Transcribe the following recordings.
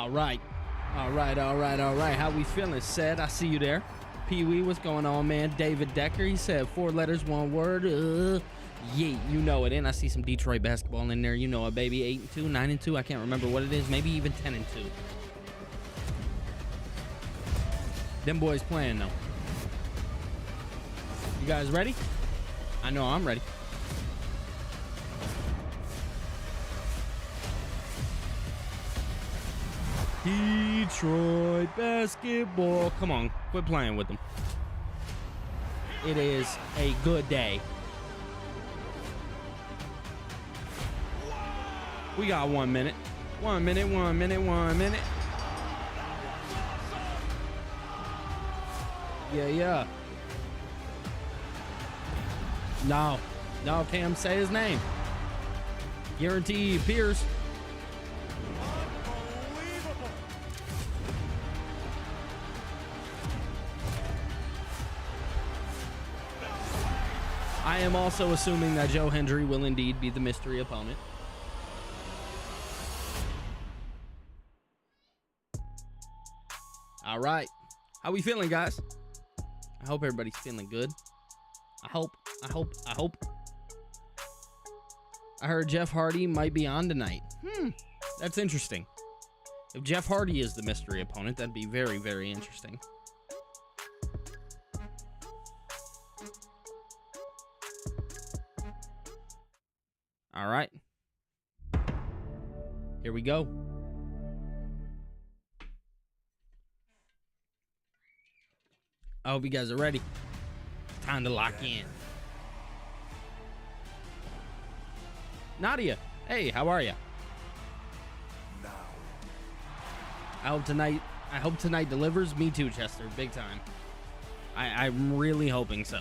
All right. All right. How we feeling, Sed? I see you there. Pee-wee, what's going on, man? David Decker, he said 4 letters, 1 word. Yeah, you know it. And I see some Detroit basketball in there. You know it, baby. 8-2, 9-2. I can't remember what it is. Maybe even 10-2. Them boys playing, though. You guys ready? I know I'm ready. Detroit basketball. Come on, quit playing with them. It is a good day. We got 1 minute. 1 minute, 1 minute, 1 minute. Yeah. No, Cam, say his name. Guarantee Pierce. I am also assuming that Joe Hendry will indeed be the mystery opponent. All right. How we feeling, guys? I hope everybody's feeling good. I hope. I heard Jeff Hardy might be on tonight. That's interesting. If Jeff Hardy is the mystery opponent, that'd be very, very interesting. All right. Here we go. I hope you guys are ready. Time to lock in. Nadia, hey, how are you? I hope tonight delivers. Me too, Chester, big time. I'm really hoping so.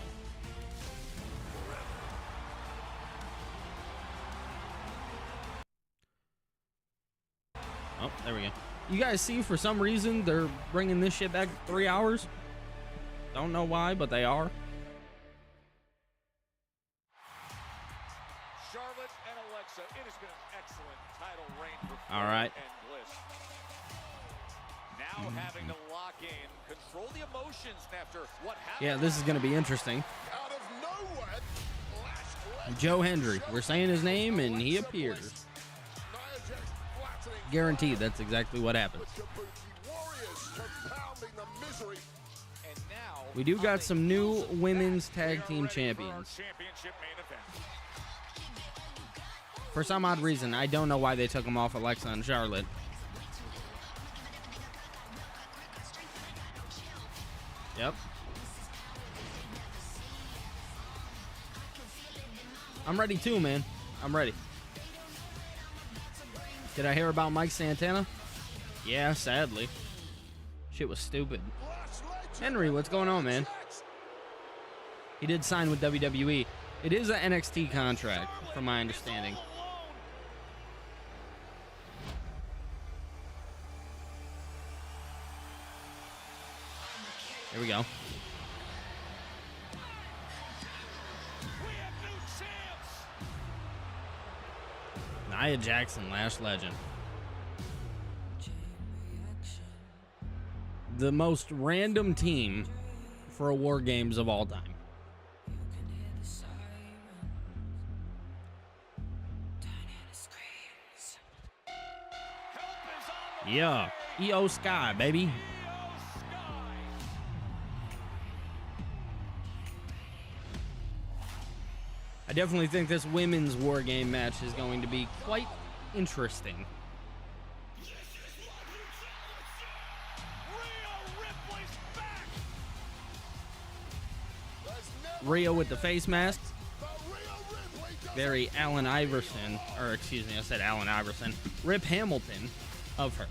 Oh, there we go. You guys see, for some reason, they're bringing this shit back 3 hours. Don't know why, but they are. Charlotte and Alexa, it has been an excellent title reign for all right. and Bliss. Now having to lock in, control the emotions after what happened. Yeah, this is going to be interesting. Out of nowhere, Joe Hendry. We're saying his name, and he appears. Guaranteed, that's exactly what happens. We do got some new women's tag team champions. For some odd reason, I don't know why they took them off Alexa and Charlotte. Yep. I'm ready too, man. I'm ready. Did I hear about Mike Santana? Yeah, sadly. Shit was stupid. Henry, what's going on, man? He did sign with WWE. It is an NXT contract, from my understanding. Here we go. Nia Jackson, Lash Legend. The most random team for a War Games of all time. Yeah, EO Sky, baby. I definitely think this women's War Game match is going to be quite interesting. Rhea with the face mask. Very Allen Iverson, or excuse me, I said Allen Iverson. Rip Hamilton of her.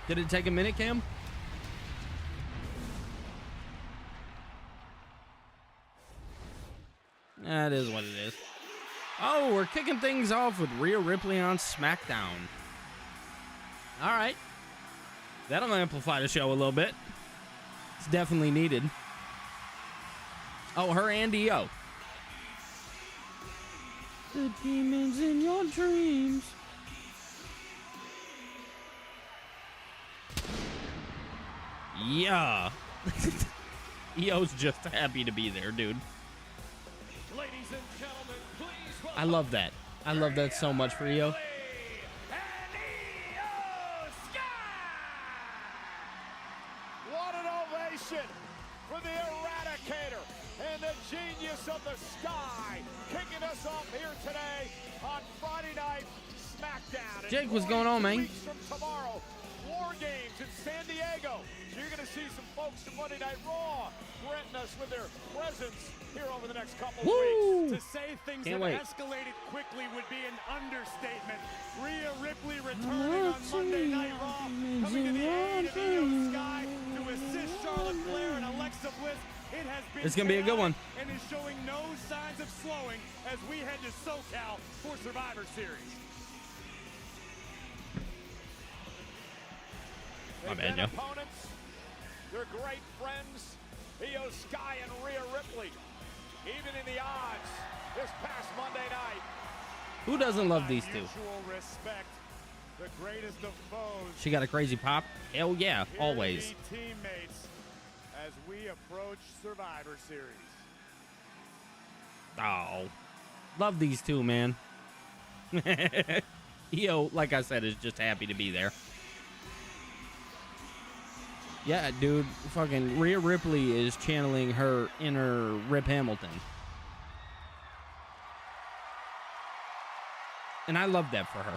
Did it take a minute, Cam? That is what it is. Oh, we're kicking things off with Rhea Ripley on Smackdown. All right. That'll amplify the show a little bit. It's definitely needed. Oh, her and EO. The demons in your dreams. Yeah. EO's just happy to be there, dude. Ladies and gentlemen, please welcome I love that. I love that so much for EO. What an ovation for the Eradicator and the genius of the sky, kicking us off here today on Friday night Smackdown. Jake, what's going on, man? Weeks from tomorrow, War Games in San Diego. So you're going to see some folks from Monday Night Raw threaten us with their presence here over the next couple Woo! weeks. To say things Can't have wait. escalated quickly would be an understatement. Rhea Ripley returning on Monday Night Raw, coming to the aid of Io Sky to assist Charlotte Flair and Alexa Bliss. It has been It's gonna be a good one. and is showing no signs of slowing as we head to SoCal for Survivor Series. My They've bad, been Joe. opponents. They're great friends. Io Sky and Rhea Ripley, even in the odds this past Monday night. Who doesn't love these two? Mutual respect, the greatest of foes. She got a crazy pop? Hell yeah, Here to always. be teammates as we approach Survivor Series. Oh, love these two, man. EO, like I said, is just happy to be there. Yeah, dude, fucking Rhea Ripley is channeling her inner Rip Hamilton. And I love that for her.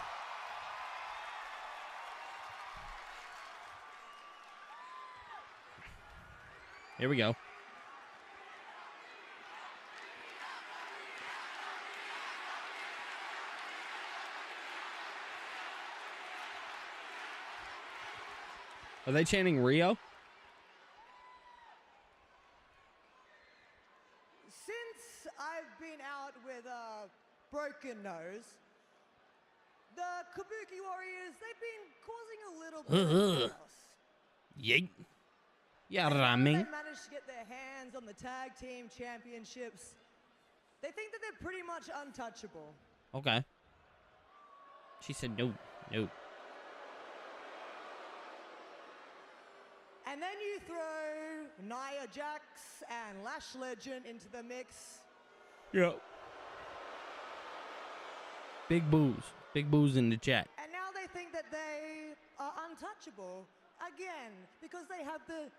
Here we go. Are they chanting Rio? Since I've been out with a broken nose, the Kabuki Warriors, they've been causing a little bit of chaos. Yeet. Yeah, They Ramin. managed to get their hands on the tag team championships. They think that they're pretty much untouchable. Okay. She said no, no. And then you throw Nia Jax and Lash Legend into the mix. Yep. Big booze in the chat. And now they think that they are untouchable again because they have the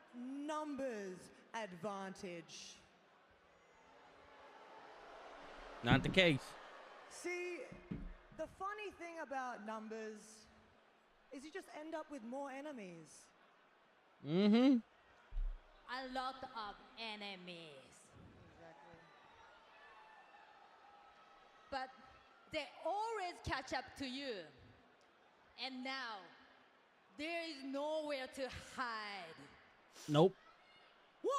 numbers advantage. Not the case. See, the funny thing about numbers is you just end up with more enemies. Mm-hmm. A lot of enemies. Exactly. But they always catch up to you. And now, there is nowhere to hide. Nope. War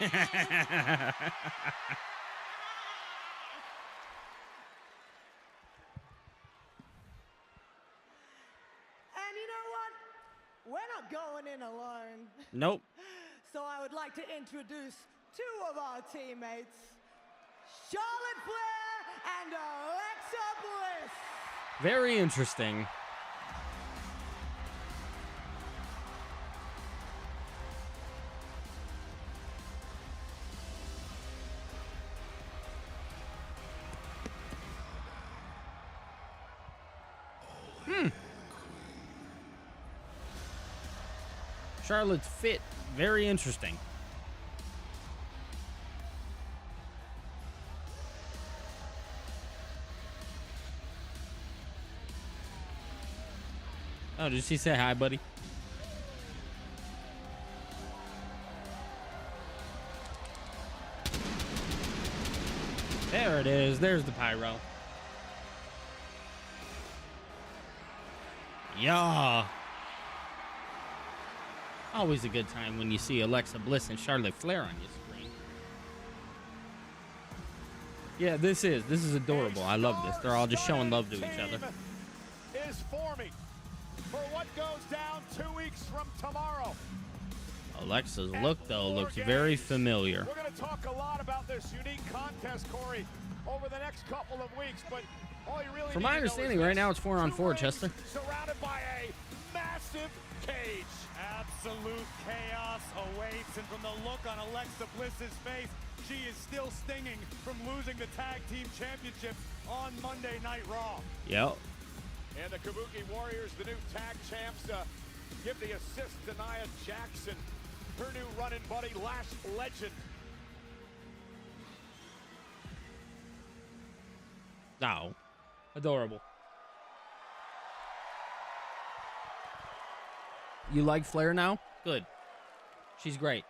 game! And you know what? We're not going in alone. Nope. So I would like to introduce two of our teammates, Charlotte Flair and Alexa Bliss. Very interesting. Charlotte's fit. Very interesting. Oh, did she say hi, buddy? There it is. There's the pyro. Yeah. Always a good time when you see Alexa Bliss and Charlotte Flair on your screen. Yeah, this is adorable. I love this. They're all just showing love to each other. Is forming for what goes down 2 weeks from tomorrow. Alexa's look, though, looks very familiar. We're going to talk a lot about this unique contest, Corey, over the next couple of weeks, but all you really From need my to know understanding, is right this: now it's 4-on-4, 2 rings Chester. surrounded by a massive cage. Absolute chaos awaits, and from the look on Alexa Bliss's face, she is still stinging from losing the tag team championship on Monday Night Raw. Yep. And the Kabuki Warriors, the new tag champs, give the assist to Nia Jackson, her new running buddy, Lash Legend. Oh, adorable. You like Flair now? Good. She's great.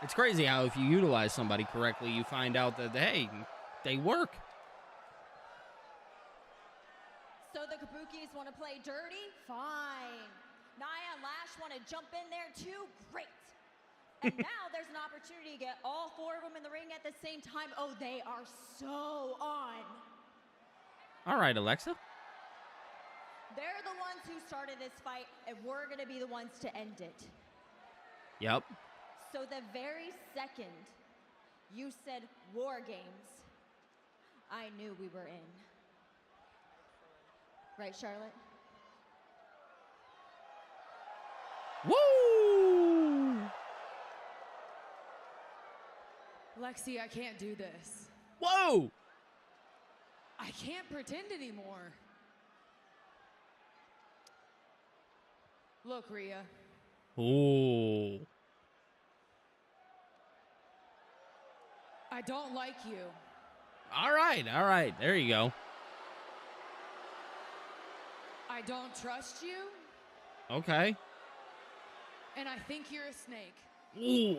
It's crazy how if you utilize somebody correctly, you find out that, hey, they work. So the Kabukis want to play dirty? Fine. Nia and Lash want to jump in there too? Great. And now there's an opportunity to get all 4 of them in the ring at the same time. Oh, they are so on. All right, Alexa. They're the ones who started this fight, and we're going to be the ones to end it. Yep. So the very second you said War Games, I knew we were in. Right, Charlotte? Woo! Lexi, I can't do this. Whoa! I can't pretend anymore. Look, Rhea, Ooh. I don't like you. All right. There you go. I don't trust you, Okay. and I think you're a snake. Ooh.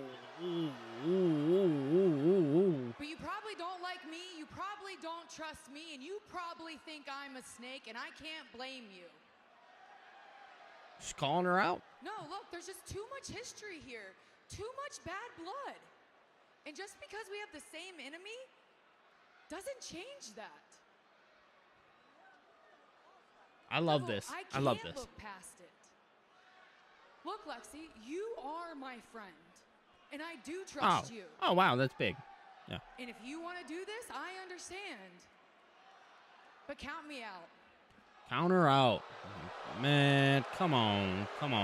But you probably don't like me, you probably don't trust me, and you probably think I'm a snake, and I can't blame you. She's calling her out. No, look, there's just too much history here, too much bad blood. And just because we have the same enemy doesn't change that. I love Devil, this. I love can't this. look past it. Look, Lexi, you are my friend, and I do trust you. Oh, wow, that's big. Yeah. And if you want to do this, I understand. But count me out. Count her out. Man, come on. Come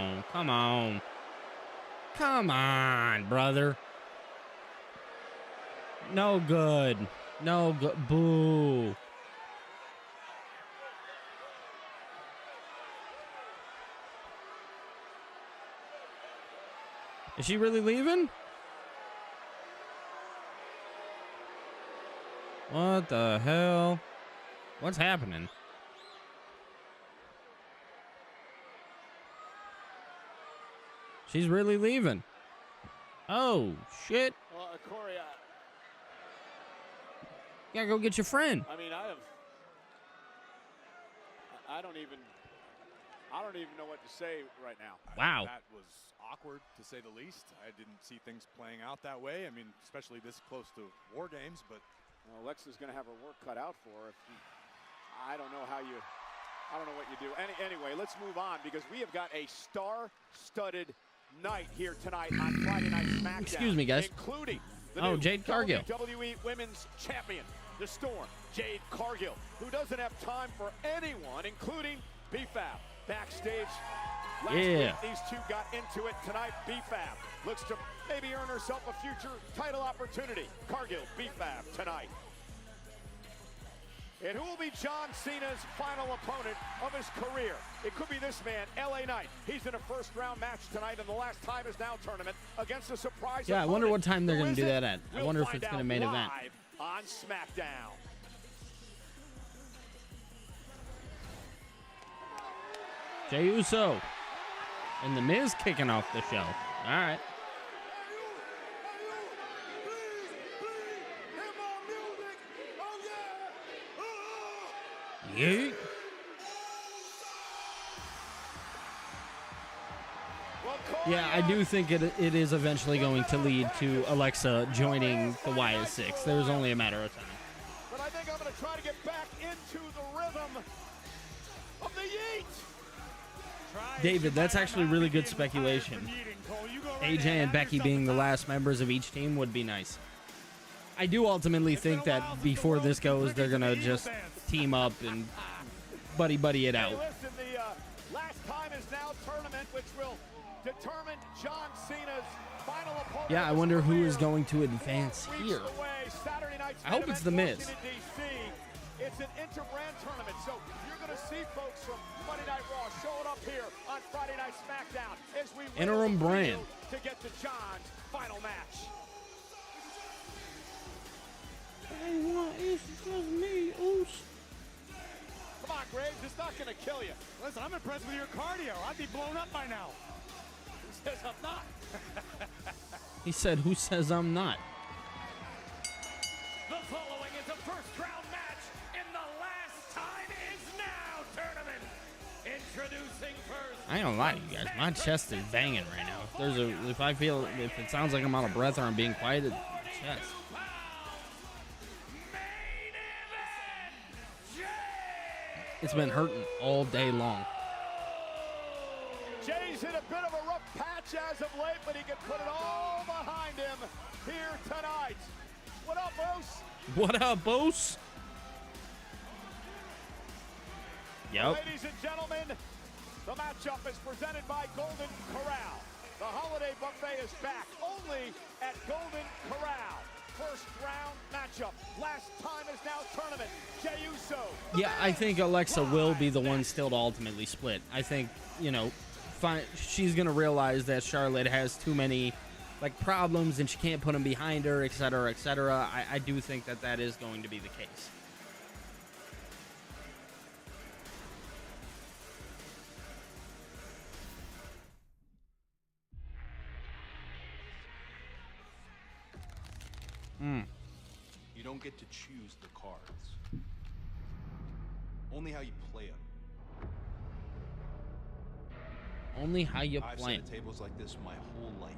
on, brother. No good. Boo. Is she really leaving? What the hell? What's happening? She's really leaving. Oh, shit. Well, Corey, You gotta go get your friend. I mean, I don't even know what to say right now. Wow. That was awkward, to say the least. I didn't see things playing out that way. I mean, especially this close to War Games, but Well, Alexa's going to have her work cut out for her. I don't know what you do. Anyway, let's move on because we have got a star-studded night here tonight on Friday Night Smackdown. Excuse me, guys. Including the Oh, new Jade Cargill. WWE Women's Champion, the Storm, Jade Cargill, who doesn't have time for anyone, including B-Fab. Backstage last week, these two got into it. Tonight, B-Fab looks to maybe earn herself a future title opportunity. Cargill, B-Fab tonight. And who will be John Cena's final opponent of his career? It could be this man, LA Knight. He's in a first-round match tonight in the last Time Is Now tournament against a surprise Yeah, I wonder what time they're Who going to is do it? that at. I We'll wonder if find it's going to out main event. live on Smackdown. Jey Uso. And The Miz kicking off the show. All right. Yeah. Yeah, I do think it is eventually going to lead to Alexa joining the Wyatt Six. There's only a matter of time. But I think I'm going to try to get back into the rhythm of the Yeet. David, that's actually really good speculation. AJ and Becky being the last members of each team would be nice. I do ultimately think that before this goes, they're going to just team up and buddy it out. Hey, listen, the last time is now tournament, which will determine John Cena's final opponent. Yeah, I wonder who is going to advance here. I hope it's The Miz. It's an inter-brand tournament, so you're going to see folks from Monday Night Raw showing up here on Friday Night Smackdown as we interim brand to get to John's final match. It's just me. Oosh. Come on, Graves, it's not going to kill you. Listen, I'm impressed with your cardio. I'd be blown up by now. Who says I'm not? He said, who says I'm not? The following is a first-round match in the Last Time Is Now tournament. Introducing first. I ain't gonna lie to you guys. My chest is banging right now. If it sounds like I'm out of breath or I'm being quiet, it's my chest. It's been hurting all day long. Jay's in a bit of a rough patch as of late, but he can put it all behind him here tonight. What up, Boos? What up, Boos? Yep. Ladies and gentlemen, the matchup is presented by Golden Corral. The holiday buffet is back only at Golden Corral. First round matchup. Last Time Is Now tournament. Jey Uso. Yeah, I think Alexa will be the one still to ultimately split. I think, she's going to realize that Charlotte has too many problems and she can't put them behind her, etc., etc. I do think that is going to be the case. You don't get to choose the cards. Only how you play them. Only how you I've play sat at tables like this my whole life.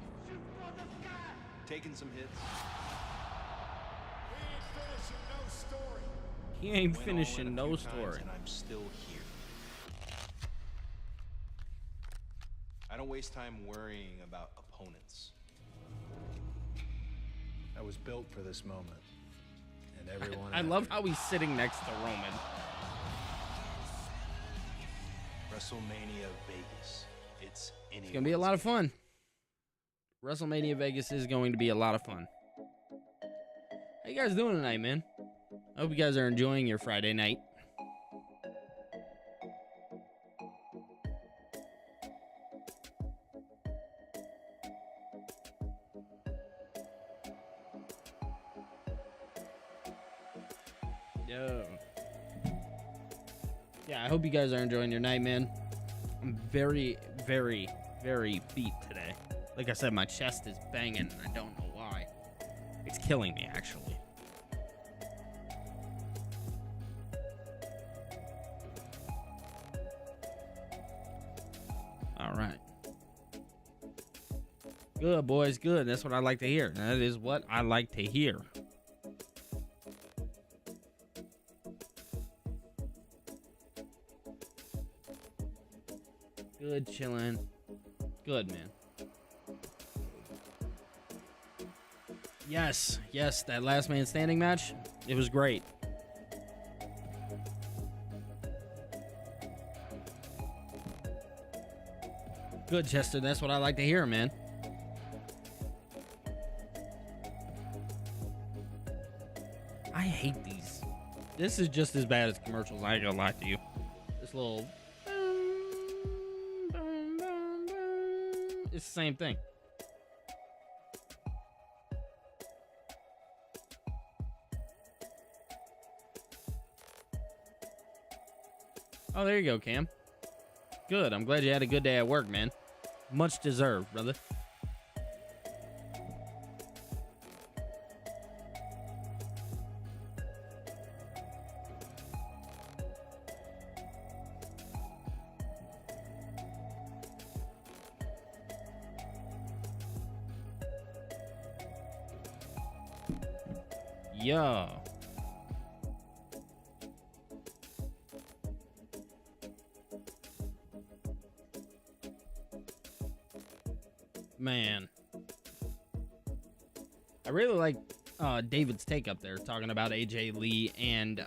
Taking some hits. He ain't finishing no story. And I'm still here. I don't waste time worrying about opponents. I was built for this moment. And everyone... I love how he's sitting next to Roman. WrestleMania Vegas. It's It's going to be a lot of fun. WrestleMania Vegas is going to be a lot of fun. How you guys doing tonight, man? I hope you guys are enjoying your Friday night. Yeah, I hope you guys are enjoying your night, man. I'm very, very, very beat today. Like I said, my chest is banging, and I don't know why. It's killing me, actually. All right. Good, boys, good. That's what I like to hear. That is what I like to hear. Good, chilling. Good, man. Yes, that last man standing match, it was great. Good, Chester, that's what I like to hear, man. I hate these. This is just as bad as commercials, I ain't gonna lie to you. This little... It's the same thing. Oh, there you go, Cam. Good. I'm glad you had a good day at work, man. Much deserved, brother. Yeah. Man. I really like David's take up there, talking about AJ Lee and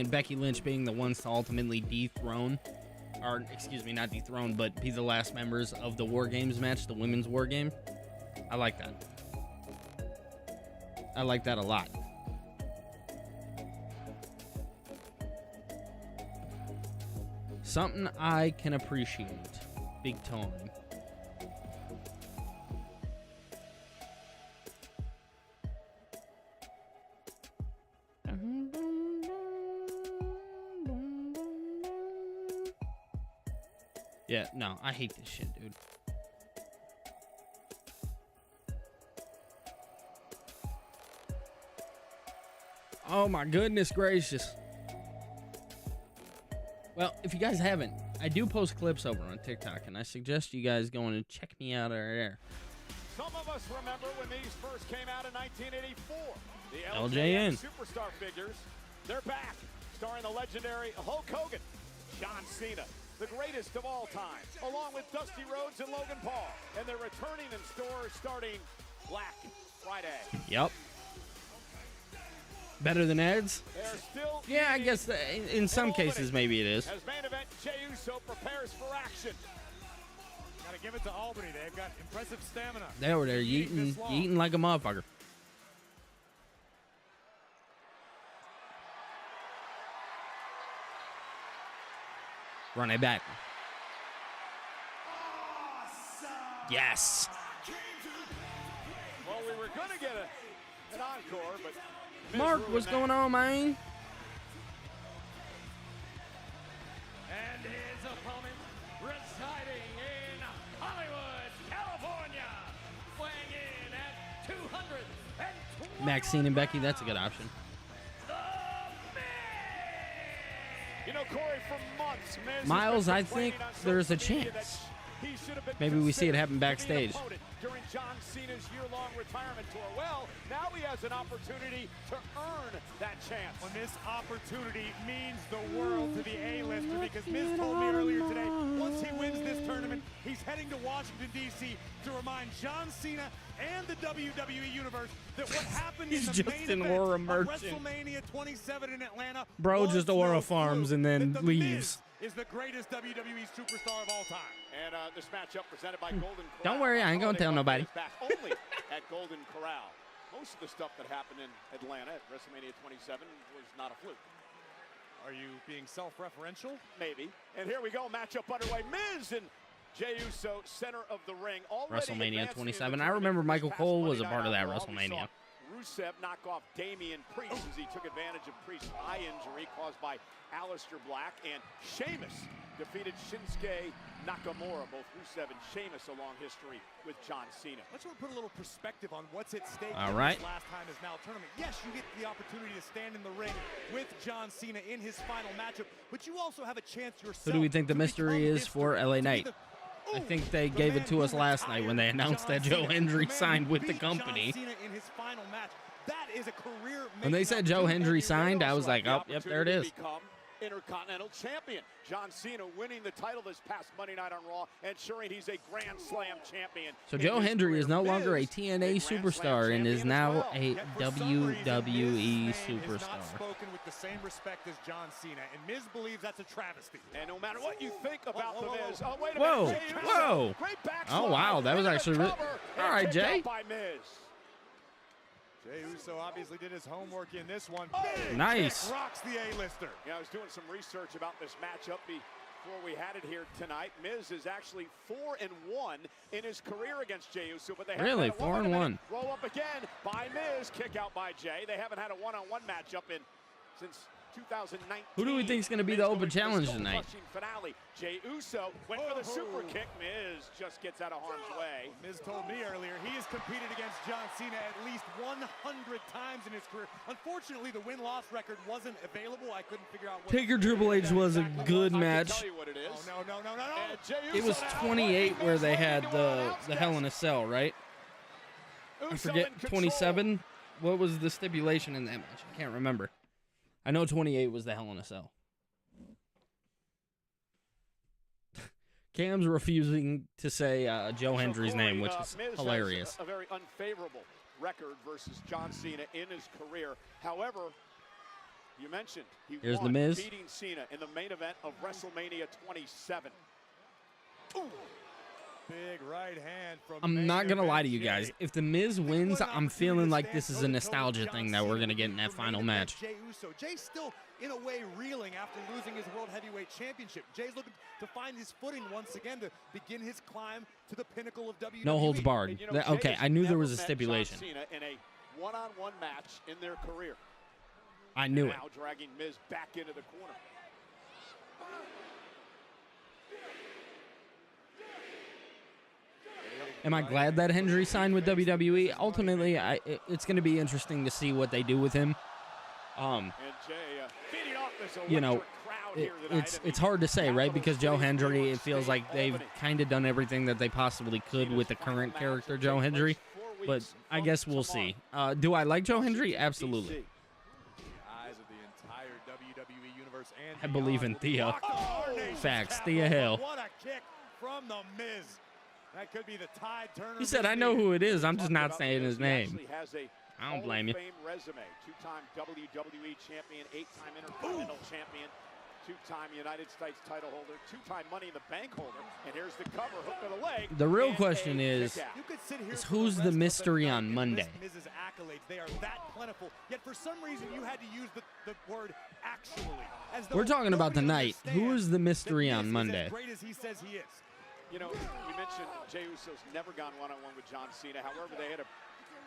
Becky Lynch being the ones to ultimately dethrone, or excuse me, not dethrone, but be the last members of the War Games match, the women's War Game. I like that. I like that a lot. Something I can appreciate. Big time. Yeah, no, I hate this shit, dude. Oh my goodness gracious. Well, if you guys haven't, I do post clips over on TikTok, and I suggest you guys going and check me out over there. Some of us remember when these first came out in 1984. The LJN Superstar figures, they're back, starring the legendary Hulk Hogan, John Cena, the greatest of all time, along with Dusty Rhodes and Logan Paul. And they're returning in stores starting Black Friday. Yep. Better than Ed's? They're still Yeah, I guess in some cases maybe it is. as main event Jey Uso prepares for action. Gotta give it to Albany. They've got impressive stamina. They were there eating like a motherfucker. Run it back. Yes. Well, we were going to get an encore, but Miz Mark, ruined what's that. going on, man? And his opponent, residing in Hollywood, California, weighing in at 220. Maxine and Becky, that's a good option. You know, Corey, for months, Miz has Miles, been I complaining think on social there's a media that chance. he should have been Maybe we see it considered happen to be an backstage. opponent during John Cena's year-long retirement tour. Well, now he has an opportunity to earn that chance. When this opportunity means the world to the A-lister, because Miz told me earlier today, once he wins this tournament, he's heading to Washington, D.C. to remind John Cena and the WWE Universe that what happened He's in the just main an event aura of merchant. WrestleMania 27 in Atlanta Bro was just aura no farms fluke, and then that The leaves. Miz is the greatest WWE superstar of all time. And this matchup presented by Golden Corral. Don't worry, I ain't gonna tell nobody. Back only at Golden Corral. Most of the stuff that happened in Atlanta at WrestleMania 27 was not a fluke. Are you being self-referential? Maybe. And here we go, matchup underway. Miz and Jey Uso, center of the ring. Already WrestleMania advancing in the 27. I tournament remember this Michael past Cole Monday was a night part of on that Raw. We WrestleMania. saw Rusev knock off Damian Priest as he took advantage of Priest's eye injury caused by Aleister Black, and Sheamus defeated Shinsuke Nakamura. Both Rusev and Sheamus a long history with John Cena. I just want to put a little perspective on what's at stake All in right. this last time is now tournament. Yes, you get the opportunity to stand in the ring with John Cena in his final matchup, but you also have a chance yourself. Who do we think the to mystery become is for history, LA to be Knight? the- I Ooh, think they the gave man it to us who last night when they retired announced John that Joe Cena, Hendry the man signed who with the beat John company. Cena in his final match. That is a career When they said Joe Hendry signed, I was like, oh, yep, there it is. Become Intercontinental Champion. John Cena winning the title this past Monday night on Raw, ensuring he's a Grand Slam champion. So in Joe his Hendry career. is no longer a Miz, TNA Grand Slam superstar and is champion as now well. a Yet for some reason, WWE Miz's name is not superstar. spoken with the same respect as John Cena, and Miz believes that's a travesty. And no matter what you think about whoa, the whoa, Miz, whoa. wait a Whoa, minute. Jey Uso, whoa. Great Oh, wow, that was actually really. All right, Jay. By Miz. Jey Uso obviously did his homework in this one. Oh, Nice. Rocks the A-lister. Yeah, I was doing some research about this matchup before we had it here tonight. Miz is actually 4-1 in his career against Jey Uso, but they haven't Really? had a 4-1. Roll up again by Miz, kick out by Jey. They haven't had a one-on-one matchup since 2019. Who do we think is going to be Miz the going open for the challenge skull-crushing tonight? Finale. Jey Uso went for the super kick. Miz just gets out of harm's way. Miz told me earlier he has competed against John Cena at least 100 times in his career. Unfortunately, the win-loss record wasn't available. I couldn't figure out what Taker Triple H was a exactly good I can match. tell you what it is. Oh, no. And Jey It Uso was now 28 working where Miz they like had into an the announce Hell in a desk. Cell, right? I Uso forget in control. 27. What was the stipulation in that match? I can't remember. I know 28 was the Hell in a Cell. Cam's refusing to say Joe Hendry's Corey, name, which is Miz hilarious. has a very unfavorable record versus John Cena in his career. However, you mentioned he Here's won The Miz. beating Cena in the main event of WrestleMania 27. Ooh. Big right hand from I'm not main going to lie event to you Jay. guys. If The Miz wins, I'm feeling like this is a nostalgia thing that we're going to get in that final match. Jey Uso. Jay's still, in a way, reeling after losing his World Heavyweight Championship. Jay's looking to find his footing once again to begin his climb to the pinnacle of WWE. No holds barred. And, you know, Okay, Jay I knew has there was never a met stipulation. John Cena in a one-on-one match in their career. I knew it. Now dragging Miz back into the corner. Am I glad that Hendry signed with WWE? Ultimately, it's going to be interesting to see what they do with him. And Jay feeding off this You know, electric crowd here tonight. it's hard to say, right? Because Joe Hendry, it feels like they've kind of done everything that they possibly could with the current character, Joe Hendry. But I guess we'll see. Do I like Joe Hendry? Absolutely. Eyes of the entire WWE universe and I believe in Thea. Facts. Thea Hale. What a kick from the Miz. That could be the tide turner. He said, I know who it is. I'm just not saying his name. I don't blame you. Fame resume. Two-time WWE champion, 8-time Intercontinental champion, 2-time United States title holder, 2-time Money in the Bank holder. And here's the cover, hook of the leg. The real and question a is kickout. who's the mystery on Monday? Miz's accolades, they are that plentiful. Yet for some reason you had to use the word actually. As though We're talking about nobody tonight. Who is the mystery understands on that Miz Monday? is as great as he says he is. You know, you mentioned Jey Uso's never gone one-on-one with John Cena. However, they had a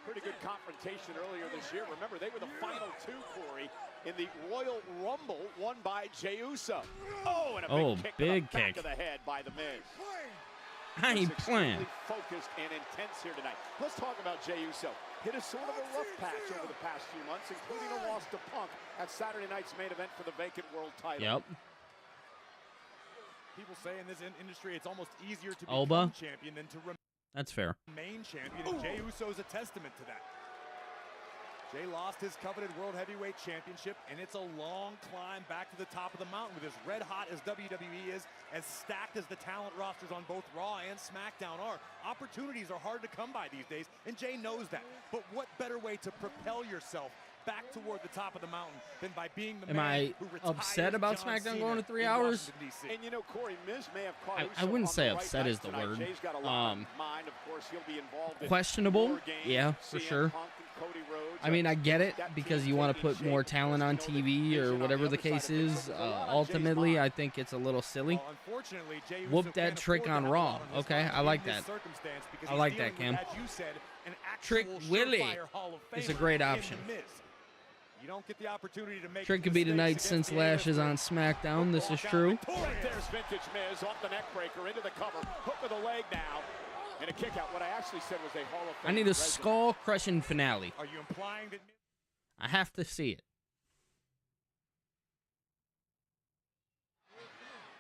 pretty good confrontation earlier this year. Remember, they were the final two, Corey, in the Royal Rumble, won by Jey Uso. Oh, and a big kick to the back of the head by The Miz. I ain't He's playing. extremely focused and intense here tonight. Let's talk about Jey Uso. Hit a sort of a rough patch over the past few months, including a loss to Punk at Saturday night's main event for the vacant world title. Yep. People say in this industry it's almost easier to Alba. become champion than to That's fair. remain champion, and Jey Uso is a testament to that. Jay lost his coveted World Heavyweight Championship, and it's a long climb back to the top of the mountain. With as red hot as WWE is, as stacked as the talent rosters on both Raw and SmackDown are, opportunities are hard to come by these days, and Jay knows that. But what better way to propel yourself back toward the top of the mountain than by being the Am man I who retires upset about John SmackDown Cena going to 3 in hours? Washington, D.C. And you know, Corey, Miz may have caught I Uso wouldn't on say the right upset night is the tonight. word. Jay's got a lot on mind. Of course, he'll be involved in Questionable? War Games, Yeah, for CM sure. Punk and Cody Rhodes. I mean, I get it That because team's you want to taking put shape. more Of course, talent on we know the TV or vision on whatever the the other side case of things, is. so there's a lot on Jay's Ultimately, mind. I think it's a little silly. Well, unfortunately, Jey Uso Whoop can't that trick afford to on have a Raw. lot on his Okay, mind I in like this that. circumstance because I he's like that, dealing with, Cam. as you said, an Trick actual Willie surefire Hall of is a Famer great in option. The Miz. You don't get the opportunity to make Trick could be tonight mistakes since against the Lash is on A-list SmackDown. This is true. Right there's vintage Miz off the neck breaker into the cover. Hook of the leg now. And a kick out. What I actually said was a Hall of Fame I need a resume. skull-crushing finale. Are you implying that I have to see it.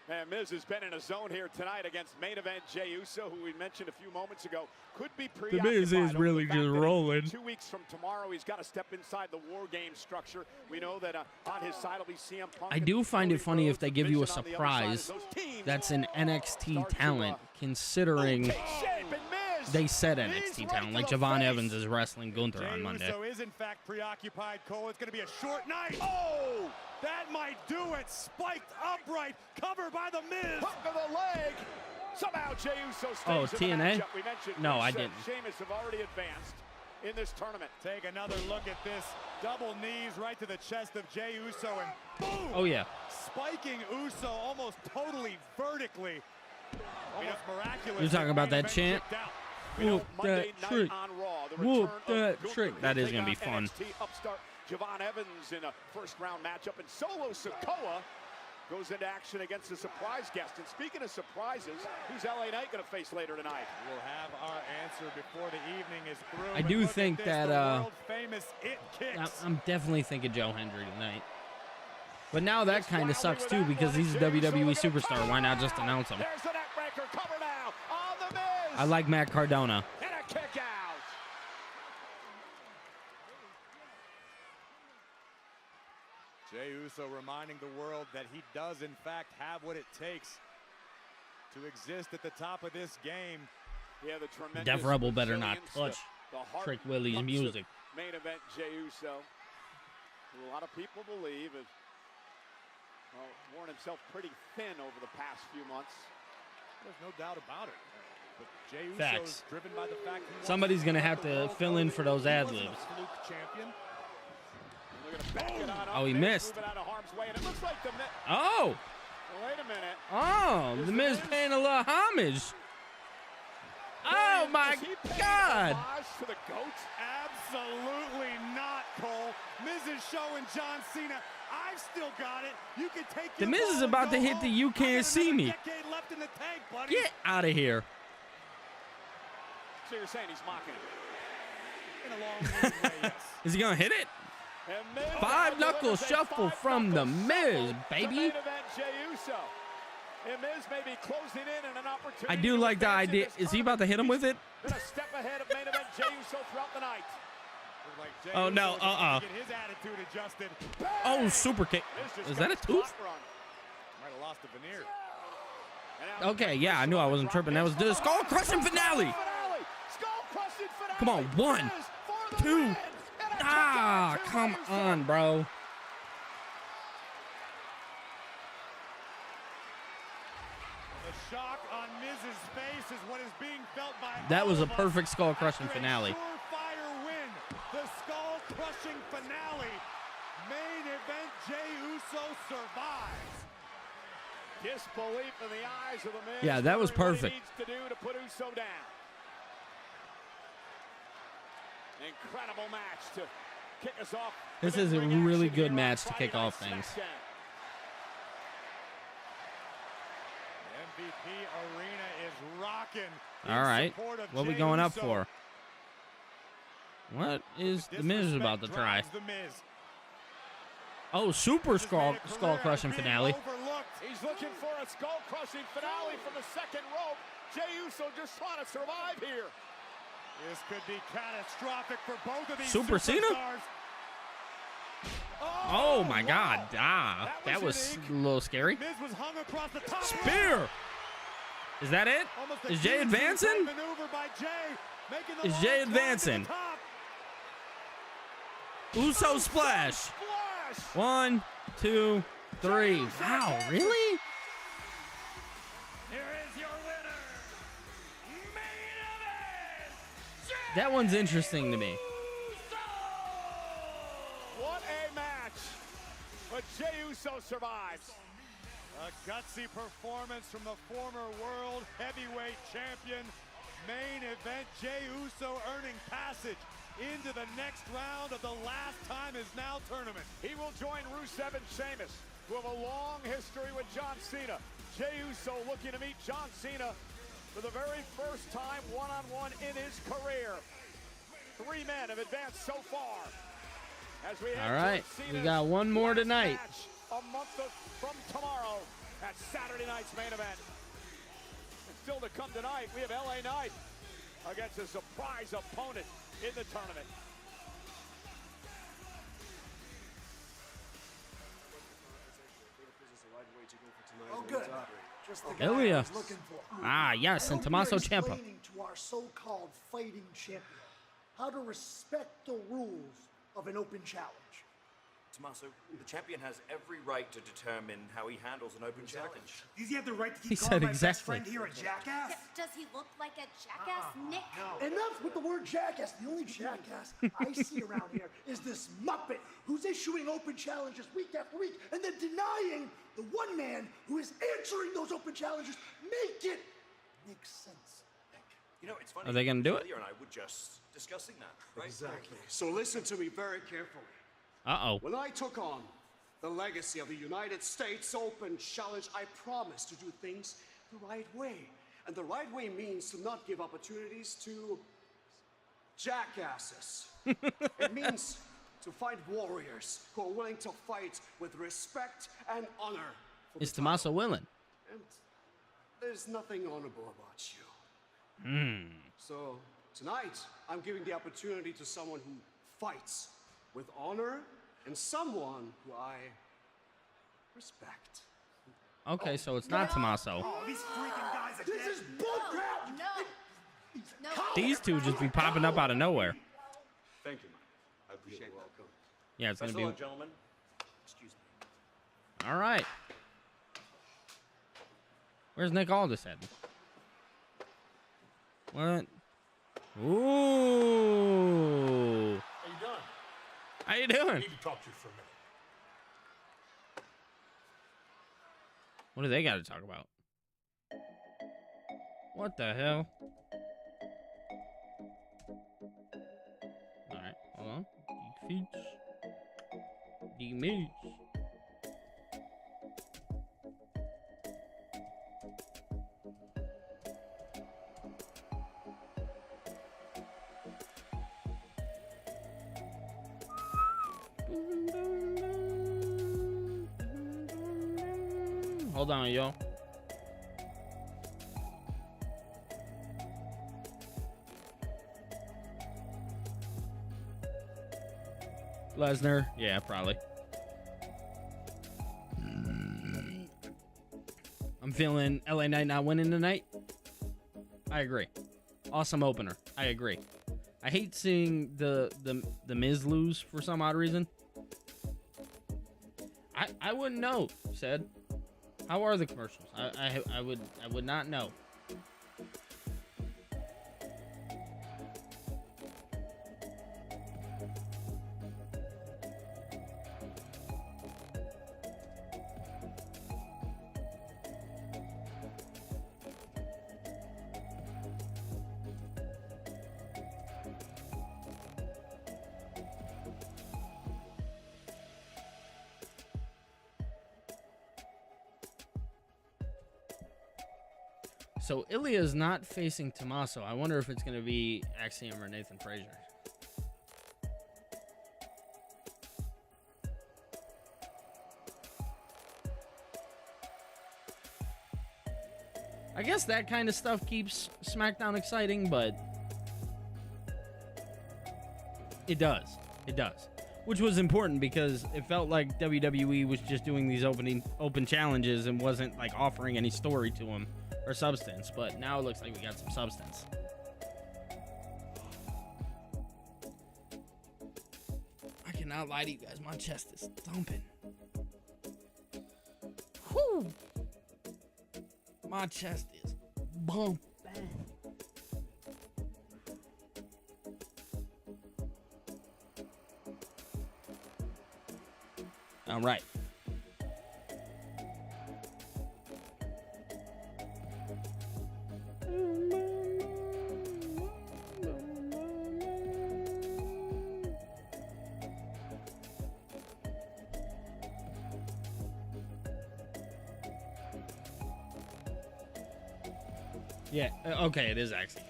Man, Miz has been in a zone here tonight against main event Jey Uso, who we mentioned a few moments ago, could be preoccupied. Miz is over really the fact just that rolling. 2 weeks from tomorrow, he's got to step inside the War Games structure. We know that on his side will be CM Punk. I do find it funny if they give you a Vision on the other side surprise is those teams that's an NXT start to, talent, considering take shape, and Miz, they said he's NXT right talent. to Like the Javon face. Evans is wrestling Gunther Jey on Monday. Uso is in fact preoccupied, Cole? It's going to be a short night. Oh, that might do it. Spiked upright, covered by the Miz. Hook of the leg. Somehow Jey Uso stays Oh, in the TNA? matchup. We mentioned No, I Rusev, didn't. Sheamus have already advanced in this tournament. Take another look at this. Double knees right to the chest of Jey Uso, and boom! Oh, yeah. Spiking Uso almost totally vertically. Almost miraculous. You're talking about Main that event chant? kicked out. We know Whoop Monday that night trick. on Raw, the Whoop return of that Gunther. trick. That He'll is take gonna be on fun. NXT upstart Javon Evans in a first-round matchup, and Solo Sikoa goes into action against a surprise guest. And speaking of surprises, who's LA Knight going to face later tonight? We'll have our answer before the evening is through. I but do look at think this, that, the world-famous It Kicks. I'm definitely thinking Joe Hendry tonight. But now that kind of sucks, too, because he's a WWE superstar. Why not just announce him? There's the neck breaker, cover now on the Miz. I like Matt Cardona. And a kick out. Jey Uso reminding the world that he does, in fact, have what it takes to exist at the top of this game. Yeah, the tremendous Def Rebel better not resilience, touch the heart Trick and Willie's guts of music. Main event Jey Uso, who a lot of people believe has worn himself pretty thin over the past few months. There's no doubt about it. But Jey Uso Facts. is driven by the fact he Somebody's wants gonna to have the to world fill in title. for those He ad wasn't a libs. fluke champion. They're gonna back it on up. Oh, he Miz missed. moving out of harm's way, and it looks like the Miz. Oh, Wait a minute. oh, the Miz paying a little homage. Oh my Is he paying God! homage to the GOAT? Absolutely not, Cole. Miz is showing John Cena, I've still got it. You can take The your Miz ball is and about go to hit the home. "You I Can't got See another Me." decade left in the tank, buddy. Get out of here. So you're saying he's mocking him? In a long way, yes. Is he gonna hit it? And Miz Five now knuckle delivers a shuffle from the five-knuckle Miz, shuffle baby. to main event Jey Uso. And Miz may be closing in and an opportunity. I do to like the advance in idea. this Is he about to hit him with it? Been a step ahead of main event Jey Uso throughout the night. Looked like Jey Oh, Uso no, was about uh-uh. to Get his attitude adjusted. Oh, super kick. Miz just Is got that a his tooth? clock run. Might have lost the veneer. And now Okay, yeah, I knew I wasn't tripping. That was the skull crushing finale. Skull-crushing finale. Come on, one, Miz for the two. win. And a Ah, kick out to come Uso. on, bro. The shock on Miz's face is what is being felt by That all was a of us perfect skull crushing after a finale. surefire win. The skull crushing finale. Main event Jey Uso survives. Disbelief in the eyes of the Miz. Yeah, that was wondering perfect. What he needs to do to put Uso down. Incredible match to kick us off. This with is a in-ring really action good here on match to Friday kick Night off things. Smackdown. MVP Arena is rocking. All right, what we going up for? What is the Miz about to try? Oh, super skull crushing finale. He's looking for a skull crushing finale from the second rope. Jey Uso just trying to survive here. This could be catastrophic for both of these Super Cena? superstars. Oh my God! Ah, That that was was a little scary. Miz was hung across the top. Spear. Is that it? Almost a Is Jey guillotine advancing? maneuver by Jey, making the Is long Jey climb to the advancing? top. Uso splash. Splash. 1, 2, 3. Wow, really? Here is your winner, main event, That one's interesting to me. What a match. But Jey Uso survives. A gutsy performance from the former world heavyweight champion. Main event, Jey Uso earning passage into the next round of the Last Time Is Now tournament. He will join Rusev and Sheamus, who have a long history with John Cena. Jey Uso looking to meet John Cena for the very first time one-on-one in his career. 3 men have advanced so far. As we All right, we got one more tonight. A month from tomorrow at Saturday night's main event. And still to come tonight, we have LA Knight against a surprise opponent in the tournament. Oh, good. Just the guy Hell yeah. I was looking for. Ah, yes, I and hope Tommaso you're Ciampa. explaining to our so-called fighting champion how to respect the rules of an open challenge. Tommaso, the champion has every right to determine how he handles an open challenge. Does he have the right to keep He said exactly. here a jackass? Does he look like a jackass, Nick? Enough with the word jackass. The only jackass I see around here is this Muppet who's issuing open challenges week after week and then denying the one man who is answering those open challenges. Make it make sense. You know, it's funny. Are they gonna do it? Earlier and I were just discussing that, right? Exactly. So listen to me very carefully. Uh-oh. When I took on the legacy of the United States Open Challenge, I promised to do things the right way. And the right way means to not give opportunities to jackasses. It means to find warriors who are willing to fight with respect and honor. for Is the Tommaso willing? And there's nothing honorable about you. So tonight, I'm giving the opportunity to someone who fights with honor and someone who I respect. Okay, so it's not Tommaso. Oh, these freaking guys again. This is bullcrap. No. These two just be popping up out of nowhere. Thank you, Mike. I appreciate it. Welcome. Yeah, it's Best gonna of be. luck, gentlemen. Excuse me. All right. Where's Nick Aldis at? What? Ooh. How you doing? How you I doing? need to talk to you for a minute. What do they got to talk about? What the hell? All right, hold on. Geek feats. Geek meats. Hold on, yo. Lesnar, yeah, probably. I'm feeling LA Knight not winning tonight. I agree. Awesome opener. I agree. I hate seeing the Miz lose for some odd reason. I wouldn't know, said. How are the commercials? I would not know. So Ilya's not facing Tommaso. I wonder if it's going to be Axiom or Nathan Frazier. I guess that kind of stuff keeps SmackDown exciting, but it does. It does. Which was important because it felt like WWE was just doing these open challenges and wasn't like offering any story to them or substance, but now it looks like we got some substance. I cannot lie to you guys, my chest is thumping. Whew. My chest is bumping. All right. Yeah, okay, it is Axiom.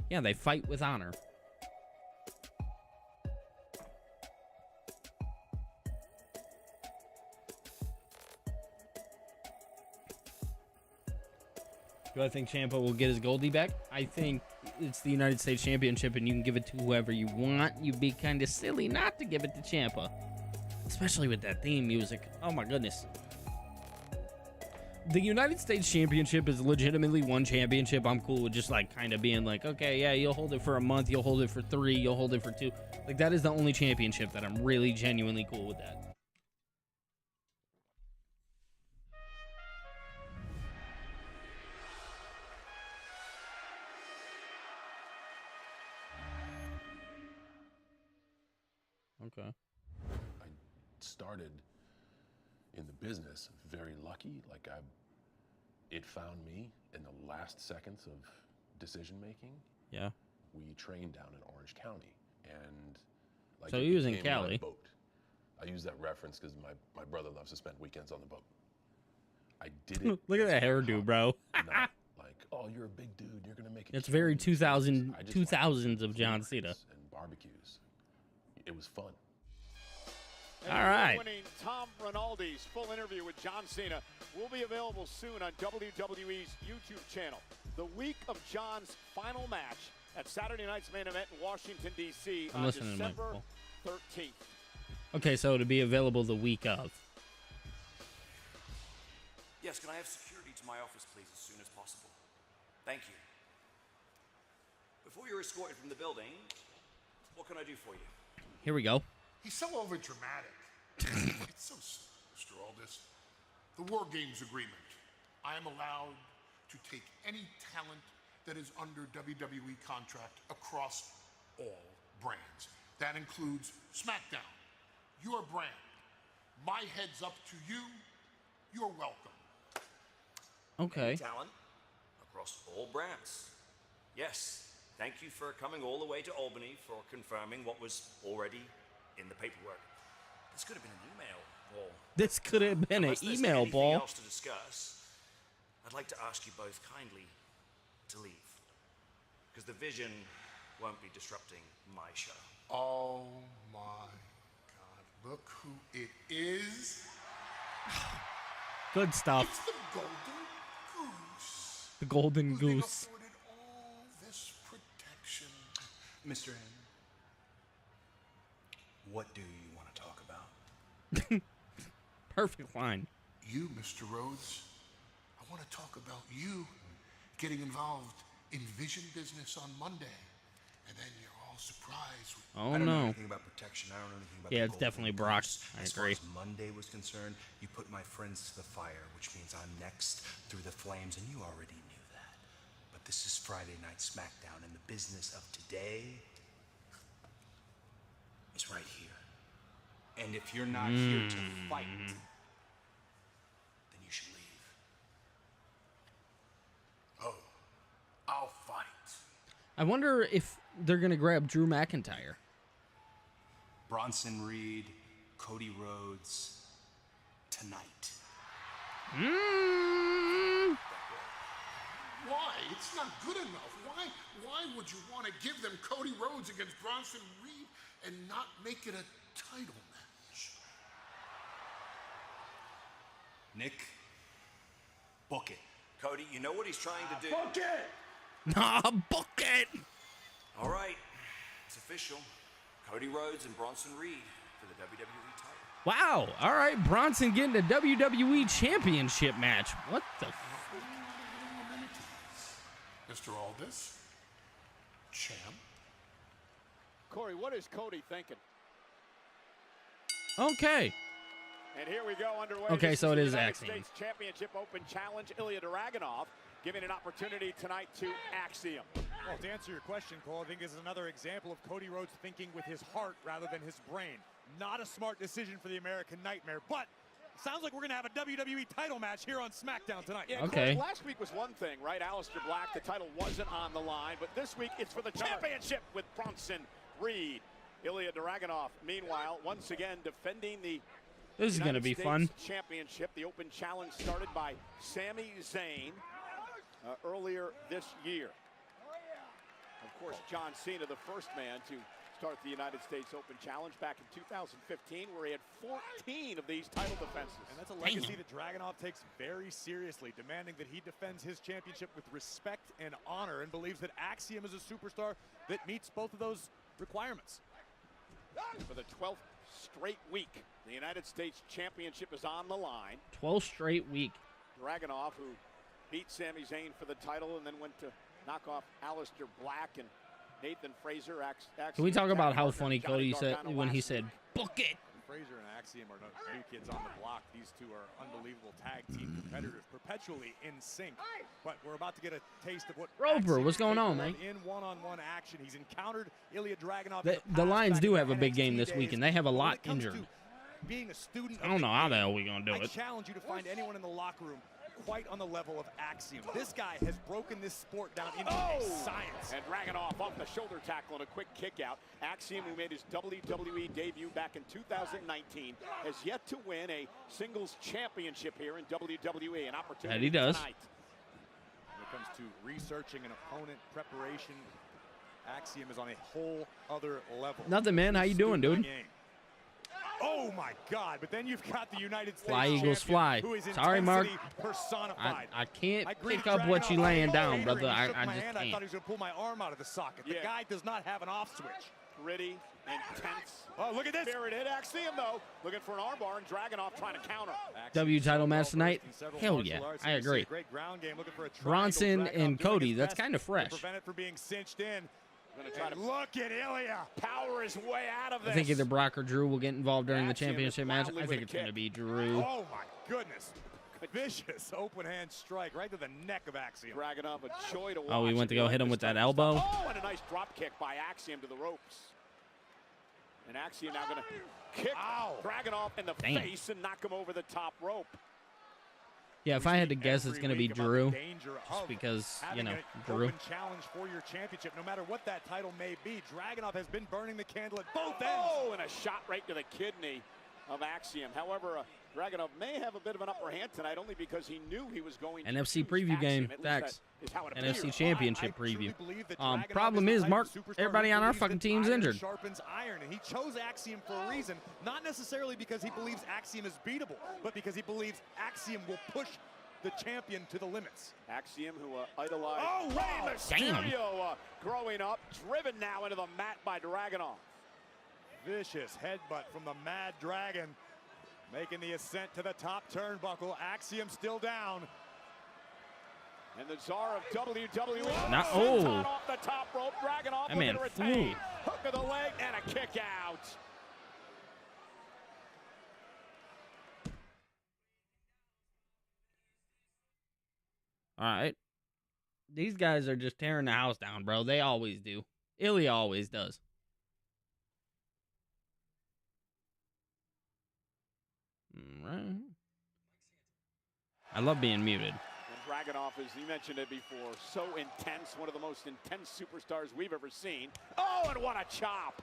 Yeah, they fight with honor. Do I think Ciampa will get his Goldie back? I think it's the United States Championship and you can give it to whoever you want. You'd be kind of silly not to give it to Ciampa. Especially with that theme music. Oh my goodness. The United States Championship is legitimately one championship. I'm cool with just like kind of being like, okay, yeah, you'll hold it for a month, you'll hold it for 3, you'll hold it for 2. Like that is the only championship that I'm really genuinely cool with that. Okay. I started in the business very lucky. Like it found me in the last seconds of decision making. Yeah. We trained down in Orange County, and like so it he was in became my Cali. boat. I use that reference because my brother loves to spend weekends on the boat. I did it. Look at that hairdo, bro. Not like, oh, you're a big dude, you're gonna make it. It's very huge. 2000s of John Cena. And barbecues. It was fun. And all right. Winning Tom Rinaldi's full interview with John Cena will be available soon on WWE's YouTube channel. The week of John's final match at Saturday night's main event in Washington, D.C. on December 13th. Okay, so to be available the week of. Yes, can I have security to my office, please, as soon as possible? Thank you. Before you're escorted from the building, what can I do for you? Here we go. He's so overdramatic. It's so simple, Mr. Aldis. The War Games Agreement. I am allowed to take any talent that is under WWE contract across all brands. That includes Smackdown, your brand. My heads up to you. You're welcome. Okay. Talent across all brands. Yes, thank you for coming all the way to Albany for confirming what was already in the paperwork. This could have been an email, Paul. This could have been an email, anything Paul. else to discuss, I'd like to ask you both kindly to leave. Because the Vision won't be disrupting my show. Oh my God. Look who it is. Good stuff. It's the Golden Goose. The Golden Who's being Goose. afforded all this protection. Mr. M, what do you want to talk about? Perfect line. You, Mr. Rhodes, I want to talk about you getting involved in Vision business on Monday. And then you're all surprised. Oh, I don't know no. anything about protection. I don't know anything about Yeah, the it's definitely Golden Brock. Goose. I As agree. far as Monday was concerned, you put my friends to the fire, which means I'm next through the flames, and you already knew that. But this is Friday Night Smackdown, and the business of today is right here. And if you're not here to fight, then you should leave. Oh, I'll fight. I wonder if they're going to grab Drew McIntyre. Bronson Reed, Cody Rhodes, tonight. Why? It's not good enough. Why would you want to give them Cody Rhodes against Bronson Reed and not make it a title match? Nick, book it. Cody, you know what he's trying to do. Book it! Nah, book it! All right, it's official. Cody Rhodes and Bronson Reed for the WWE title. Wow. All right, Bronson getting a WWE Championship match. What the Mr. Aldis, champ. Corey, what is Cody thinking? Okay. And here we go underway. Okay, This so it the is United Axiom. States Championship Open Challenge. Ilya Dragunov giving an opportunity tonight to Axiom. Well, to answer your question, Cole, I think this is another example of Cody Rhodes thinking with his heart rather than his brain. Not a smart decision for the American Nightmare, but sounds like we're going to have a WWE title match here on SmackDown tonight. Yeah, Okay. Corey, last week was one thing, right? Aleister Black, the title wasn't on the line, but this week it's for the championship with Bronson Reed. Ilya Dragunov, meanwhile, once again defending the This is going to United be States fun. Championship. The Open Challenge started by Sami Zayn earlier this year. Of course, John Cena, the first man to start the United States Open Challenge back in 2015, where he had 14 of these title defenses. And that's a legacy that Dragunov takes very seriously, demanding that he defends his championship with respect and honor, and believes that Axiom is a superstar that meets both of those requirements. For the 12th straight week, the United States Championship is on the line. 12 straight week. Dragunov, who beat Sami Zayn for the title and then went to knock off Aleister Black and Nathan Fraser. Can we talk about how funny Johnny Cody said Gargano when he last said, week. book it? Fraser and Axiom are no new kids on the block. These two are unbelievable tag team competitors, perpetually in sync. But we're about to get a taste of what Roper, Axiom what's is going on, capable man? of in one-on-one action. He's encountered Ilya Dragunov. The Lions do have a big game this week, and they have a lot injured. Being a student, I don't know how the hell we're going to do I it. challenge you to find anyone in the locker room quite on the level of Axiom. This guy has broken this sport down into a science. And Dragunov off the shoulder tackle and a quick kick out. Axiom, who made his WWE debut back in 2019, has yet to win a singles championship here in WWE. An opportunity That he does. tonight. When it comes to researching an opponent, preparation, Axiom is on a whole other level. Nothing, man. How you doing, dude? Oh my God! But then you've got the United States Fly, Eagles, champion, fly. who is Sorry, Mark. intensity personified. I can't greeted pick up what you Dragunov laying like down, Vader, brother. and he I shook my just hand. I thought he can't. was going to pull my arm out of the socket. The Yeah. guy does not have an off switch. Gritty, Intense. Oh, look at this. Spirited Axiom, though, looking for an armbar, and Dragunov trying to counter. W title match tonight? Hell yeah, I agree. Bronson and Cody, that's kind of fresh. Prevent it from being cinched in. Look at Ilya. Power his way out of this. I think either Brock or Drew will get involved during the championship match. I think it's going to be Drew. Oh, my goodness. Vicious open hand strike right to the neck of Axiom. Dragunov, a joy to watch. Oh, he went to go hit him with that elbow. Oh, and a nice drop kick by Axiom to the ropes. And Axiom now going to kick Dragunov in the face and knock him over the top rope. Yeah, if I had to guess, it's going to be Drew, just because, you know, Drew. Open challenge for your championship, no matter what that title may be. Dragunov has been burning the candle at both ends. Oh, and a shot right to the kidney of Axiom. However, Dragunov may have a bit of an upper hand tonight, only because he knew he was going to NFC preview game, facts. NFC Championship preview. Problem is, Mark, everybody on our fucking team's injured. Sharpens iron, and he chose Axiom for a reason, not necessarily because he believes Axiom is beatable, but because he believes Axiom will push the champion to the limits. Axiom, who idolized Rey Mysterio, growing up, driven now into the mat by Dragunov. Vicious headbutt from the Mad Dragon, making the ascent to the top turnbuckle. Axiom still down. And the czar of WWE. Not, off the top rope. Dragunov that man retain. Hook of the leg and a kick out. All right. These guys are just tearing the house down, bro. They always do. Ilya always does. All right. I love being muted. And Dragunov, as you mentioned it before, so intense. One of the most intense superstars we've ever seen. Oh, and what a chop.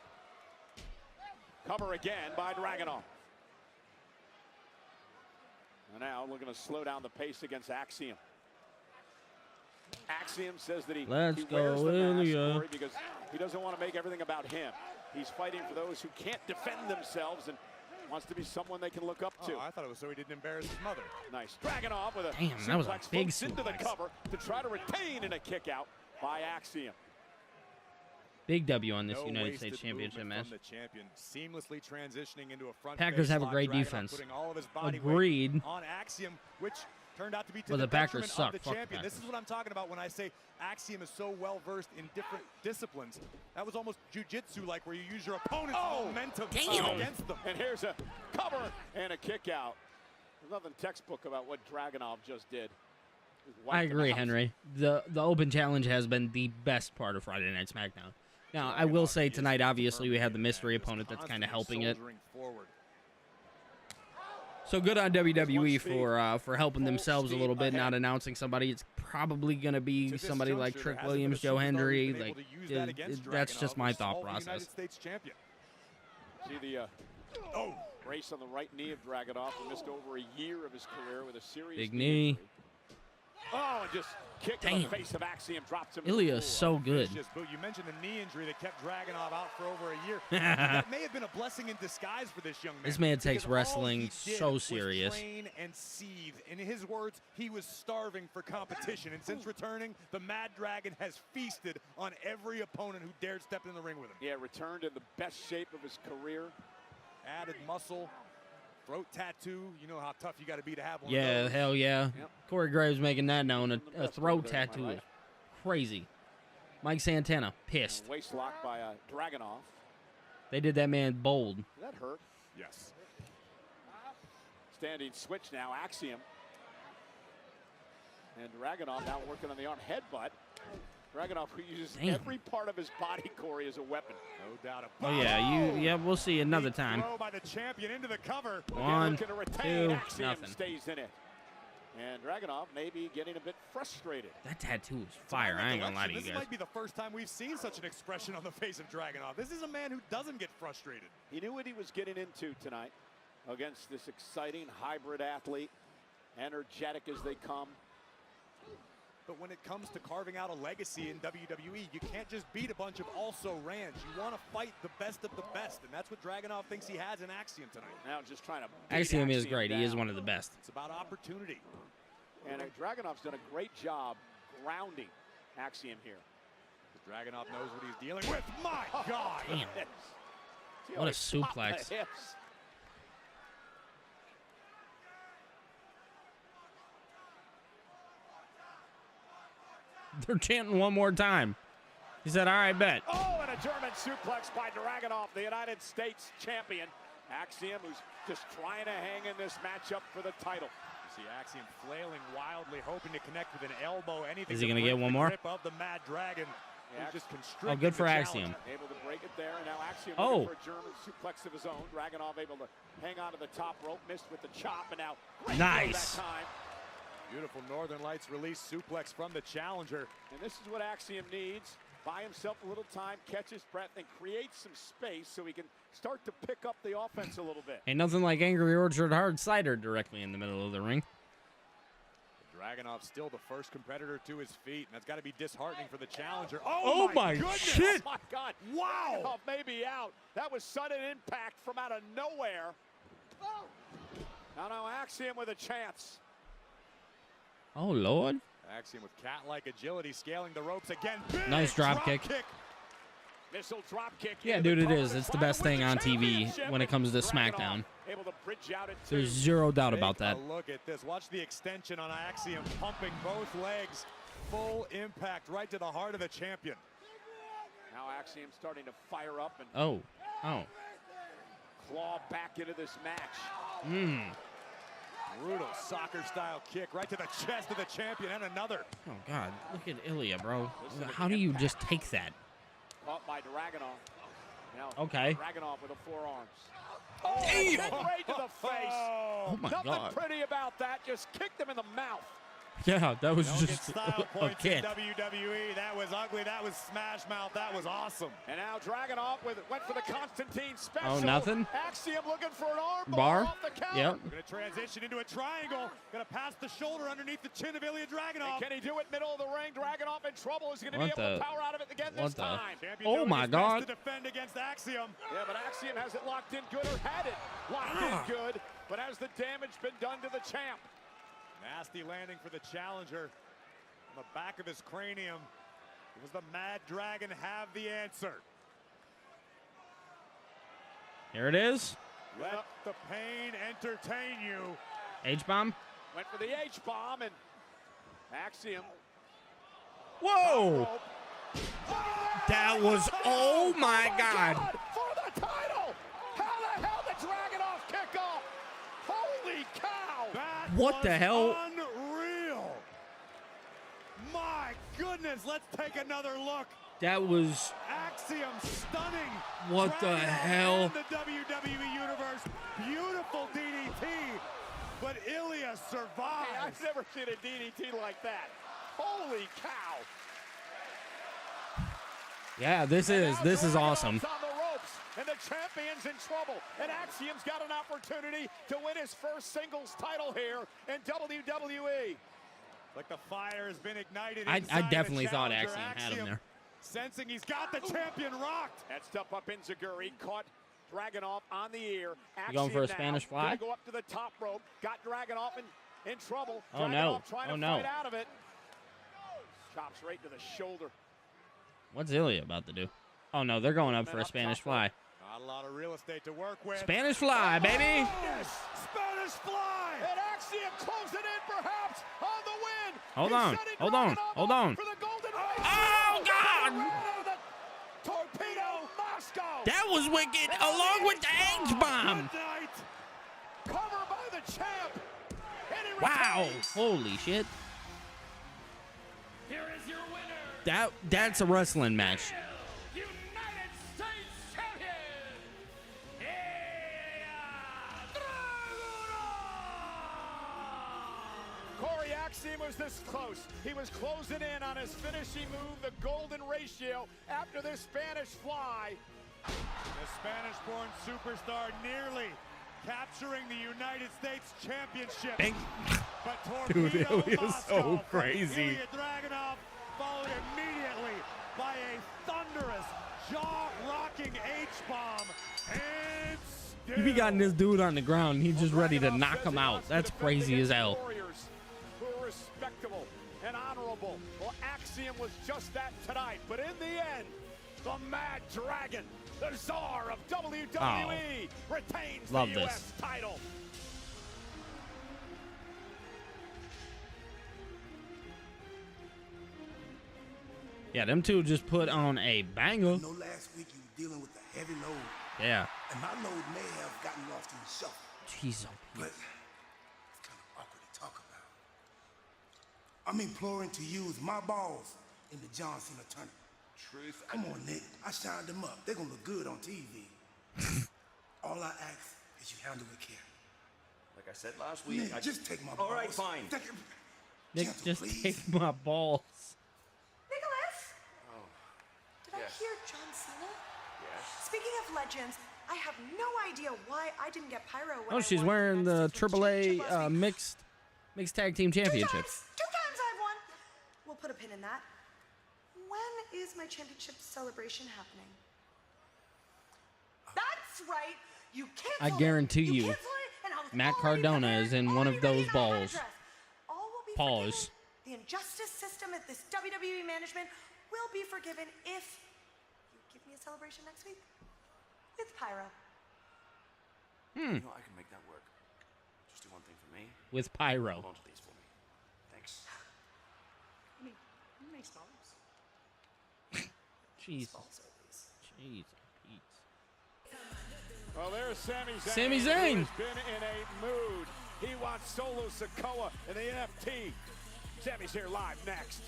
Cover again by Dragunov. And now looking to slow down the pace against Axiom. Axiom says that he wears the mask because he doesn't want to make everything about him. He's fighting for those who can't defend themselves and wants to be someone they can look up to. Oh, I thought it was so he didn't embarrass his mother. Nice. Dragunov with a damn, that was a big into the cover to try to retain and a kick out by Axiom. Big W on this United States Championship match. From the champion, seamlessly transitioning into a front Packers have a great defense. Agreed. On Axiom, which turned out to be to well, the Packers suck. Of the champion. This is what I'm talking about when I say Axiom is so well versed in different disciplines. That was almost jiu-jitsu-like, where you use your opponent's momentum against them. And here's a cover and a kick out. There's nothing textbook about what Dragunov just did. I agree, Henry. The open challenge has been the best part of Friday Night SmackDown. Now, I will say tonight, obviously, we had the mystery opponent that's kind of helping it. So good on WWE for helping themselves a little bit, not announcing somebody. It's probably going to be somebody like Trick Williams, Joe Hendry. Like, that's just my thought process. See the brace on the right knee of Dragunov, who missed over a year of his career with a serious big knee. Injury. Oh, and just kick in the face of Axiom, drops him. Ilya is so good. You mentioned the knee injury that kept Dragunov out for over a year. That may have been a blessing in disguise for this young man. This man takes wrestling so serious. Train and seethe. In his words, he was starving for competition. And since returning, the Mad Dragon has feasted on every opponent who dared step in the ring with him. Yeah, returned in the best shape of his career. Added muscle. Throat tattoo, you know how tough you got to be to have one. Yeah, of those. hell yeah. Yep. Corey Graves making that known. A throat tattoo is crazy. Mike Santana, pissed. Waist lock by Dragunov. They did that man bold. Did that hurt? Yes. Standing switch now, Axiom. And Dragunov now working on the arm headbutt. Dragunov, who uses every part of his body, Corey, as a weapon. No doubt about it. Oh, yeah, we'll see another time. Throw by the champion into the cover. 1, 2, nothing. Stays in it. And Dragunov may be getting a bit frustrated. That tattoo is fire. I ain't gonna lie to you guys. This might be the first time we've seen such an expression on the face of Dragunov. This is a man who doesn't get frustrated. He knew what he was getting into tonight against this exciting hybrid athlete, energetic as they come. But when it comes to carving out a legacy in WWE, you can't just beat a bunch of also-rans. You want to fight the best of the best, and that's what Dragunov thinks he has in Axiom tonight. Now just trying to Axiom is great. He is one of the best. It's about opportunity. And Dragunov's done a great job grounding Axiom here. Dragunov knows what he's dealing with. My God! Damn. What a suplex. They're chanting one more time. He said, all right, bet. Oh, and a German suplex by Dragunov, the United States champion. Axiom, who's just trying to hang in this matchup for the title. You see Axiom flailing wildly, hoping to connect with an elbow. Anything Is he to going to get break one the more? grip of the Mad Dragon. Just Oh, good for Axiom. Able to break it there, and now Axiom Oh. looking for a German suplex of his own. Dragunov able to hang on to the top rope, missed with the chop, and now great nice. throw that time. Beautiful Northern Lights release suplex from the challenger. And this is what Axiom needs. Buy himself a little time, catch his breath, and create some space so he can start to pick up the offense a little bit. Ain't nothing like Angry Orchard hard cider directly in the middle of the ring. Dragunov still the first competitor to his feet, and that's got to be disheartening for the challenger. Oh my goodness. shit. Oh my God. Wow. Dragunov may be out. That was sudden impact from out of nowhere. Now Axiom with a chance. Oh, Lord. Axiom with cat-like agility, scaling the ropes again. Big Nice drop kick. Missile drop kick. Yeah, dude, it is. It's the best thing on TV when it comes to SmackDown. Able to bridge out There's zero doubt about that. Look at this. Watch the extension on Axiom, pumping both legs. Full impact right to the heart of the champion. Now Axiom starting to fire up and Oh. claw back into this match. Brutal soccer-style kick right to the chest of the champion, and another. Oh, God. Look at Ilya, bro. How do you just take that? Caught by Dragunov. Now, Okay. Dragunov with the forearms. Oh, Damn. kick right to the face. Oh, my Nothing God. pretty about that. Just kicked him in the mouth. Yeah, that was Don't get just style a points kick. in WWE. That was ugly. That was smash mouth. That was awesome. And now Dragunov went for the Constantine special. Oh, nothing? Axiom looking for an arm Bar? off the counter. Yep. We're going to transition into a triangle. Going to pass the shoulder underneath the chin of Ilya Dragunov. And can he do it middle of the ring? Dragunov in trouble. Is he going to be What able the- to power out of it again what this the- time? Champion Oh, doing my his best God. to defend against Axiom. Yeah, but Axiom has it locked in good, or had it locked in good. But has the damage been done to the champ? Nasty landing for the challenger. On the back of his cranium. Does the Mad Dragon have the answer? Here it is. Let the pain entertain you. H-bomb. Went for the H-bomb, and Axiom. Whoa. That was, oh, my God. For the title! How the hell did Dragunov kick off? Holy cow! That What was the hell? Unreal. My goodness, let's take another look. That was, Axiom stunning. what the Dragunov hell? in the WWE Universe. Beautiful DDT, but Ilya survives. Hey, I've never seen a DDT like that. Holy cow! Yeah, this is awesome. On the ropes, and the champion's in trouble. And Axiom's got an opportunity to win his first singles title here in WWE. Like the fire has been ignited. I inside definitely the thought challenger. Axiom had him there. Sensing he's got the champion rocked. That stuff up in Zaguri, caught Dragunov on the ear. You going for a Axiom Spanish now fly? gonna go up to the top rope. Got Dragunov in trouble. Oh, Dragunov no. trying Oh, to no. fight out of it. Chops right to the shoulder. What's Ilya about to do? Oh, no, they're going up for a Spanish fly. Not a lot of real estate to work with. Spanish fly, baby. Yes, Spanish fly. And Axiom closing in perhaps on the win. Hold He's on, setting hold on, Dragunov hold up on. For the golden race. Oh, God. The torpedo Moscow. That was wicked, along with the H-bomb. Good night. Cover by the champ. And he Wow, retains. holy shit. Here is your winner, That's a wrestling match. United States Champion, Corey Axiom was this close. He was closing in on his finishing move, the golden ratio, after this Spanish fly. The Spanish-born superstar nearly capturing the United States Championship. But Dude, it torpedo was Moscow so from crazy. Ilya Dragunov followed immediately by a thunderous, jaw-rocking H-bomb. And still, He be gotten this dude on the ground, and he's just ready to knock him out. That's crazy as hell. Warriors who are respectable and honorable. Well, Axiom was just that tonight. But in the end, the Mad Dragon, the czar of WWE, retains love the this. U.S. title. Yeah, them two just put on a banger. I know last week you were dealing with a heavy load. Yeah. And my load may have gotten lost in the shuffle. Jeez, but it's kind of awkward to talk about. I'm imploring to use my balls in the John Cena tournament. Truth. Come on, Nick. I shined them up. They're gonna look good on TV. All I ask is you handle with care. Like I said last week, Nick, just take my balls. All right, fine. Nick, Gentle, just please. take my balls. Nicholas? Oh. Did I hear John Cena? Yes. Speaking of legends, I have no idea why I didn't get pyro when Oh, she's wearing the AAA mixed tag team championships. Two times I've won. We'll put a pin in that. When is my championship celebration happening? That's right. You canceled I guarantee it. you, canceled it, and I was Matt already Cardona prepared, is in one of already ready those to have that balls. address. All will be Pause. forgiven. The injustice system at this WWE management will be forgiven if you give me a celebration next week with pyro. You know, I can make that work. Just do one thing for me. With pyro. Hold on to these for me. Thanks. You make balls. Jeez. Jeez. Well, there's Sami Zayn. Sami Zayn. Who has been in a mood. He wants Solo Sikoa in the NFT. Sami's here live next.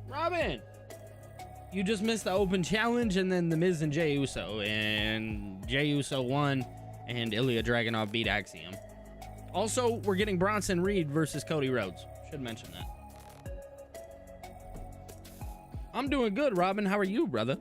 Robin, you just missed the open challenge and then the Miz and Jey Uso, and Jey Uso won and Ilya Dragunov beat Axiom. Also, we're getting Bronson Reed versus Cody Rhodes. Should mention that. I'm doing good, Robin. How are you, brother?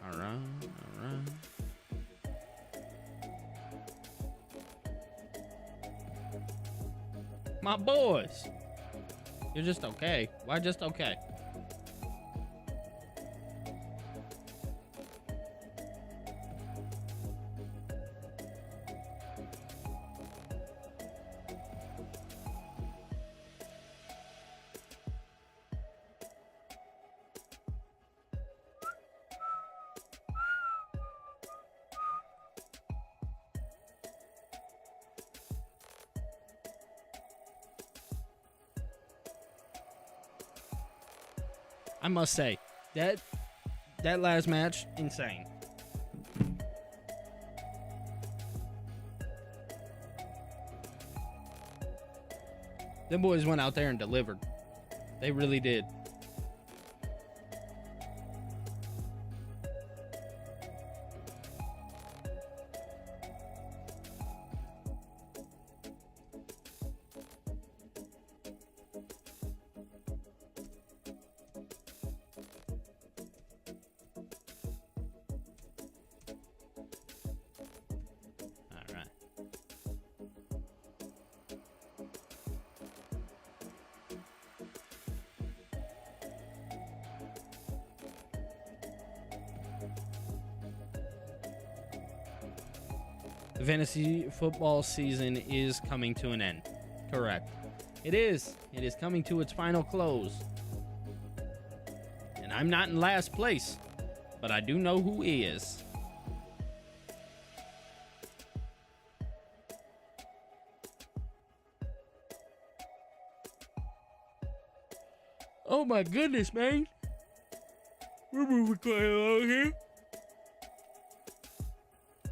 All right. My boys. You're just okay. Why just okay? I must say, that last match, insane. Them boys went out there and delivered. They really did. All right. The fantasy football season is coming to an end. Correct. It is. It is coming to its final close. And I'm not in last place, but I do know who is. Oh my goodness, man. We're moving quite along here.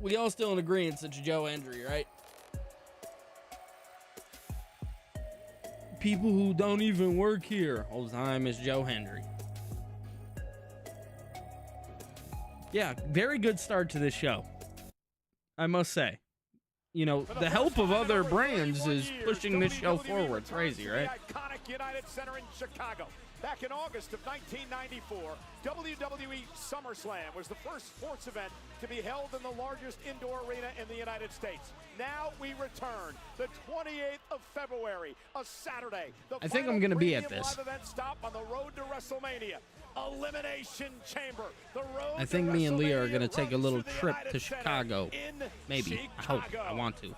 We all still in agreement it's Joe Hendry, right? People who don't even work here all the time is Joe Hendry. Yeah, very good start to this show, I must say. You know, the help of other brands is pushing this show forward. Crazy, right? Iconic United Center in Chicago. Back in August of 1994, WWE SummerSlam was the first sports event to be held in the largest indoor arena in the United States. Now we return, the 28th of February, a Saturday. I think I'm going to be at this. Live event stop on the road to WrestleMania. Elimination Chamber. The road I think me and Leah are going to take a little trip to Chicago. Maybe. I hope. I want to.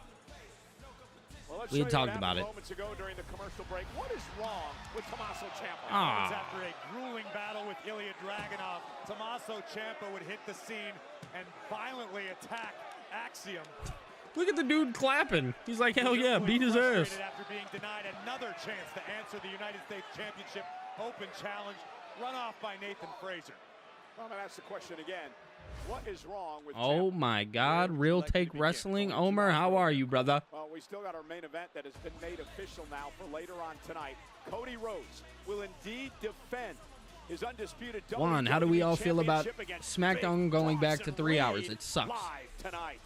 Well, we had talked about it. Moments ago during the commercial break. What is wrong with Tommaso Ciampa? After a grueling battle with Ilya Dragunov, Tommaso Ciampa would hit the scene and violently attack Axiom. Look at the dude clapping. He's like, hell yeah, beat his ass. After being denied another chance to answer the United States Championship Open Challenge, run off by Nathan Fraser. I'm going to ask the question again. What is wrong with Oh Ciampa? my God, Real Take Wrestling. Omer, how are you, brother? Well, we still got our main event that has been made official now for later on tonight. Cody Rhodes will indeed defend his undisputed Juan, how do we all feel about SmackDown going back to 3 hours? It sucks. Live tonight.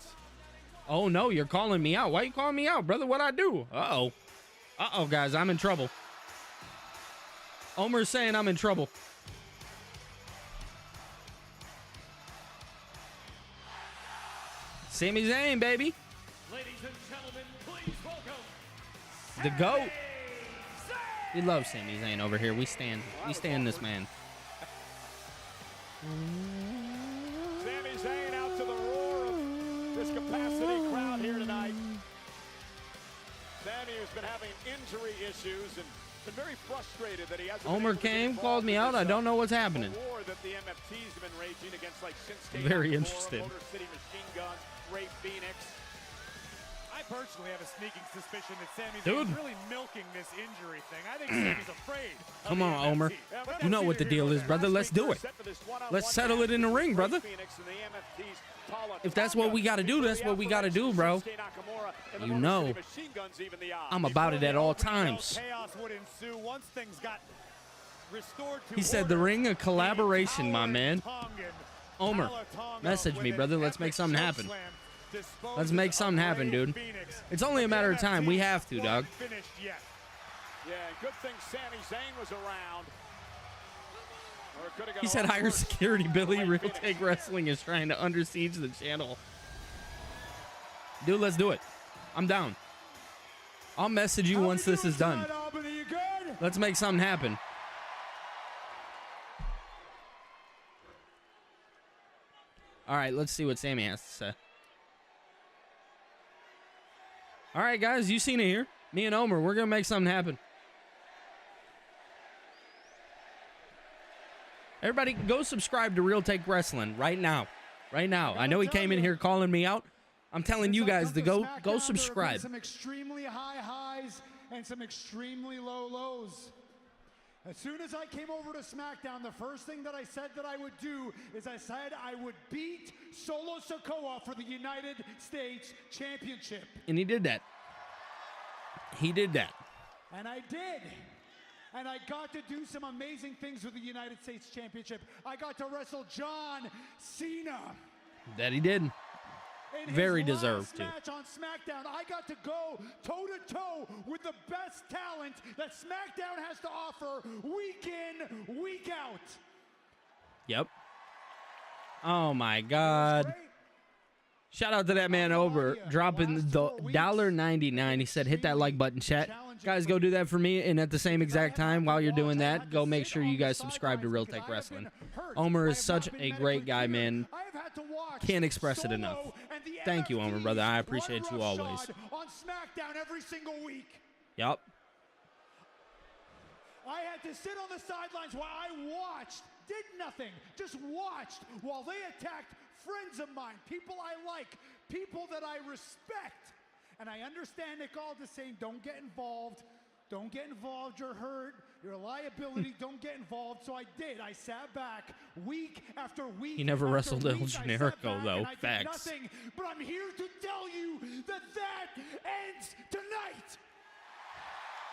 Oh no, you're calling me out. Why you calling me out, brother? What'd I do? Uh-oh. Uh-oh, guys, I'm in trouble. Omer's saying I'm in trouble. Sami Zayn, baby. Ladies and gentlemen, please welcome the GOAT. We love Sami Zayn over here. We stand this man. Sami Zayn out to the roar of this capacity crowd here tonight. Sami has been having injury issues and been very frustrated that he hasn't. Omer came, called me out. I don't know what's happening. War that the MFTs have been raging against, like Shinsuke Very Nakamura, interested. Motor City Machine Guns, Ray Phoenix. I personally have a sneaking suspicion that Sami's Dude. really milking this injury thing. I think Sami's afraid. Come on, Omer. You know what the deal is, brother. Let's do it. Let's settle it in the ring, brother. If that's what we got to do, that's what we got to do, bro. You know, I'm about it at all times. Chaos would ensue once things got restored to He said the ring, a collaboration, my man. Omer, message me, brother. Let's make something happen. Let's make something happen, dude. It's only a matter of time. We have to, dog. Yeah, good thing Sami Zayn was around. He said hire security, Billy. Real Take Wrestling is trying to under siege the channel. Dude, let's do it. I'm down. I'll message you once this is done. Let's make something happen. All right, let's see what Sami has to say. All right, guys, you seen it here. Me and Omer, we're going to make something happen. Everybody, go subscribe to Real Take Wrestling right now. Right now. I know he came in here calling me out. I'm telling you guys to go subscribe. Some extremely high highs and some extremely low lows. As soon as I came over to SmackDown, the first thing that I said that I would do is I said I would beat Solo Sikoa for the United States Championship. And he did that. He did that. And I did. And I got to do some amazing things with the United States Championship. I got to wrestle John Cena. That he did. Very deserved to. Match on SmackDown, I got to go toe-to-toe with the best talent that SmackDown has to offer week in, week out. Yep. Oh, my God. Shout out to that man over dropping the $1.99. He said, hit that like button, chat. Guys, go do that for me. And at the same exact time, while you're doing that, go make sure you guys subscribe to Real Take Wrestling. Omer is such a great guy, man. Can't express it enough. Thank you, Omer, brother. I appreciate you always. On SmackDown every single week. Yep. I had to sit on the sidelines while I watched, did nothing, just watched while they attacked friends of mine, people I like, people that I respect. And I understand Nick Aldis saying, don't get involved. Don't get involved. You're hurt. You're a liability. Don't get involved. So I did. I sat back week after week. He never wrestled El week. Generico, though. Facts. Nothing, but I'm here to tell you that that ends tonight.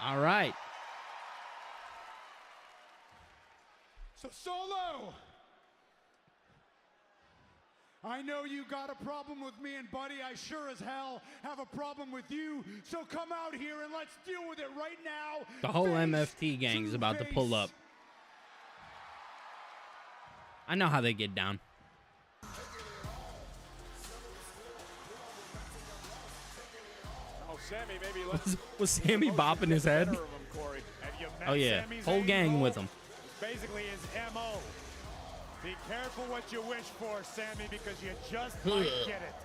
All right. So Solo, I know you got a problem with me, and buddy, I sure as hell have a problem with you. So come out here and let's deal with it right now. The whole Face MFT gang's about to pull up. I know how they get down. Oh, Sammy, maybe Was Sammy bopping his head? Better of him, Corey. Have you met Oh yeah, Sami whole Zayn, gang Cole? with him. Basically his MO. Be careful what you wish for, Sammy, because you just might get it.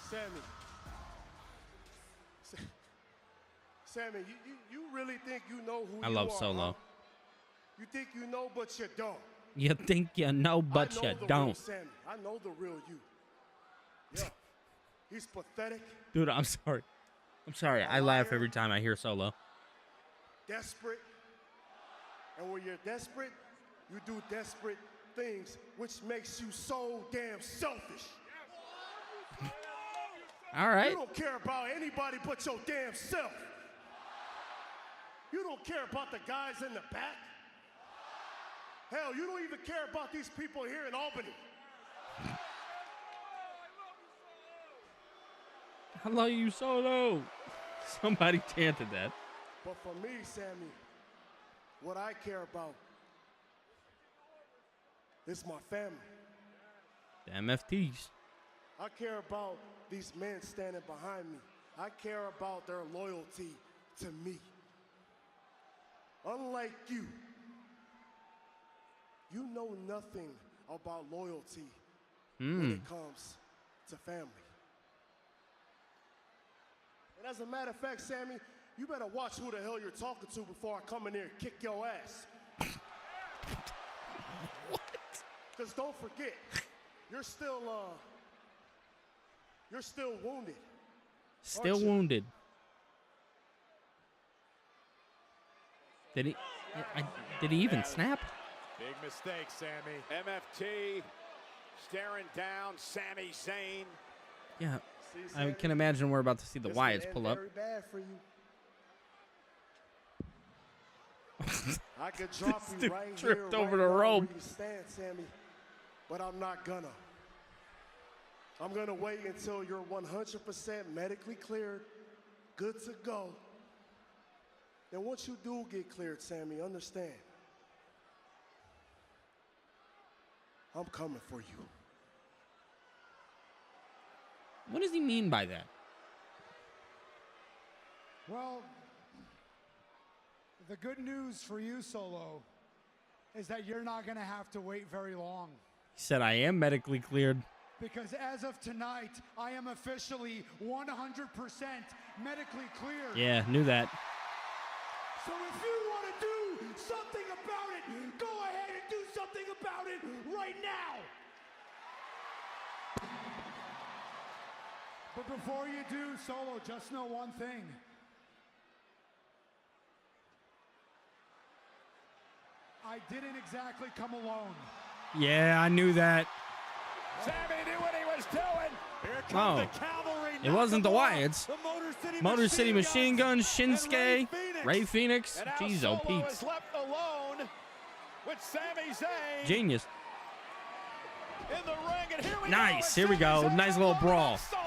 Sammy. Sammy, you really think you know who I you love are, Solo. huh? You think you know, but you don't. You think you know, but I know you the real don't. Sammy. I know the real you. Yeah. He's pathetic, Dude, I'm sorry. I'm sorry. I laugh every time I hear Solo. desperate. And when you're desperate, you do desperate things, which makes you so damn selfish. All right. You don't care about anybody but your damn self. You don't care about the guys in the back. Hell, you don't even care about these people here in Albany. I love you, Solo. Somebody chanted that. But for me, Sammy, what I care about is my family. The MFTs. I care about these men standing behind me. I care about their loyalty to me. Unlike you, you know nothing about loyalty when it comes to family. And as a matter of fact, Sammy, you better watch who the hell you're talking to before I come in here and kick your ass. What? Because don't forget, you're still wounded. Still aren't you? wounded. Did he even snap? Big mistake, Sammy. MFT staring down Sami Zayn. Yeah. See, I Sammy, can imagine we're about to see the this Wyatts could pull end up. very bad for you. I could drop you dude right tripped here, over right the now rope. where you stand, Sammy. But I'm not gonna. I'm gonna wait until you're 100% medically cleared, good to go. And once you do get cleared, Sammy, understand, I'm coming for you. What does he mean by that? Well, the good news for you, Solo, is that you're not going to have to wait very long. He said, I am medically cleared. Because as of tonight, I am officially 100% medically cleared. Yeah, knew that. So if you want to do something about it, go ahead and do something about it right now. But before you do, Solo, just know one thing. I didn't exactly come alone. Yeah, I knew that. Sammy knew what he was doing. Here Oh. comes the cavalry. It wasn't the Wyatts. The Motor City Machine Guns, Shinsuke, and Ray Phoenix. And now Jeez, Solo oh, Pete. is left alone with Sami Zayn Genius. in the ring. And here we Nice. go. Here we go. Nice little brawl. Solo.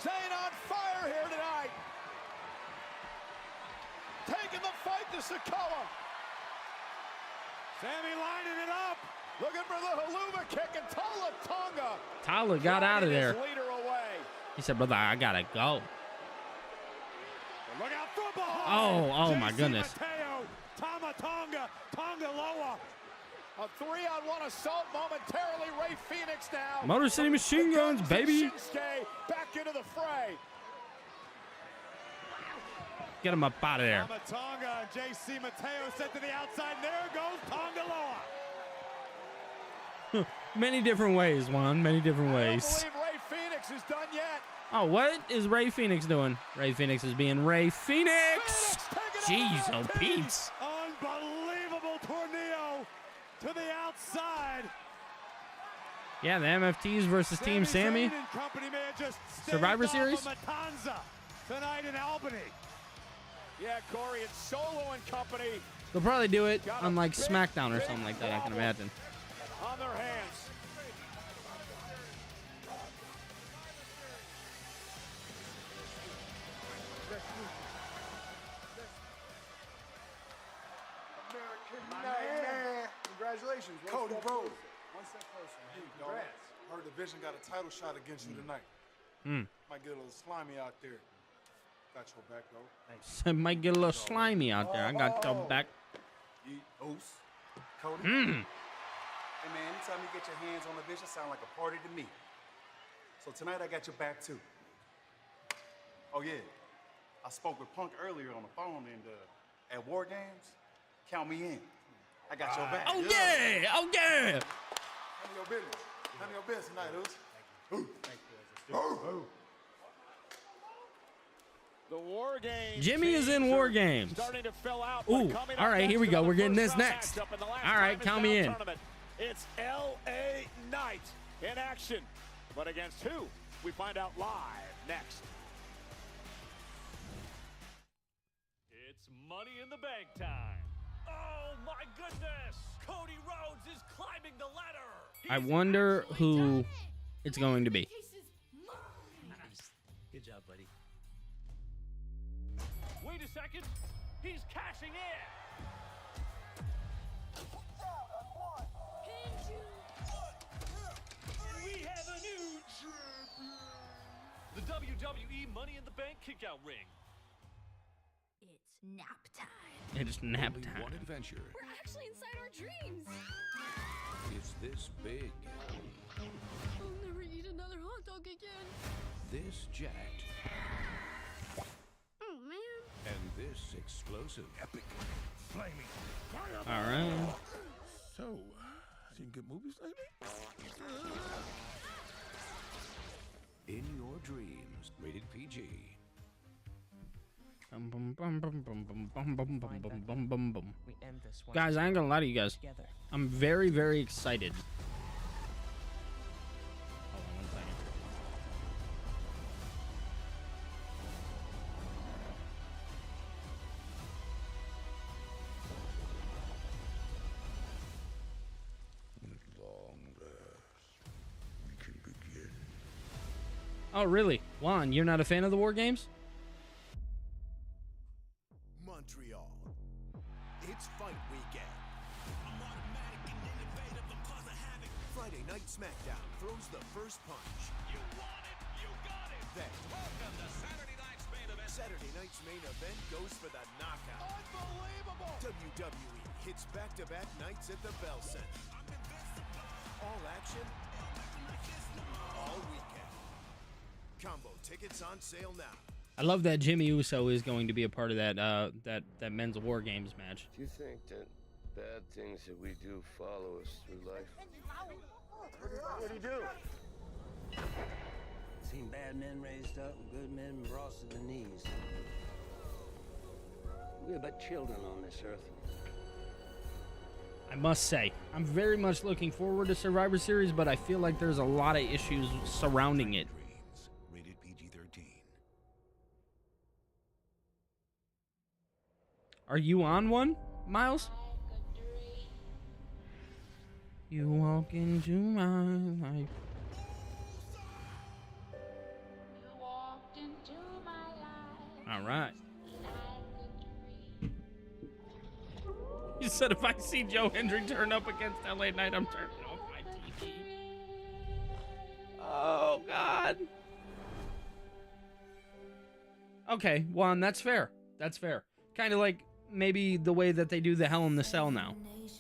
Zayn on fire here tonight. Taking the fight to Sikoa. Sammy lining it up. Looking for the Haluma kick, and Tala Tonga. Tyler got out of there. His leader away. He said, brother, I gotta go. And look out from behind. Oh my JC goodness. Mateo, Tama Tonga, Tonga Loa. A 3-on-1 assault momentarily. Ray Phoenix now. Motor City Machine Guns, baby. Shinsuke back into the fray. Get him up out of there. Tama Tonga and JC Mateo sent to the outside. There goes Tonga Loa. Many different ways, Juan. Many different I ways. don't believe Ray Phoenix is done yet. Oh, what is Ray Phoenix doing? Ray Phoenix is being Ray Phoenix. Jeez, oh, Pete. Unbelievable tornado to the outside. Yeah, the MFTs versus Team Sammy. Zayn and company may have just Survivor staved off Series? of Matanza tonight in Albany. Yeah, Corey, it's Solo and company They'll probably do it on like Smackdown or something like that, I can imagine. On their hands. Congratulations. Cody, bro. One step closer. Hey, dog. Heard the Vision got a title shot against you tonight. Might get a little slimy out there. Got your back, though. So it might get a little slimy out there. I got your back. Oos. Cody. Hey, man, anytime you get your hands on the Vision, sound like a party to me. So tonight I got your back, too. Oh, yeah. I spoke with Punk earlier on the phone, and at War Games, count me in. I got your back. Oh, yeah. Oh, yeah. Handle your business. Handle your business tonight, Oos. The War Games. Jimmy is in War Games. Starting to fill out. Ooh, all right, here we go. We're getting this next. All right, count me in. It's L.A. Knight in action. But against who? We find out live next. It's Money in the Bank time. Oh my goodness! Cody Rhodes is climbing the ladder. I wonder who it's going to be. Good job, buddy. Wait a second. He's cashing in. And we have a new champion. The WWE Money in the Bank kickout ring. It's nap time. It's nap Only time. one adventure We're actually inside our dreams. is this big, I'll never eat another hot dog again. this jacked, Oh, man. and this explosive. Epic. Flaming. All right. So, seen good movies lately? In your dreams, rated PG. Bum, bum, bum, bum, bum, bum, bum, bum, bum, bum, bum, bum, bum. We end this one. Guys, I ain't gonna lie to you guys. Together. I'm very, very excited. Hold on one second. Long rest. We can begin. Oh, really? Juan, you're not a fan of the War Games? Montreal. It's fight weekend. Friday Night Smackdown throws the first punch. You want it, you got it. Then, Welcome to Saturday night's main event. Saturday night's main event goes for the knockout. Unbelievable. WWE hits back-to-back nights at the Bell Center. All action, all weekend. Combo tickets on sale now. I love that Jimmy Uso is going to be a part of that that men's War Games match. Do you think that bad things that we do follow us through life? What'd he do? Seen bad men raised up and good men brought to the knees. We're but children on this earth. I must say, I'm very much looking forward to Survivor Series, but I feel like there's a lot of issues surrounding it. Rated PG-13. Are you on one, Miles? You walk into my life. All right. You said if I see Joe Hendry turn up against LA Knight, I'm turning off my TV. Oh, God. Okay, Juan, that's fair. That's fair. Kind of like maybe the way that they do the Hell in the Cell now.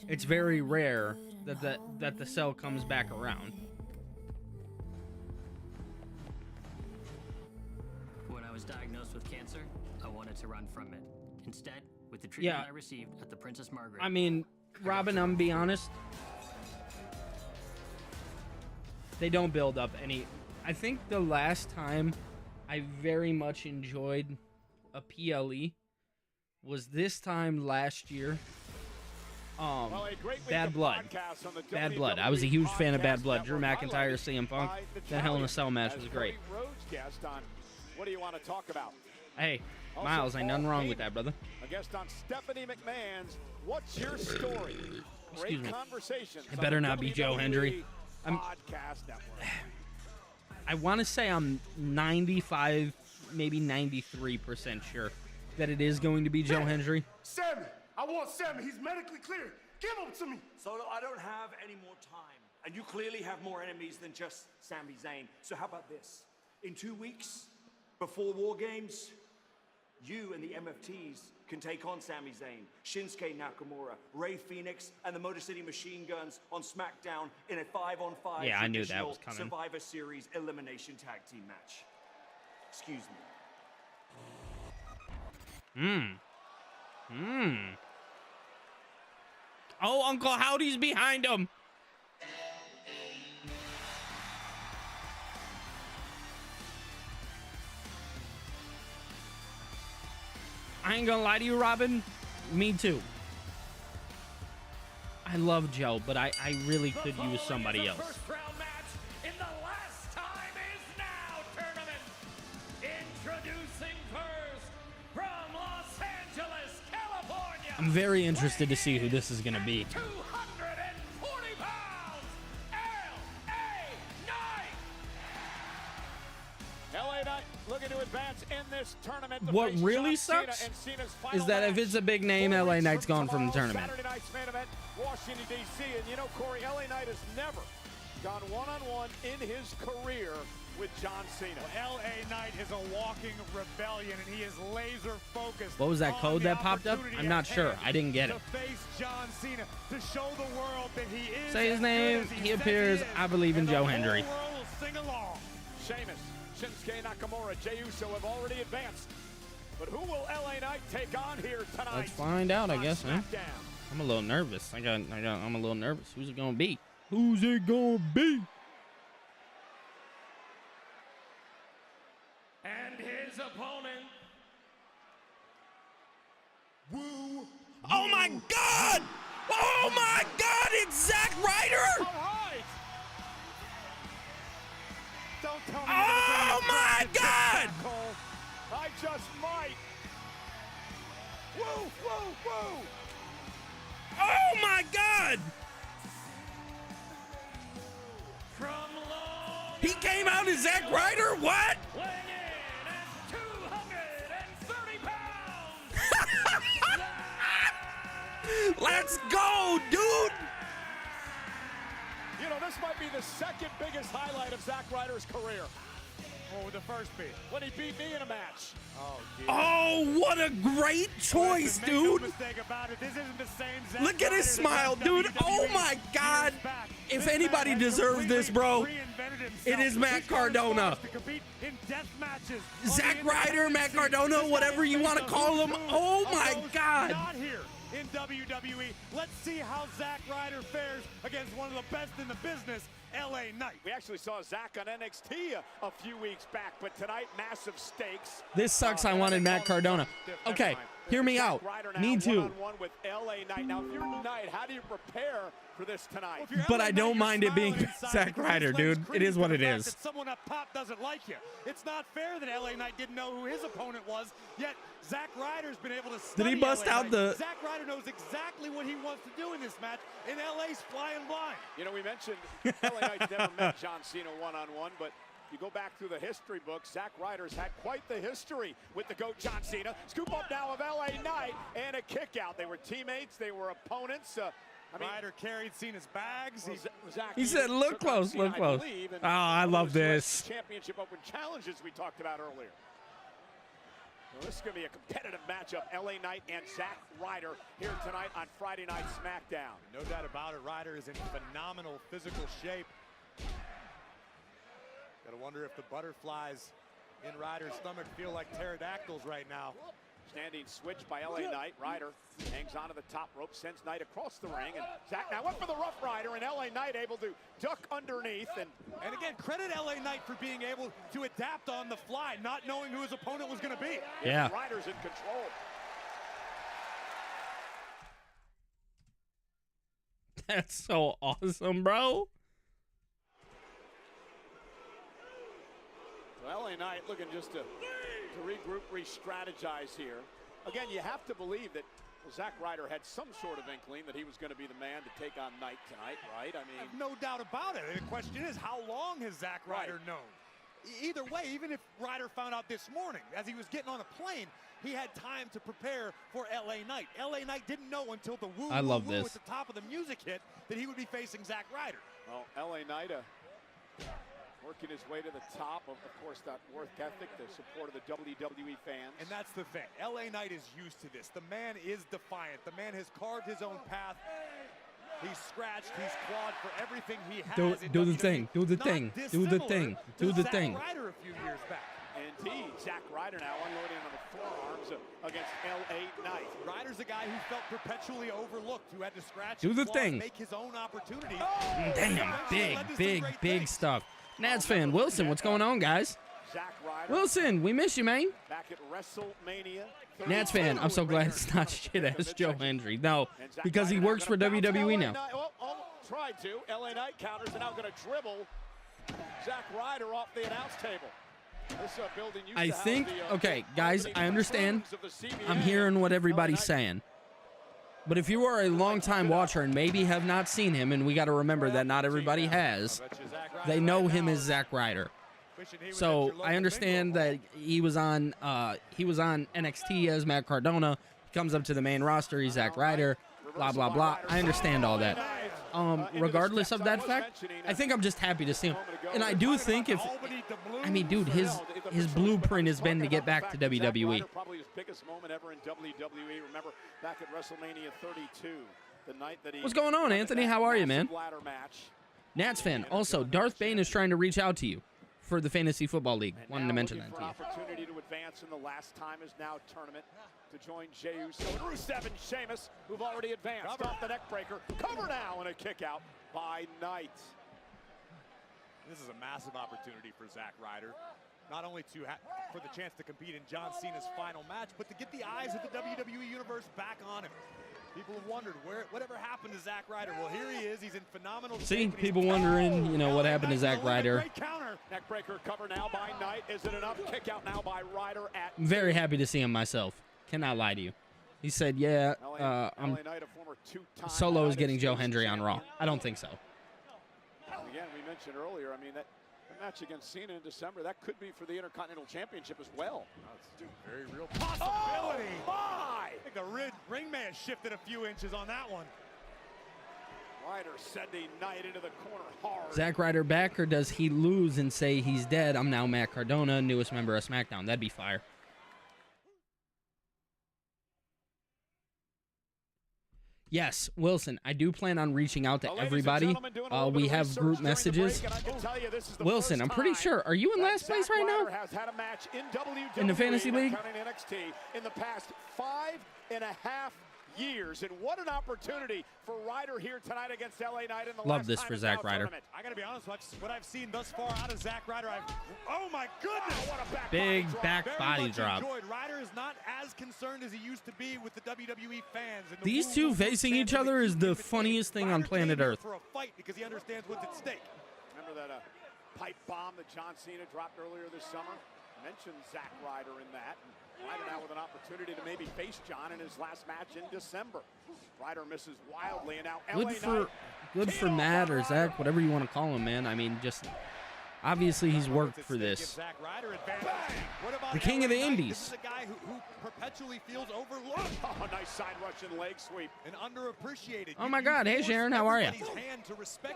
It's very rare that the cell comes back around. When I was diagnosed with cancer, I wanted to run from it. Instead, with the treatment Yeah. I received at the Princess Margaret. I mean, Robin, I'm gonna be honest. They don't build up any. I think the last time I very much enjoyed a PLE was this time last year. Bad Blood. Bad Blood. I was a huge fan of Bad Blood. Drew McIntyre, CM Punk. That Hell in a Cell match was great. Rhodes guest on what do you want to talk about? Hey, Also, Miles, ain't nothing Paul wrong with Heyman, that, brother. A guest on Stephanie McMahon's What's Your Story? Excuse Great me. conversations. It better on not be Joe WWE Hendry. Podcast Network. I want to say I'm 95, maybe 93% sure that it is going to be Joe Hendry. Sammy! I want Sammy. He's medically cleared. Give him to me. So I don't have any more time. And you clearly have more enemies than just Sami Zayn. So how about this? In 2 weeks, before War Games, you and the MFTs can take on Sami Zayn, Shinsuke Nakamura, Rey Fenix, and the Motor City Machine Guns on SmackDown in a 5-on-5 Yeah, I knew that was coming. Survivor Series elimination tag team match. Excuse me. Oh, Uncle Howdy's behind him. I ain't gonna lie to you, Robin. Me too. I love Joe, but I really could use somebody else. First round match in the Last Time Is Now tournament. Introducing first from Los Angeles, California. I'm very interested to see who this is gonna be. 240 pounds, L.A. Knight. LA Knight looking to advance in this tournament. What really sucks is that if it's a big name, LA Knight's gone from the tournament. Saturday night's main event, Washington, D.C. And you know, Corey, LA Knight has never gone one-on-one in his career with John Cena. Well, LA Knight is a walking rebellion, and he is laser focused. What was that code that popped up? I'm not sure. I didn't get it. To face John Cena, to show the world that he is. Say his name. He appears. I believe in Joe Hendry. The world will sing along. Sheamus, Shinsuke Nakamura, Jey Uso have already advanced. But who will LA Knight take on here tonight? Let's find out, I guess, man. I'm a little nervous. I'm a little nervous. Who's it gonna be? Who's it gonna be? And his opponent. Oh my God! Oh my God! It's Zack Ryder! Don't tell me Oh my God! I just might. Woo, woo, woo! Oh my God! From long He came out as Zack Ryder? What? weighing in at 230 pounds. Let's go, dude! You know, this might be the second biggest highlight of Zack Ryder's career. What would the first be? When he beat me in a match. Oh, geez. Oh, what a great choice, Listen, make no dude! mistake about it. This isn't the same Zack Look at his Ryder smile, that dude! WWE Oh my God! years back. If This anybody man has deserves this, bro, reinvented himself. it is Matt He's gone as far Cardona. as to compete in death matches on Zack the Ryder, independent Matt scene. Cardona, This whatever guy you is want to the call who's him. who Oh of my those God! Not here in WWE. Let's see how Zack Ryder fares against one of the best in the business, LA Knight. We actually saw Zack on NXT a few weeks back, but tonight, massive stakes. This sucks. I wanted Matt Cardona. Okay, hear me out. Me too. One-on-one with LA Knight. Now, if you're Knight, how do you prepare for this tonight? But I don't mind it being Zack Ryder, dude. It is what it is. That someone up top doesn't like you. It's not fair that LA Knight didn't know who his opponent was, yet Zack Ryder's been able to study Did he bust LA out Knight. the... Zack Ryder knows exactly what he wants to do in this match, and LA's flying blind. You know, we mentioned LA Knight's never met John Cena one-on-one, but you go back through the history books, Zack Ryder's had quite the history with the GOAT John Cena. Scoop up now of LA Knight and a kick out. They were teammates, they were opponents. Ryder carried Cena's bags. He said, look close, look close. Oh, I love this. Championship Open challenges we talked about earlier. Well, this is going to be a competitive matchup. LA Knight and Zack Ryder here tonight on Friday Night SmackDown. No doubt about it, Ryder is in phenomenal physical shape. Gotta wonder if the butterflies in Ryder's stomach feel like pterodactyls right now. Standing switch by LA Knight. Ryder hangs onto the top rope, sends Knight across the ring, and Zack now went for the Rough Rider, and LA Knight able to duck underneath. And again, credit LA Knight for being able to adapt on the fly, not knowing who his opponent was going to be. Yeah. Ryder's in control. That's so awesome, bro. So LA Knight looking just to regroup, re-strategize here. Again, you have to believe that Zack Ryder had some sort of inkling that he was going to be the man to take on Knight tonight, right? I mean, no doubt about it. The question is, how long has Zack Ryder known? Either way, even if Ryder found out this morning, as he was getting on a plane, he had time to prepare for LA Knight. LA Knight didn't know until the woo, I love woo this. at the top of the music hit that he would be facing Zack Ryder. Well, LA Knight working his way to the top of course, that work ethic, the support of the WWE fans. And that's the thing. LA Knight is used to this. The man is defiant. The man has carved his own path. He's scratched, he's clawed for everything he has. Do the thing. Do the thing. Do the thing. Do the thing. Zack Ryder a few years back. Indeed, Zack Ryder now unloading on the forearms against LA Knight. Ryder's a guy who felt perpetually overlooked, who had to scratch Do his the claws, thing. make his own opportunity. Damn, big stuff. Nats fan Wilson, what's going on, guys? Zack Ryder. Wilson, we miss you, man. Back at WrestleMania. Nats fan, I'm so glad it's not shit-ass Joe Hendry. No, because he works for WWE now. Tried to. LA Knight counters and now going to dribble Zack Ryder off the announce table. This building used I to house think, the, okay, guys, I understand. of the CBA. I'm hearing what everybody's saying. But if you are a long-time watcher and maybe have not seen him, and we got to remember that not everybody has, they know him as Zack Ryder. So I understand that he was on NXT as Matt Cardona. He comes up to the main roster, he's Zack Ryder, blah, blah, blah. I understand all that. Regardless of that fact, I think I'm just happy to see him. And I do think I mean, dude, his blueprint has been to get back to WWE. Probably his biggest moment ever in WWE. Remember, back at WrestleMania 32, the night that he... What's going on, Anthony? How are you, man? Nats fan. Also, Darth Bane is trying to reach out to you for the Fantasy Football League. Wanted to mention that to you. Opportunity to advance in the last time is now tournament to join Jey Uso and Rusev and Sheamus, who've already advanced. Off the neck breaker. Cover now and a kick out by Knight. This is a massive opportunity for Zack Ryder. Not only for the chance to compete in John Cena's final match, but to get the eyes of the WWE Universe back on him. People have wondered whatever happened to Zack Ryder. Well, here he is. He's in phenomenal shape. See, people wondering, you know, what happened to Zack Ryder. Neckbreaker cover now by Knight. Is it enough? Kick out now by Ryder at... I'm very happy to see him myself. Cannot lie to you. He said, yeah, Solo is getting Joe Hendry on Raw. I don't think so. Again, we mentioned earlier, I mean, that match against Cena in December, that could be for the Intercontinental Championship as well. That's a very real possibility. Oh, my! I think the ring may have shifted a few inches on that one. Ryder sending Knight into the corner hard. Zack Ryder back, or does he lose and say he's dead? I'm now Matt Cardona, newest member of SmackDown. That'd be fire. Yes, Wilson, I do plan on reaching out to everybody. We have group messages. Wilson, I'm pretty sure. Are you in last place right now? Has had a match in WWE in the Fantasy League? NXT in the past 5.5 years. And what an opportunity for Ryder here tonight against LA Knight in the Love this for Zack Ryder. I got to be honest, what I've seen thus far out of Zack Ryder, oh my goodness! What a big back body drop. Ryder is not as concerned as he used to be with the WWE fans. And these two facing each other is the funniest thing on planet Earth. For a fight because he understands what's at stake. Remember that pipe bomb that John Cena dropped earlier this summer? Mentioned Zack Ryder in that. Ryder now with an opportunity to maybe face John in his last match in December. Ryder misses wildly, and now good for Matt or Zach, whatever you want to call him, man. I mean, just obviously he's worked for this. The king of the Indies. This is a guy who perpetually feels overlooked. Oh, nice side Russian leg sweep. And underappreciated. Oh my God! Hey Sharon, how are you?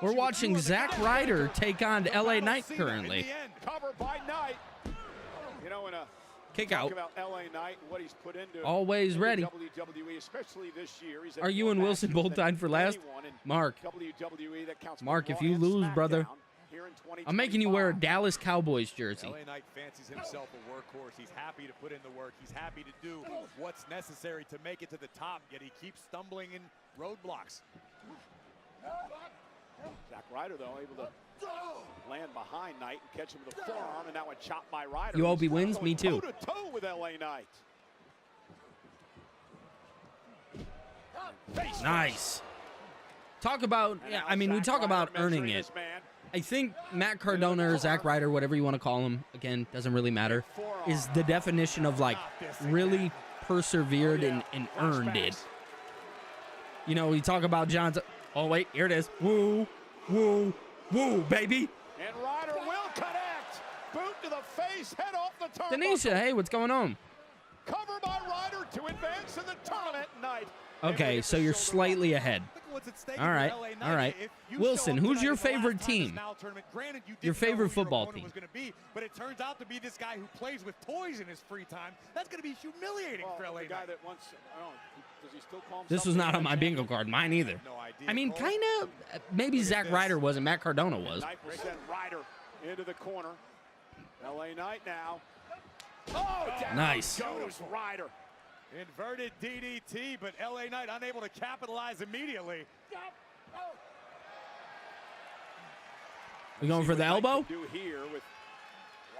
We're watching Zack Ryder take on LA Knight currently. Cover by Knight. You know, in a kick out. About LA Knight and what he's put into always ready. WWE, especially this year. Are you and Wilson both tied for last? Mark. WWE that counts Mark, if you lose, brother, I'm making you wear a Dallas Cowboys jersey. LA Knight fancies himself a workhorse. He's happy to put in the work. He's happy to do what's necessary to make it to the top, yet he keeps stumbling in roadblocks. Zack Ryder, though, able to land behind Knight and catch him with a forearm, and now a chop by Ryder. UOB wins, me too. Toe-to-toe with LA Knight. Nice. Talk about, yeah, I mean, we talk about earning it. I think Matt Cardona or Zack Ryder, whatever you want to call him, again, doesn't really matter, is the definition of like really persevered and earned it. You know, we talk about John's. Oh, wait, here it is. Woo, woo, woo, baby. And Ryder will connect. Boot to the face, head off the turnbuckle. Denisha, hey, what's going on? Cover by Ryder to advance in the tournament night. Okay, so you're slightly ahead. All right, all right. Wilson, who's your favorite team? Your favorite football team? But it turns out to be this guy who plays with toys in his free time. That's going to be humiliating for LA Knight. This was not on my bingo card, mine either. I mean, kind of. Maybe Zack Ryder wasn't. Matt Cardona was. Knight will send Ryder into the corner. LA Knight now. Oh, down Nice. goes Ryder. Inverted DDT, but LA Knight unable to capitalize immediately. We going for the elbow? Do here with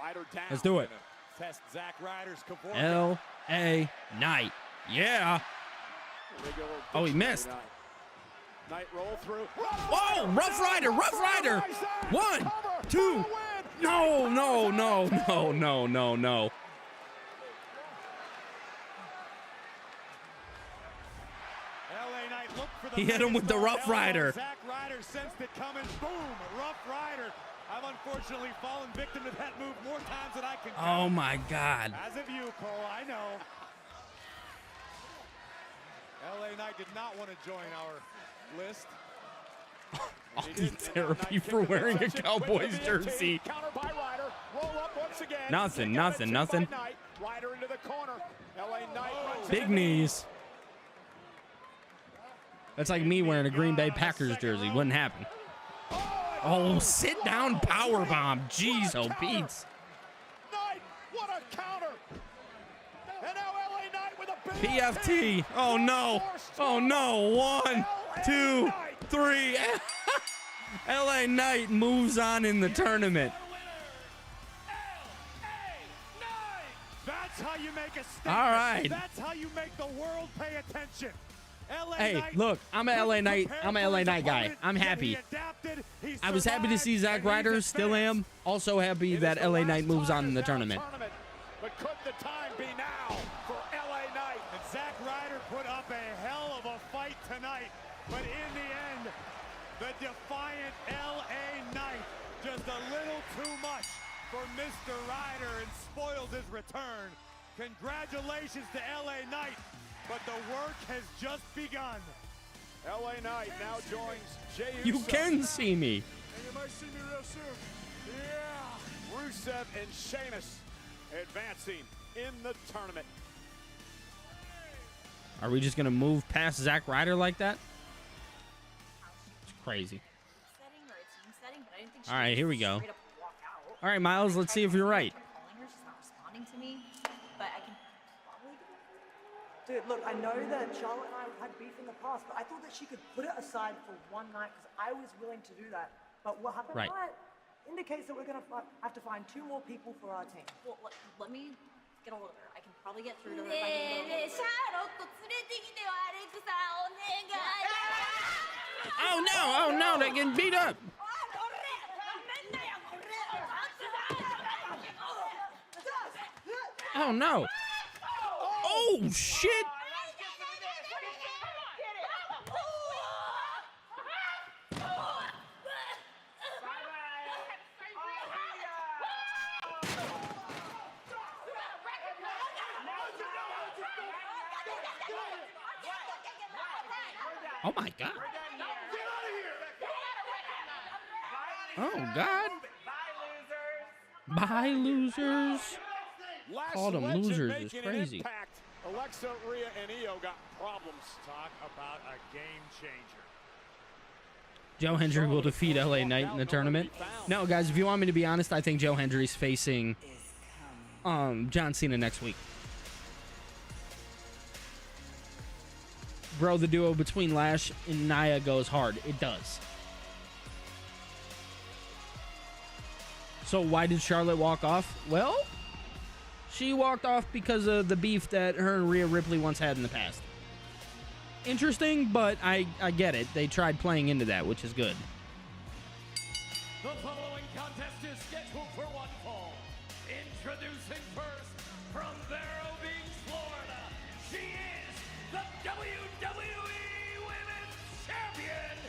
Ryder down. Let's do it. Test Zack Ryder's cavorting. L.A. Knight. Yeah. Oh, he missed. Knight roll through. Whoa, Rough Ryder, Rough Ryder. 1, 2. No, no, no, no, no, no, no. He hit him with the Rough Ryder. Zack Ryder sensed it coming. Boom, Rough Ryder. I've unfortunately fallen victim to that move more times than I can count. Oh my God. As of you, Cole, I know. LA Knight did not want to join our list. I'll need therapy for wearing a Cowboys jersey. Counter by Ryder. Roll up once again. Nothing, nothing, nothing. Ryder into the corner. LA Knight runs Big knees. That's like me wearing a Green Bay Packers jersey. Wouldn't happen. Oh, sit down powerbomb. Jeez, oh, Pete's. Knight, what a counter. And now LA Knight with a big PFT. Oh, no. Oh, no. 1, 2, 3. LA Knight moves on in the tournament. That's how you make a statement. All right. That's how you make the world pay attention. LA Hey, Knight look, I'm an LA Knight. I'm an LA Knight guy. I'm happy. I was happy to see Zack Ryder. Still am. Also happy that LA Knight moves on in the tournament. But could the time be now for LA Knight? And Zack Ryder put up a hell of a fight tonight. But in the end, the defiant LA Knight just a little too much for Mr. Ryder and spoils his return. Congratulations to LA Knight. But the work has just begun. LA Knight now joins Jey Uso. You can see me. And you might see me real soon. Yeah. Rusev and Sheamus advancing in the tournament. Are we just going to move past Zack Ryder like that? It's crazy. All right, here we go. All right, Miles, let's see if you're right. Dude, look, I know that Charlotte and I had beef in the past, but I thought that she could put it aside for one night because I was willing to do that. But what happened tonight indicates that we're going to have to find 2 more people for our team. Well, let me get a hold of her. I can probably get through to her if I can Oh, no, they're getting beat up. Oh, no. Oh, shit. Oh, my God. Oh, God. Bye, losers. Called them losers is crazy. Alexa, Rhea, and Io got problems. Talk about a game changer. Joe Hendry will defeat LA Knight in the tournament. No, guys, if you want me to be honest, I think Joe Hendry's facing John Cena next week. Bro, the duo between Lash and Nia goes hard. It does. So why did Charlotte walk off? Well, she walked off because of the beef that her and Rhea Ripley once had in the past. Interesting, but I get it. They tried playing into that, which is good. The following contest is scheduled for one fall. Introducing first, from Vero Beach, Florida, she is the WWE Women's Champion,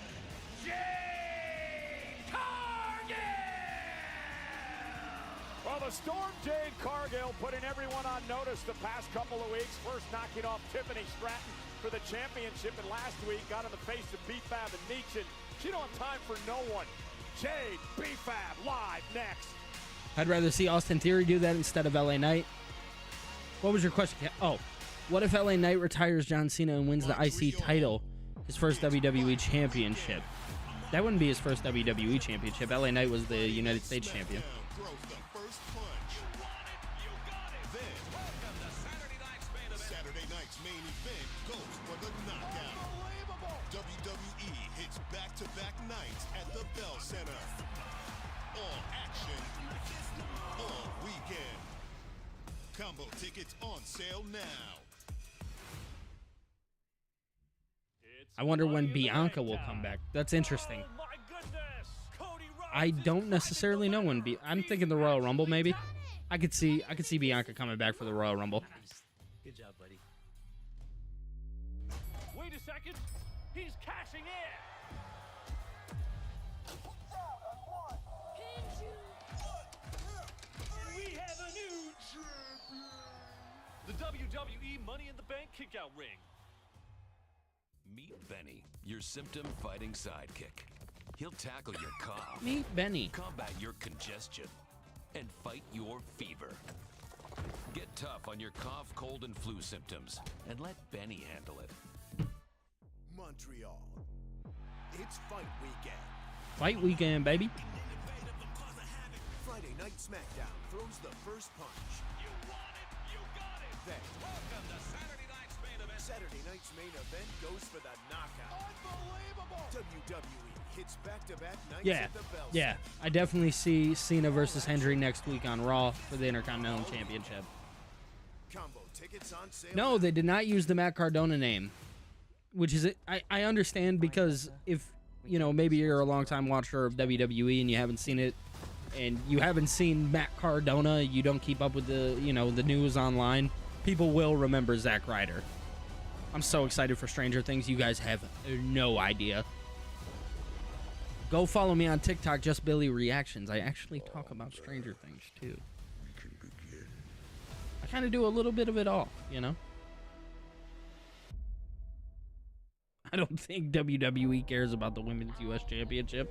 Jade Cargill! Well, the Storm Jade Cargill putting everyone on notice the past couple of weeks. First knocking off Tiffany Stratton for the championship, and last week got in the face of B-Fab and Neechin. She don't have time for no one. Jade, B-Fab, live next. I'd rather see Austin Theory do that instead of LA Knight. What was your question? Oh, what if LA Knight retires John Cena and wins the IC title, his first WWE championship? That wouldn't be his first WWE championship. LA Knight was the United States champion. Saturday night's main event goes for the knockout. WWE hits back-to-back nights at the Bell Center. All action, all weekend. Combo tickets on sale now. I wonder when Bianca will come back. That's interesting. I don't necessarily know when. I'm thinking the Royal Rumble, maybe. I could see Bianca coming back for the Royal Rumble. Good job, buddy. Wait a second. He's cashing in. And we have a new champion. The WWE Money in the Bank kickout ring. Meet Benny, your symptom-fighting sidekick. He'll tackle your cough. Meet Benny. Combat your congestion. And fight your fever. Get tough on your cough, cold, and flu symptoms. And let Benny handle it. Montreal. It's fight weekend. Fight weekend, baby. Friday Night Smackdown throws the first punch. You want it, you got it. Then, Welcome to Saturday night's main event. Saturday night's main event goes for the knockout. Unbelievable! WWE hits back-to-back nights at the Bell Yeah. I definitely see Cena versus Hendry next week on Raw for the Intercontinental Championship. Combo tickets on sale. No, they did not use the Matt Cardona name, which is I understand, because if maybe you're a longtime watcher of WWE and you haven't seen it, and you haven't seen Matt Cardona, you don't keep up with the the news online, people will remember Zack Ryder. I'm so excited for Stranger Things. You guys have no idea. Go follow me on TikTok, Just Billy Reactions. I actually talk about Stranger Things too. I kind of do a little bit of it all, I don't think WWE cares about the Women's U.S. Championship.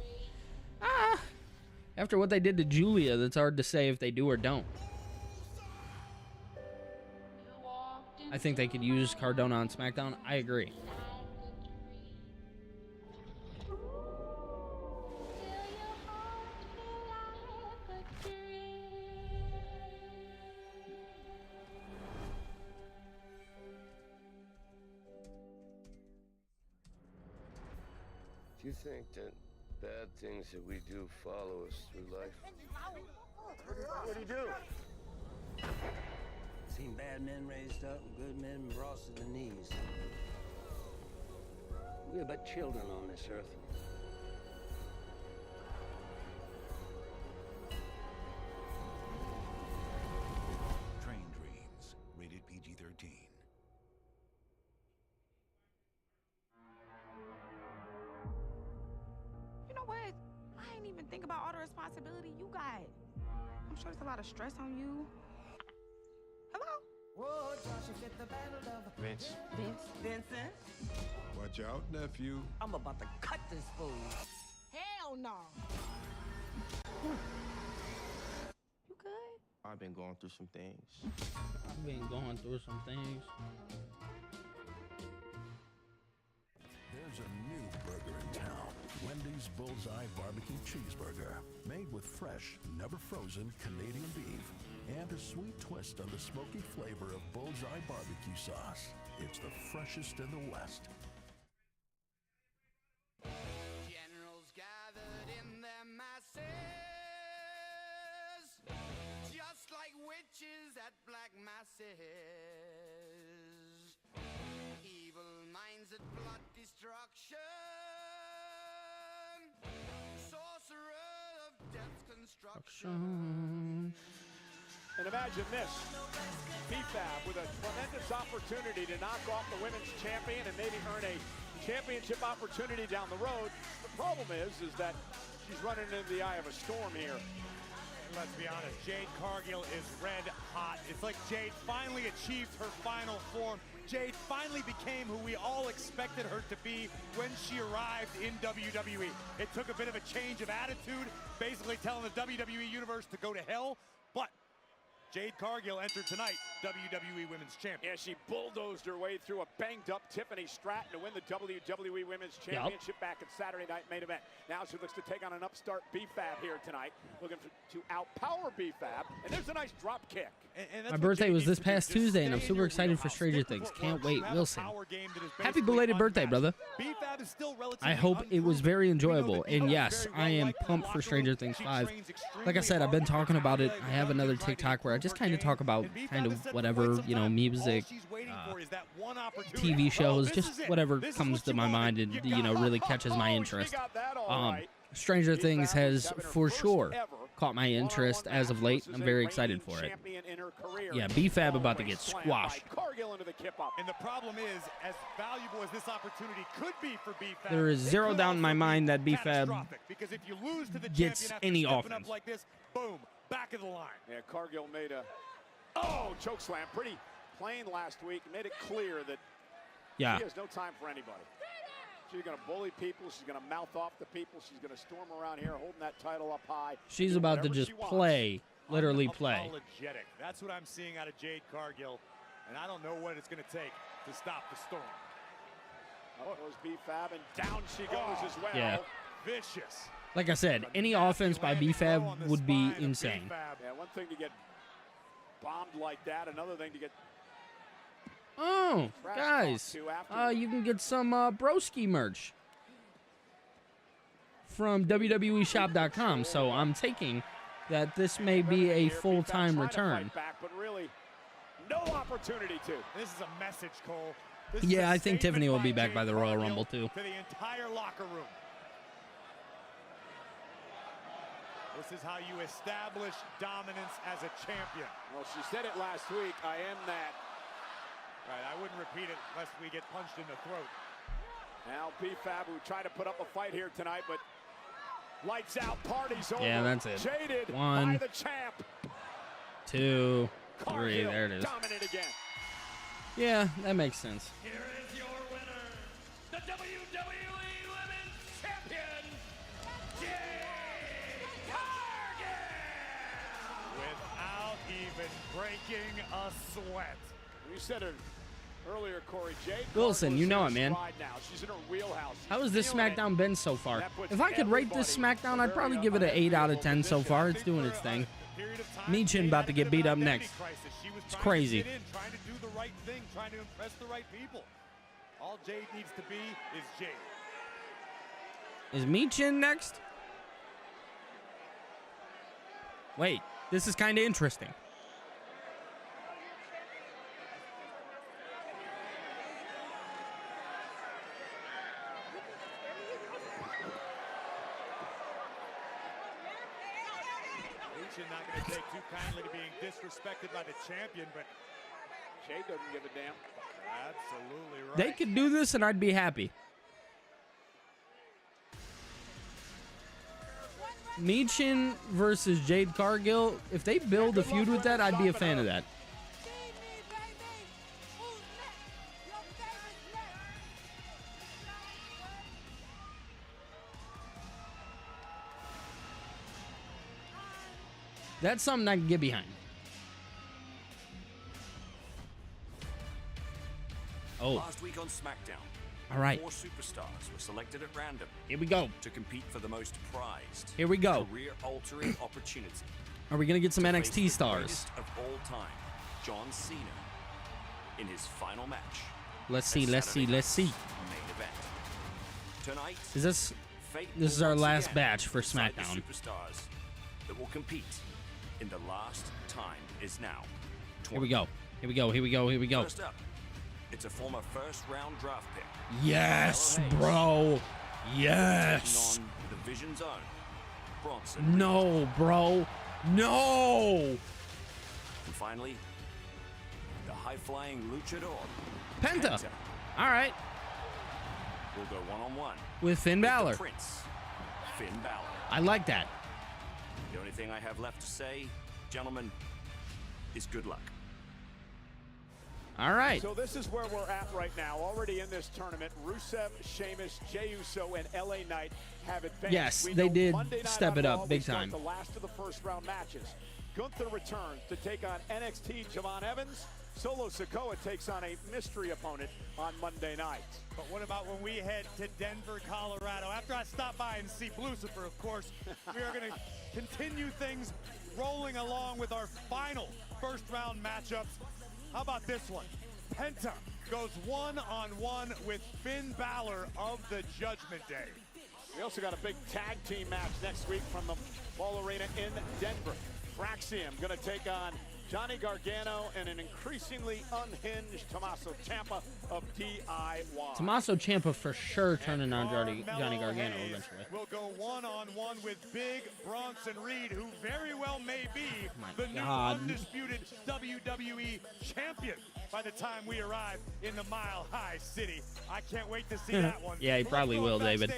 After what they did to Julia, that's hard to say if they do or don't. I think they could use Cardona on SmackDown. I agree. Do you think that bad things that we do follow us through life? What'd he do? Seen bad men raised up and good men brought to the knees. We're but children on this earth. Train Dreams, rated PG-13. You know what? I ain't even think about all the responsibility you got. I'm sure there's a lot of stress on you. Hello? Whoa, Josh, get the battle of Vince. Vincent? Watch out, nephew. I'm about to cut this fool. Hell no. You good? I've been going through some things. There's a new burger in town. Wendy's Bullseye Barbecue Cheeseburger. Made with fresh, never frozen Canadian beef. And a sweet twist on the smoky flavor of Bullseye Barbecue sauce. It's the freshest in the West. Generals gathered in their masses, just like witches at black masses. Evil minds that plot destruction, sorcerer of And imagine this, BFAB with a tremendous opportunity to knock off the women's champion and maybe earn a championship opportunity down the road. The problem is that she's running into the eye of a storm here. Let's be honest, Jade Cargill is red hot. It's like Jade finally achieved her final form. Jade finally became who we all expected her to be when she arrived in WWE. It took a bit of a change of attitude, basically telling the WWE Universe to go to hell, but Jade Cargill entered tonight, WWE Women's Champion. Yeah, she bulldozed her way through a banged-up Tiffany Stratton to win the WWE Women's Championship back at Saturday Night Main Event. Now she looks to take on an upstart BFAB here tonight, looking to outpower BFAB, and there's a nice drop kick. My birthday was this past Tuesday, and I'm super excited for Stranger Things. Can't wait, Wilson. Happy belated birthday, brother. I hope it was very enjoyable, and yes, I am pumped for Stranger Things 5. Like I said, I've been talking about it. I have another TikTok where I just kind of talk about kind of whatever, you know, music, TV shows, just whatever comes to my mind and, you know, really catches my interest. Stranger Things has for sure caught my interest as of late. I'm very excited for it. Yeah, BFAB about to get squashed. And the problem is, as valuable as this opportunity could be for BFAB, there is zero doubt in my mind that BFAB gets any offense. Like this, boom, back of the line. Yeah, Cargill made a choke slam, pretty plain last week. Made it clear that she has no time for anybody. She's going to bully people. She's going to mouth off to people. She's going to storm around here holding that title up high. She's about to just play, literally play. Unapologetic. That's what I'm seeing out of Jade Cargill, and I don't know what it's going to take to stop the storm. Up goes BFAB, and down she goes as well. Yeah. Vicious. Like I said, any offense by BFAB would be insane. Yeah, one thing to get bombed like that, another thing to get... Oh, guys, you can get some broski merch from WWEshop.com. So I'm taking that this may be a full-time return. But really, no opportunity to. This is a message, Cole. Yeah, I think Tiffany will be back by the Royal Rumble too. To the entire locker room. This is how you establish dominance as a champion. Well, she said it last week. I am that. Right, I wouldn't repeat it unless we get punched in the throat. Now BFAB, who tried to put up a fight here tonight, but lights out, party's over. Yeah, that's it. Jaded 1, by the champ. 2, 3, there it is. Dominant again. Yeah, that makes sense. Here is your winner, the WWE Women's Champion, Jade Cargill! Without even breaking a sweat. You said it earlier, Corey. Jade Wilson, you know it, man. Now. She's in her wheelhouse. How has this SmackDown been so far? If I could rate this SmackDown, I'd probably give it an 8 out of 10 so far. It's doing its thing. Michin about to get beat up next. It's crazy. Trying to do the right thing, trying to impress the right people. All Jade needs to be is Jade. Is Michin next? Wait, this is kind of interesting. Not going to take too kindly to being disrespected by the champion, but Jade doesn't give a damn. Absolutely right. They could do this and I'd be happy. Michin versus Jade Cargill, if they build a feud with that, I'd be a fan of that. That's something I can get behind. Oh. Last week on Smackdown, all right. 4 superstars were selected at random. Here we go. To compete for the most prized. Here we go. Career-altering opportunity. Are we gonna get some NXT stars? Of all time, John Cena, in his final match. Let's see. Let's see. Let's see. Main event. Tonight. Is this? This is our last batch for SmackDown. Superstars that will compete. In the last time is now. Here we go. Here we go. Here we go. Here we go. First up, it's a former first-round draft pick. Yes, bro. Yes. On the Vision Zone. Bronson. No, bro. No. And finally, the high-flying luchador. Penta. All right. Will go one-on-one. With Finn Balor. The Prince, Finn Balor. I like that. The only thing I have left to say, gentlemen, is good luck. All right. So this is where we're at right now. Already in this tournament, Rusev, Sheamus, Jey Uso, and LA Knight have advanced. Yes, We they know did Monday night step on it Raw, up big we start time. The last of the first round matches. Gunther returns to take on NXT Javon Evans. Solo Sikoa takes on a mystery opponent on Monday night. But what about when we head to Denver, Colorado? After I stop by and see Lucifer, of course, we are going to continue things rolling along with our final first round matchups. How about this one? Penta goes one-on-one with Finn Balor of the Judgment Day. We also got a big tag team match next week from the Ball Arena in Denver. Fraxium going to take on Johnny Gargano and an increasingly unhinged Tommaso Ciampa of DIY. Tommaso Ciampa for sure turning on Johnny Gargano Hayes eventually. will go one-on-one with Big Bronson Reed, who very well may be the new undisputed WWE champion by the time we arrive in the Mile High City. I can't wait to see that one. Yeah, he probably will, David.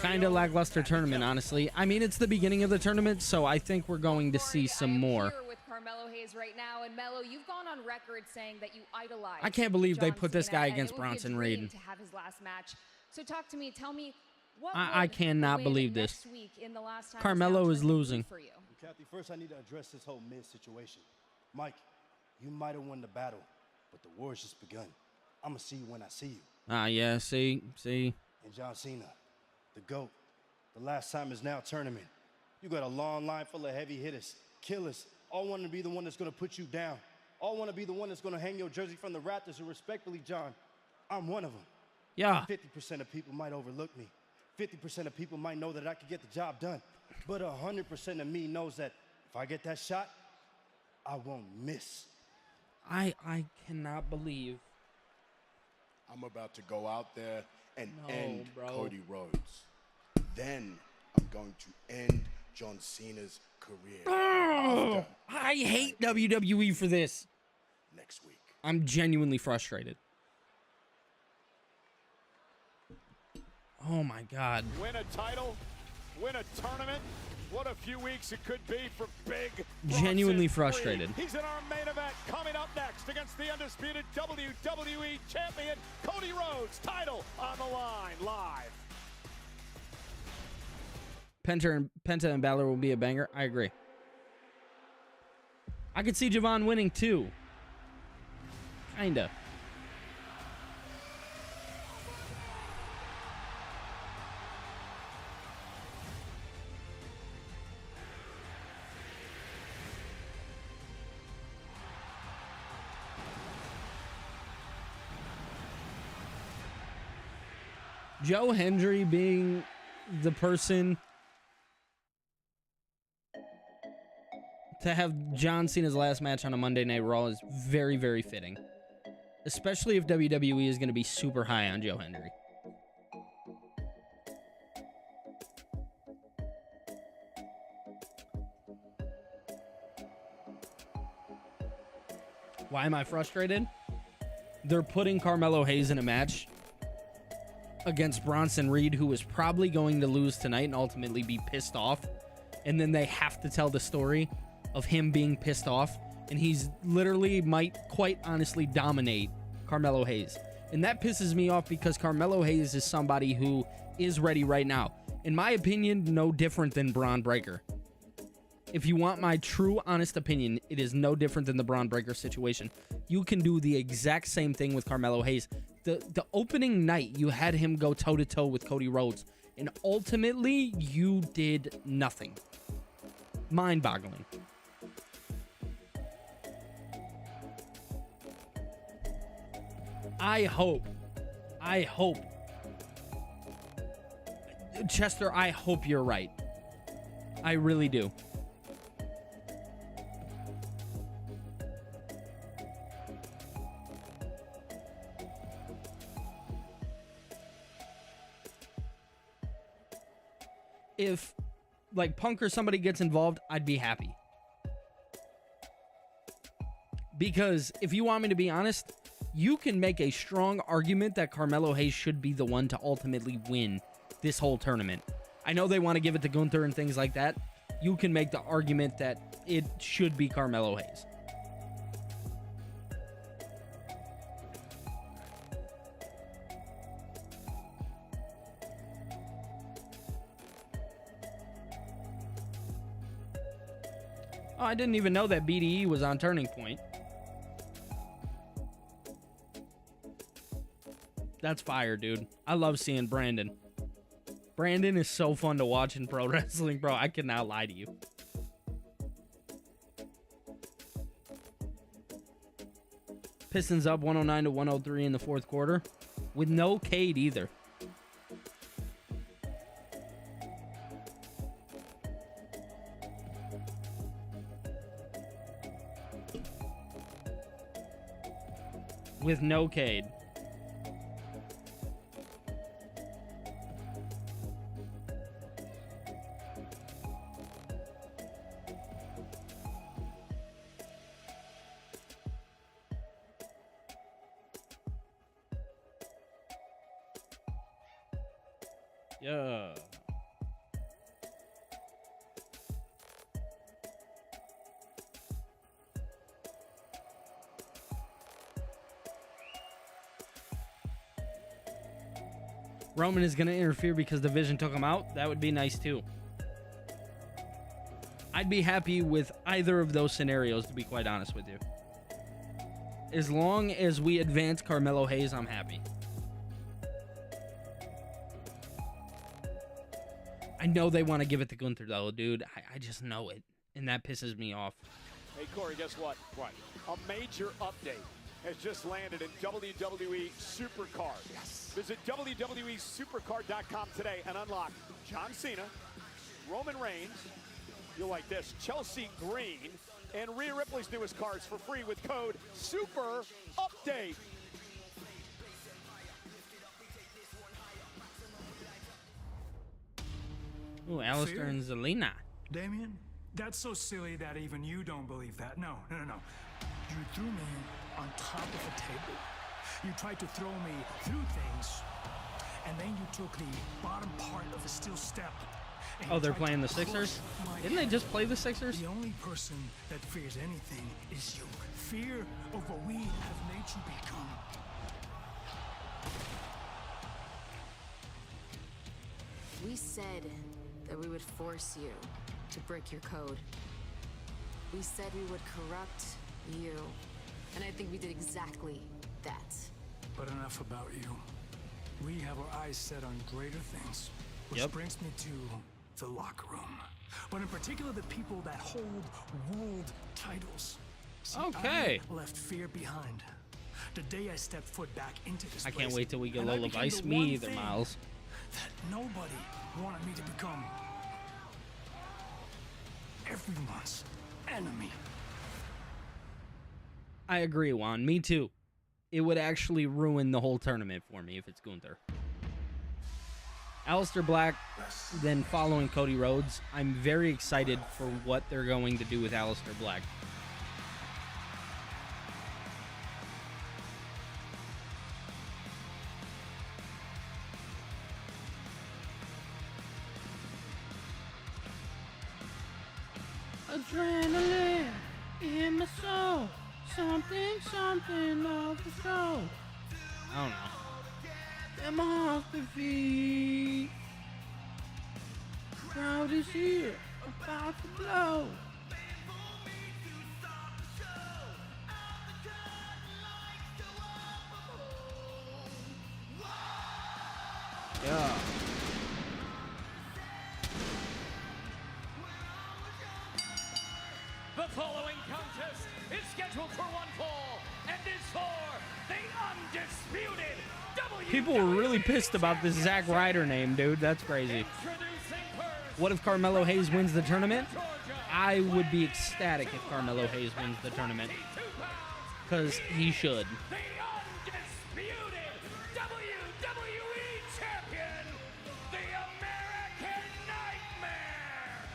Kind of own lackluster tournament, honestly. I mean, it's the beginning of the tournament, so I think we're going to see some more. With Carmelo Hayes right now, and Melo, you've gone on record saying that you idolize. I can't believe they John put this Cena, guy and against it would be a Bronson dream Reed. to have his last match. So talk to me. Tell me what I would cannot win believe next this. week in the last time Carmelo this is down tournament losing. for you. Kathy, first I need to address this whole Miz situation. Mike, you might have won the battle, but the war's just begun. I'm going to see you when I see you. Yeah, see. And John Cena, the GOAT, the last time is now tournament. You got a long line full of heavy hitters, killers, all want to be the one that's going to put you down. All want to be the one that's going to hang your jersey from the rafters, and respectfully, John, I'm one of them. Yeah. 50% of people might overlook me. 50% of people might know that I could get the job done. But 100% of me knows that if I get that shot, I won't miss. I cannot believe. I'm about to go out there and No, end bro. Cody Rhodes. Then I'm going to end John Cena's career. Oh, I hate WWE for this. Next week. I'm genuinely frustrated. Oh my God. Win a title, win a tournament. What a few weeks it could be for Big Genuinely Bronson frustrated. Reed. He's in our main event coming up next against the undisputed WWE champion Cody Rhodes. Title on the line live. Penta and Balor will be a banger. I agree. I could see Javon winning too. Kinda. Joe Hendry being the person to have John Cena's last match on a Monday Night Raw is very, very fitting. Especially if WWE is going to be super high on Joe Hendry. Why am I frustrated? They're putting Carmelo Hayes in a match against Bronson Reed, who is probably going to lose tonight and ultimately be pissed off. And then they have to tell the story of him being pissed off. And he's literally might quite honestly dominate Carmelo Hayes. And that pisses me off because Carmelo Hayes is somebody who is ready right now. In my opinion, no different than Braun Breaker. If you want my true, honest opinion, it is no different than the Braun Breaker situation. You can do the exact same thing with Carmelo Hayes. The opening night, you had him go toe-to-toe with Cody Rhodes, and ultimately, you did nothing. Mind-boggling. I hope, Chester, I hope you're right. I really do. like Punk or somebody gets involved, I'd be happy. Because if you want me to be honest, you can make a strong argument that Carmelo Hayes should be the one to ultimately win this whole tournament. I know they want to give it to Gunther and things like that. You can make the argument that it should be Carmelo Hayes. Oh, I didn't even know that BDE was on Turning Point. That's fire, dude. I love seeing Brandon. Brandon is so fun to watch in pro wrestling, bro. I cannot lie to you. Pistons up 109 to 103 in the fourth quarter with no Cade either. With no Cade. Yeah. Roman is going to interfere because Division took him out. That would be nice too. I'd be happy with either of those scenarios, to be quite honest with you. As long as we advance Carmelo Hayes, I'm happy. I know they want to give it to Gunther, though, dude. I just know it, and that pisses me off. Hey, Corey, guess what? What? A major update has just landed in WWE Supercard. Yes. Visit WWESupercard.com today and unlock John Cena, Roman Reigns, you'll like this, Chelsea Green, and Rhea Ripley's newest cards for free with code SUPERUPDATE. Ooh, Alistair and Zelina. Damien, that's so silly that even you don't believe that. No. You threw me on top of a table. You tried to throw me through things, and then you took the bottom part of a steel step. Oh, they're playing the Sixers? Didn't they just play the Sixers? The only person that fears anything is you. Fear of what we have made you become. We said that we would force you to break your code. We said we would corrupt you. And I think we did exactly that. But enough about you. We have our eyes set on greater things. Which brings me to the locker room. But in particular, the people that hold world titles. See, I left fear behind. The day I stepped foot back into this place. I can't wait till we get Lola Vice. Me either, Miles. That nobody wanted me to become. Everyone's enemy. I agree, Juan. Me too. It would actually ruin the whole tournament for me if it's Gunther. Aleister Black, then following Cody Rhodes. I'm very excited for what they're going to do with Aleister Black. Adrenaline in my soul. Something of the soul. I don't know. Am off the feet. Crowd is here, about to blow. Yeah. The following contest is scheduled for one fall and is for the undisputed WWE. People were really pissed about this Zack Ryder name, dude. That's crazy. What if Carmelo Hayes wins the tournament? I would be ecstatic if Carmelo Hayes wins the tournament. Because he should. The undisputed WWE champion, the American Nightmare.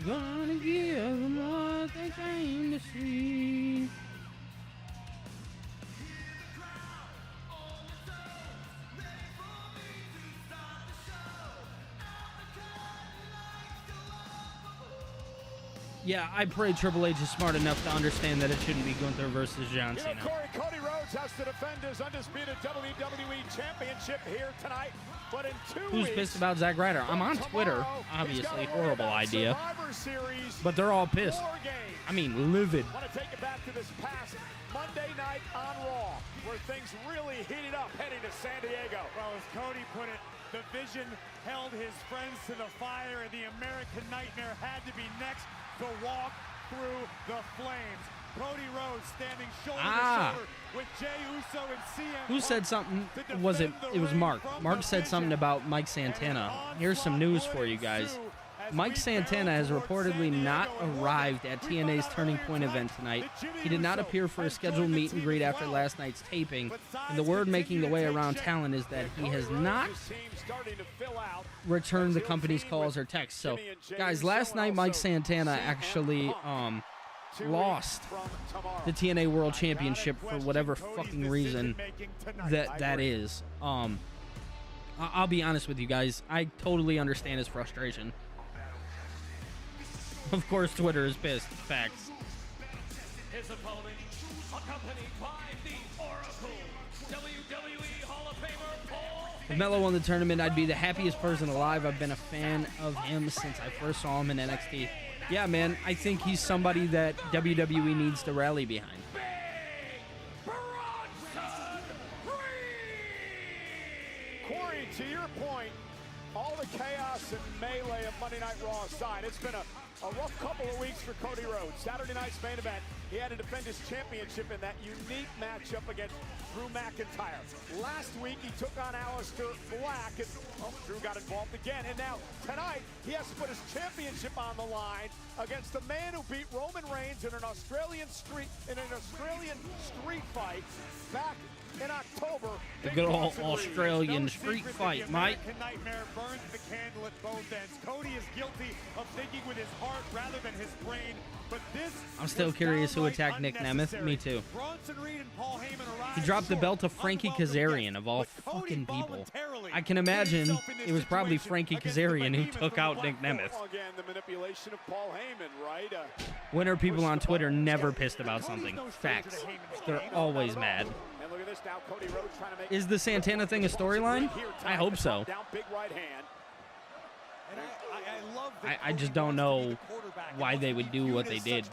Gonna give them what they came to see. Yeah, I pray Triple H is smart enough to understand that it shouldn't be Gunther versus John Cena. Cody Rhodes has to defend his undisputed WWE Championship here tonight. But in 2 Who's weeks, pissed about Zack Ryder? I'm on Twitter, obviously. Horrible idea. But they're all pissed. I mean, livid. I want to take it back to this past Monday night on Raw, where things really heated up heading to San Diego. Well, as Cody put it, the Vision held his friends to the fire, and the American Nightmare had to be next to walk through the flames. Cody Rhodes standing shoulder to shoulder with Jey Uso and CM. Who said something? Was it? It was Mark. Mark said something about Mike Santana. Here's some news for you guys. Mike Santana has reportedly not arrived at TNA's Turning Point event tonight. He did not appear for a scheduled meet and greet after last night's taping, and the word making the way around town is that he has not returned the company's calls or texts. So, guys, last night Mike Santana actually lost the TNA World Championship for whatever fucking reason that is. I'll be honest with you guys. I totally understand his frustration. Of course, Twitter is pissed. Facts. His opponent, accompanied by the Oracle, WWE Hall of Famer Paul. If Melo won the tournament, I'd be the happiest person alive. I've been a fan of him since I first saw him in NXT. Yeah, man, I think he's somebody that WWE needs to rally behind. Corey, to your point, all the chaos and melee of Monday Night Raw aside, it's been a rough couple of weeks for Cody Rhodes. Saturday night's main event, he had to defend his championship in that unique matchup against Drew McIntyre. Last week, he took on Aleister Black, and Drew got involved again. And now, tonight, he has to put his championship on the line against the man who beat Roman Reigns in an Australian street fight back in October. The good old Australian street fight, Mike. Nightmare burns the candle at both ends. Cody is guilty of thinking with his heart rather than his brain. But this I'm still curious who attacked Nick Nemeth. Me too. He dropped the belt to Frankie Kazarian, of all fucking people. I can imagine it was probably Frankie Kazarian who took out Nick Nemeth. Again, the manipulation of Paul Heyman, right? When are people on Twitter never pissed about something? Facts. They're always mad. And look at this now, Cody Rhodes trying to make Is the Santana thing a storyline? I hope so. Down big right hand. And I love I just don't know why they would do what they did.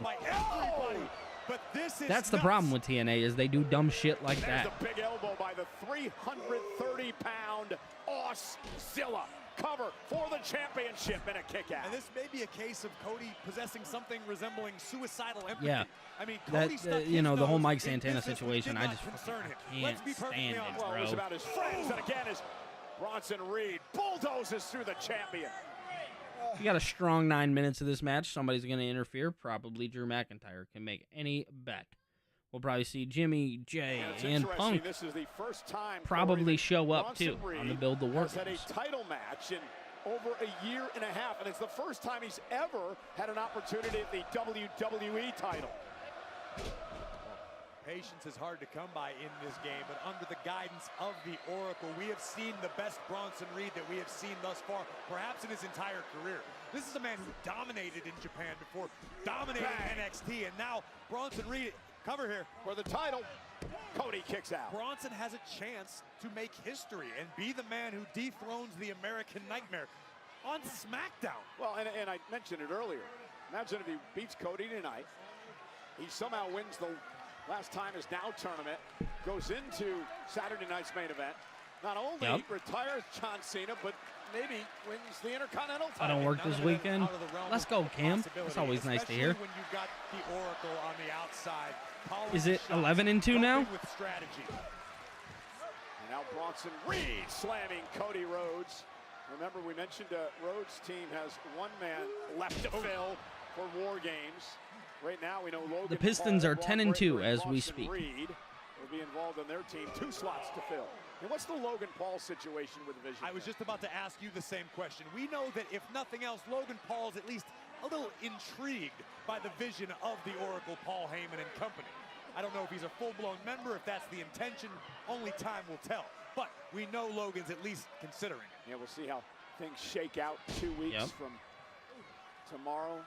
That's the problem with TNA is they do dumb shit like that. There's a big elbow by the 330-pound Auszilla. Cover for the championship and a kick out. And this may be a case of Cody possessing something resembling suicidal empathy. Yeah. I mean, that you know, the whole Mike Santana situation, I just can't stand it, Well, it was bro. about his friends, and again, as Bronson Reed bulldozes through the champion. You got a strong 9 minutes of this match. Somebody's going to interfere. Probably Drew McIntyre. Can make any bet. We'll probably see Jimmy, Jay, and Punk This is the first time probably show up too on the Build the Workers. Has had a title match in over a year and a half, and it's the first time he's ever had an opportunity at the WWE title. Patience is hard to come by in this game, but under the guidance of the Oracle, we have seen the best Bronson Reed that we have seen thus far, perhaps in his entire career. This is a man who dominated in Japan before, dominating NXT, and now Bronson Reed, cover here. For the title, Cody kicks out. Bronson has a chance to make history and be the man who dethrones the American Nightmare on Smackdown. Well, and I mentioned it earlier. Imagine if he beats Cody tonight. He somehow wins the last time is now tournament, goes into Saturday night's main event. Not only retires John Cena, but maybe wins the Intercontinental title. I don't work this weekend. Let's go, Cam. That's always nice to hear. When you got the Oracle on the outside. Is it 11-2 now? With strategy. And now Bronson Reed slamming Cody Rhodes. Remember, we mentioned Rhodes' team has one man left to fill for War Games. Right now, we know Logan The Pistons Paul, are 10-2 as we Bronson speak. Reed will be involved in their team. 2 slots to fill. And what's the Logan Paul situation with Vision? I was just about to ask you the same question. We know that if nothing else, Logan Paul's at least a little intrigued by the vision of the Oracle, Paul Heyman and company. I don't know if he's a full-blown member, if that's the intention. Only time will tell. But we know Logan's at least considering it. Yeah, we'll see how things shake out 2 weeks from tomorrow.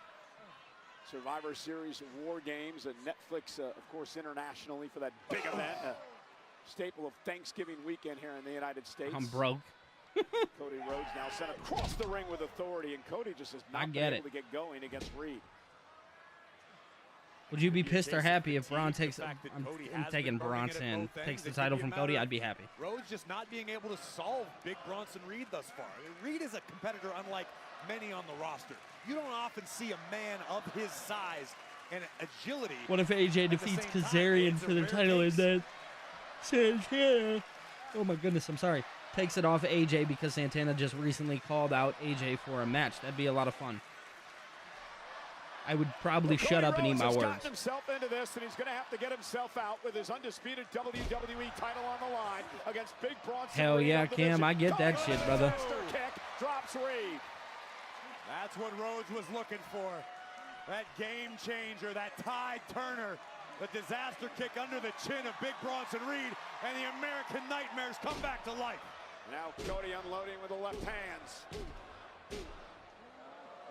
Survivor Series War Games and Netflix, of course, internationally for that big event. A staple of Thanksgiving weekend here in the United States. I'm broke. Cody Rhodes now sent across the ring with authority, and Cody just has not been able to get going against Reed. Would you be pissed or happy if Braun takes? I'm taking Bronson takes the title from Cody. I'd be happy. Rhodes just not being able to solve Big Bronson Reed thus far. Reed is a competitor unlike many on the roster. You don't often see a man of his size and agility. What if AJ defeats Kazarian for the title and then Santana? Oh my goodness, I'm sorry. Takes it off AJ because Santana just recently called out AJ for a match. That'd be a lot of fun. I would probably shut up and eat my words. He's gotten himself into this, and he's going to have to get himself out with his undisputed WWE title on the line against Big Bronson. Hell yeah, Cam, I get that shit, brother. Kick drops Reed. That's what Rhodes was looking for. That game changer, that tide turner, the disaster kick under the chin of Big Bronson Reed, and the American Nightmares come back to life. Now Cody unloading with the left hands.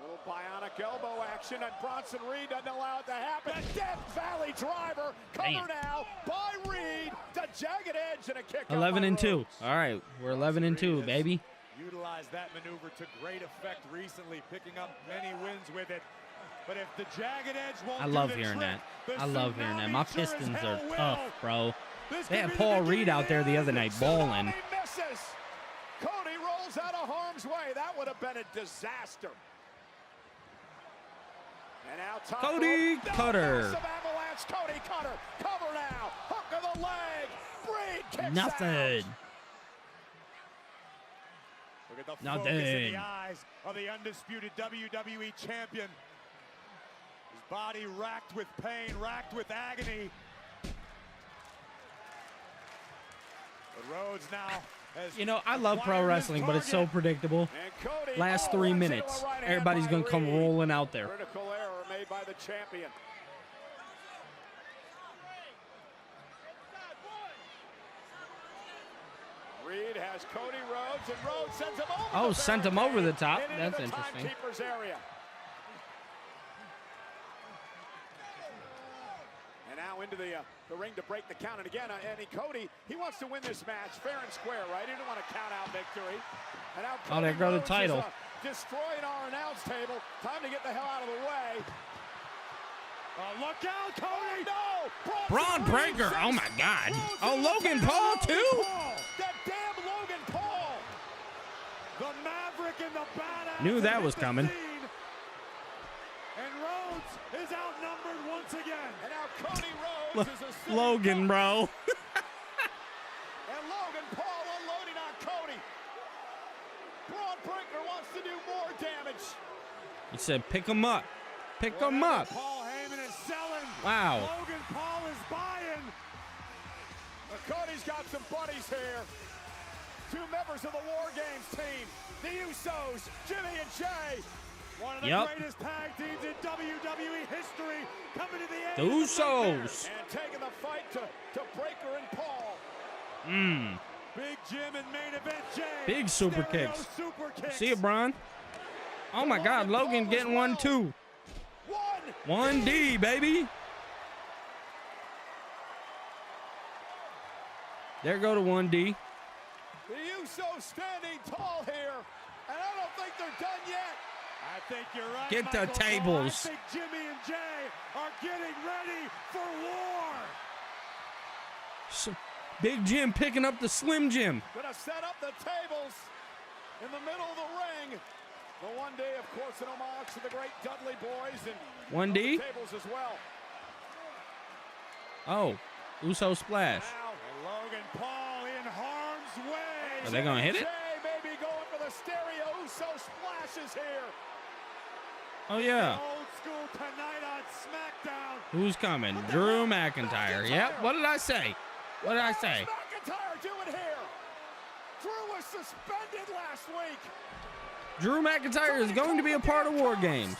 Little bionic elbow action, and Bronson Reed doesn't allow it to happen. Death Valley driver, cover now by Reed. The jagged edge and a kick. 11-2. All right, we're 11-2, baby. Utilized that maneuver to great effect recently, picking up many wins with it. But if the jagged edge won't I love hearing that. I love hearing that. My Pistons are tough, bro. They had Paul Reed out there the other night balling. Cody rolls out of harm's way. That would have been a disaster. And now Cody Cutter. Avalanche. Cody Cutter. Cover now. Hook of the leg. Reed kicks Nothing. out. Look at the focus in the eyes of the undisputed WWE champion. His body racked with pain, racked with agony. But Rhodes now has, you know, I love pro wrestling, but it's so predictable. Last 3 minutes, everybody's going to come rolling out there. Critical error made by the champion. Reed has Cody Rhodes, and Rhodes sends him over. Oh, sent him over the top. That's interesting. Area. And now into the ring to break the count. And again, Cody, he wants to win this match fair and square, right? He didn't want a count-out victory. And now Cody there goes the Rhodes title. Is, destroying our announce table. Time to get the hell out of the way. Look out, Cody! No! Braun Breaker. Oh, my God. Oh, Logan Paul, too? That damn Logan Paul! The Maverick and the badass. Knew that was coming. And Rhodes is outnumbered once again. And now Cody Rhodes is a Logan, bro. And Logan Paul unloading on Cody. Braun Breaker wants to do more damage. He said, pick him up. Pick him up. Paul Heyman is selling. Wow. Logan Paul is buying. Cody's got some buddies here. 2 members of the War Games team. The Usos, Jimmy and Jay. One of the greatest tag teams in WWE history coming to the end. The Usos. And taking the fight to Breaker and Paul. Big Jim and main event Jay. Big super kicks. Super kicks. See it, Braun? Oh, my God. Logan getting 1, 2. 1D, baby. There go to 1D. The Usos standing tall here, and I don't think they're done yet. I think you're right. Get the Michael. tables. I think Jimmy and Jay are getting ready for war. Big Jim picking up the Slim Jim. Gonna set up the tables in the middle of the ring. The 1D, of course, an homage to the great Dudley boys and 1D tables as well. Oh, Uso splash. Now, and Logan Paul in harm's way. Are they gonna hit it? Jay may be going for the stereo. Uso splashes here. Oh yeah. Old school tonight on Smackdown. Who's coming? Drew McIntyre. Yep. What did I say? What did I say? McIntyre doing here. Drew was suspended last week. Drew McIntyre is going to be a part of War Games.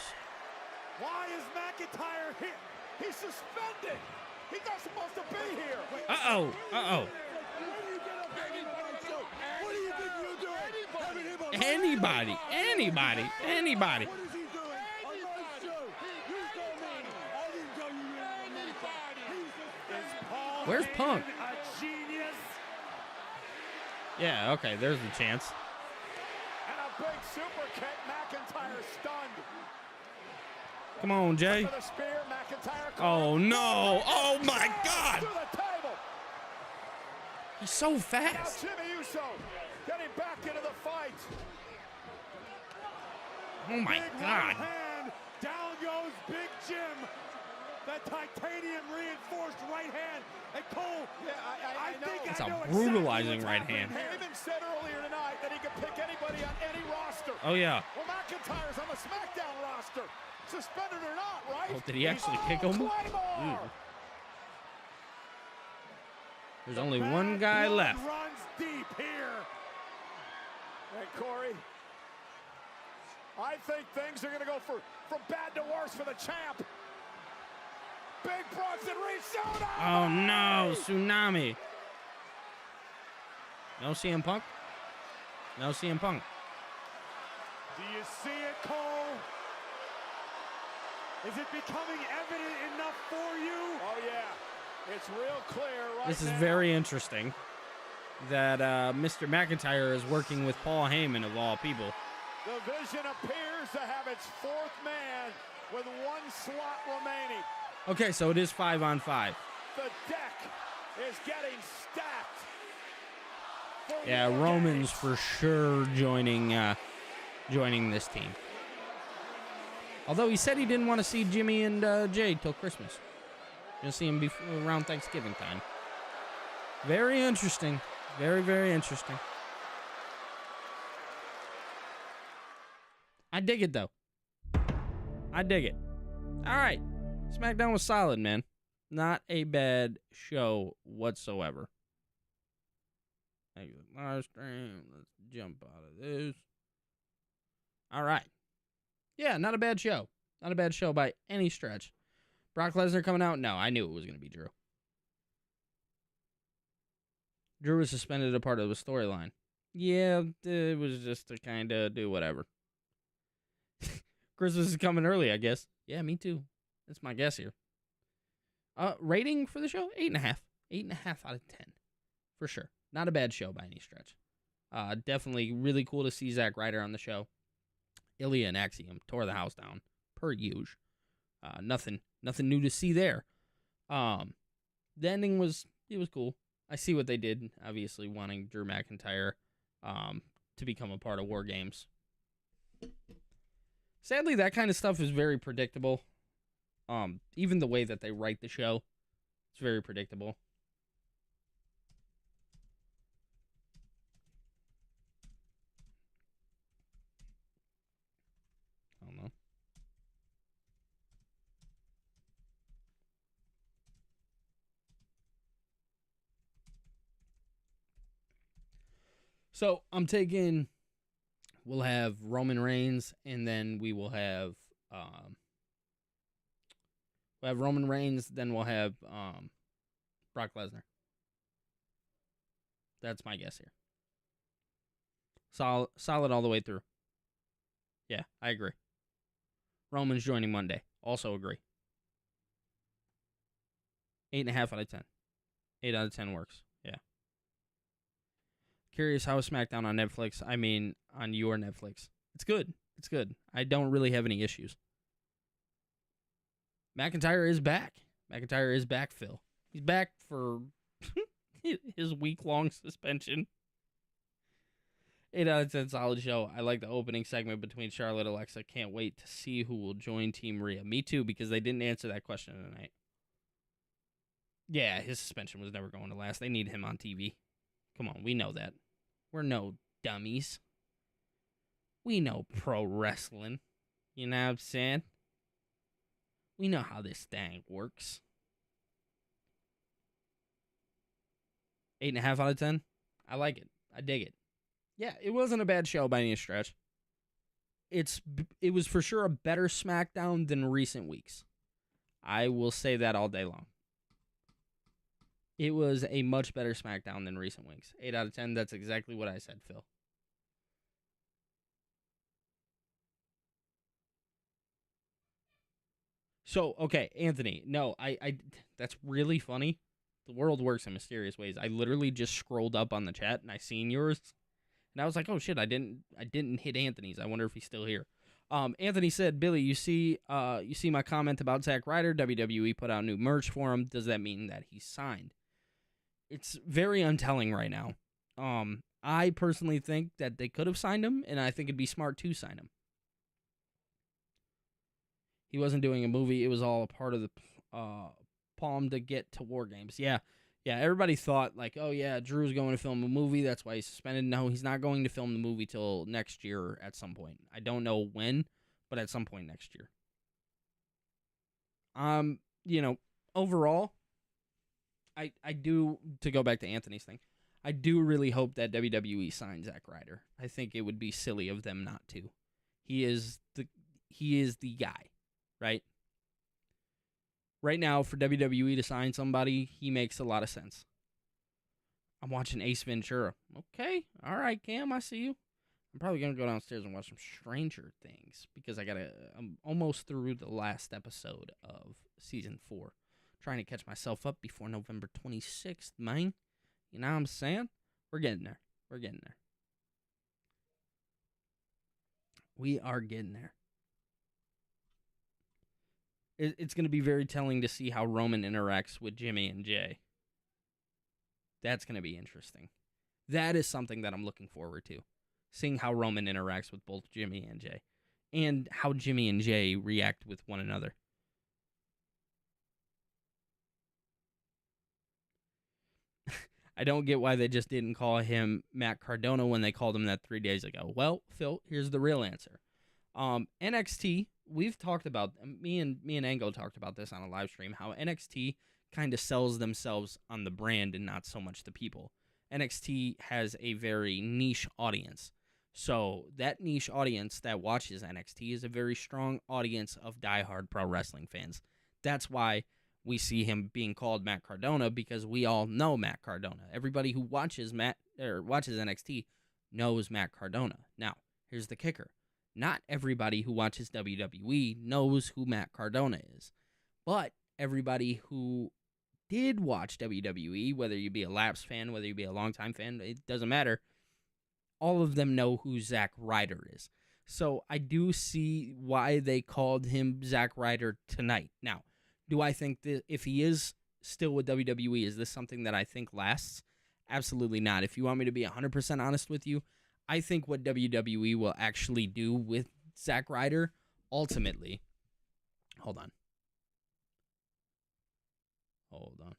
Why is McIntyre here? He's suspended. He's not supposed to be here. Uh-oh. Uh-oh. What do you think you're doing? Having him on Anybody. Anybody. Anybody. What is he doing? On my show. You told me. I didn't tell you anybody. Is Paul Where's Heyman Punk? a genius? Yeah, okay, there's the chance. And a big super kick. McIntyre stunned. Come on, Jay. For the spear, McIntyre. Oh, no. Oh, my God. To the table. He's so fast. Now Jimmy Uso getting back into the fight. Oh, my Big God. right hand. Down goes Big Jim. The titanium reinforced right hand. And Cole, I think It's I a know brutalizing exactly what's right hand. Heyman said earlier tonight that he could pick anybody on any roster. Oh, yeah. Well, McIntyre's on the Smackdown roster. Suspended or not, right? Oh, did he actually kick him? Claymore! Ooh. There's only one guy left. Runs deep here. And Corey, I think things are going to go from bad to worse for the champ. Big Bronson Reed, Oh, no. Tsunami. No CM Punk? No CM Punk. Do you see it, Cole? Is it becoming evident enough for you? Oh, yeah. It's real clear right This is now. very interesting that Mr. McIntyre is working with Paul Heyman, of all people. The Vision appears to have its fourth man with one slot remaining. Okay, so it is 5-on-5. The deck is getting stacked. Yeah, Roman's for sure joining this team. Although he said he didn't want to see Jimmy and Jay till Christmas. You'll see him around Thanksgiving time. Very interesting. Very, very interesting. I dig it, though. I dig it. All right. SmackDown was solid, man. Not a bad show whatsoever. Live stream. Let's jump out of this. All right. Yeah, not a bad show. Not a bad show by any stretch. Brock Lesnar coming out? No, I knew it was going to be Drew. Drew was suspended a part of the storyline. Yeah, it was just to kind of do whatever. Christmas is coming early, I guess. Yeah, me too. That's my guess here. Rating for the show? 8.5. 8.5 out of 10. For sure. Not a bad show by any stretch. Definitely really cool to see Zack Ryder on the show. Ilya and Axiom tore the house down, per usual. Nothing new to see there. The ending was cool. I see what they did, obviously wanting Drew McIntyre to become a part of War Games. Sadly, that kind of stuff is very predictable. Even the way that they write the show, it's very predictable. I don't know. So I'm taking, we'll have Roman Reigns, and then we will have, Roman Reigns, then we'll have Brock Lesnar. That's my guess here. Solid all the way through. Yeah, I agree. Roman's joining Monday. Also agree. 8.5 out of 10. 8 out of 10 works. Yeah. Curious how is SmackDown on Netflix? I mean, on your Netflix. It's good. It's good. I don't really have any issues. McIntyre is back. McIntyre is back, Phil. He's back for his week-long suspension. 8 out of 10 solid show. I like the opening segment between Charlotte and Alexa. Can't wait to see who will join Team Rhea. Me too, because they didn't answer that question tonight. Yeah, his suspension was never going to last. They need him on TV. Come on, we know that. We're no dummies. We know pro wrestling. You know what I'm saying? We know how this thing works. 8.5 out of 10. I like it. I dig it. Yeah, it wasn't a bad show by any stretch. it was for sure a better SmackDown than recent weeks. I will say that all day long. It was a much better SmackDown than recent weeks. 8 out of 10, that's exactly what I said, Phil. So, okay, Anthony, no, I that's really funny. The world works in mysterious ways. I literally just scrolled up on the chat and I seen yours, and I was like, oh shit, I didn't hit Anthony's. I wonder if he's still here. Anthony said, Billy, you see my comment about Zack Ryder. WWE put out new merch for him. Does that mean that he's signed? It's very untelling right now. I personally think that they could have signed him, and I think it'd be smart to sign him. He wasn't doing a movie. It was all a part of the Palm to get to War Games. Yeah. Everybody thought, like, oh, yeah, Drew's going to film a movie. That's why he's suspended. No, he's not going to film the movie till next year at some point. I don't know when, but at some point next year. Overall, I do, to go back to Anthony's thing, I do really hope that WWE signs Zack Ryder. I think it would be silly of them not to. He is the guy. Right? Right now, for WWE to sign somebody, he makes a lot of sense. I'm watching Ace Ventura. Okay. All right, Cam, I see you. I'm probably going to go downstairs and watch some Stranger Things because I'm almost through the last episode of season 4. Trying to catch myself up before November 26th, man. You know what I'm saying? We're getting there. We are getting there. It's going to be very telling to see how Roman interacts with Jimmy and Jay. That's going to be interesting. That is something that I'm looking forward to. Seeing how Roman interacts with both Jimmy and Jay. And how Jimmy and Jay react with one another. I don't get why they just didn't call him Matt Cardona when they called him that 3 days ago. Well, Phil, here's the real answer. NXT, we've talked about, me and Ango talked about this on a live stream, how NXT kind of sells themselves on the brand and not so much the people. NXT has a very niche audience. So that niche audience that watches NXT is a very strong audience of diehard pro wrestling fans. That's why we see him being called Matt Cardona, because we all know Matt Cardona. Everybody who watches NXT knows Matt Cardona. Now, here's the kicker. Not everybody who watches WWE knows who Matt Cardona is. But everybody who did watch WWE, whether you be a lapsed fan, whether you be a longtime fan, it doesn't matter. All of them know who Zack Ryder is. So I do see why they called him Zack Ryder tonight. Now, do I think that if he is still with WWE, is this something that I think lasts? Absolutely not. If you want me to be 100% honest with you, I think what WWE will actually do with Zack Ryder ultimately. Hold on. Hold on.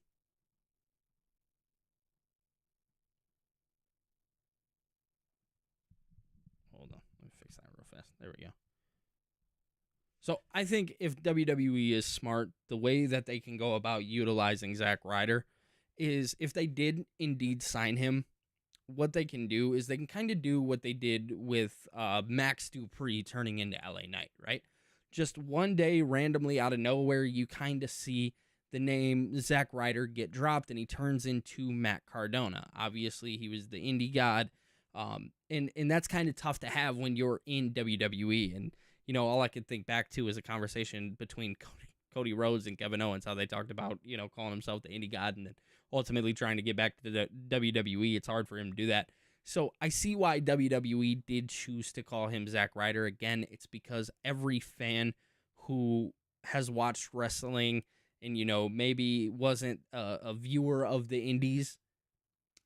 Let me fix that real fast. There we go. So I think if WWE is smart, the way that they can go about utilizing Zack Ryder is if they did indeed sign him, what they can do is they can kind of do what they did with Max Dupree turning into LA Knight, right? Just one day, randomly out of nowhere, you kind of see the name Zack Ryder get dropped, and he turns into Matt Cardona. Obviously, he was the indie god, and that's kind of tough to have when you're in WWE. And, you know, all I could think back to is a conversation between Cody Rhodes and Kevin Owens, how they talked about, you know, calling himself the indie god and then ultimately trying to get back to the WWE. It's hard for him to do that. So I see why WWE did choose to call him Zack Ryder. Again, it's because every fan who has watched wrestling and, you know, maybe wasn't a viewer of the indies,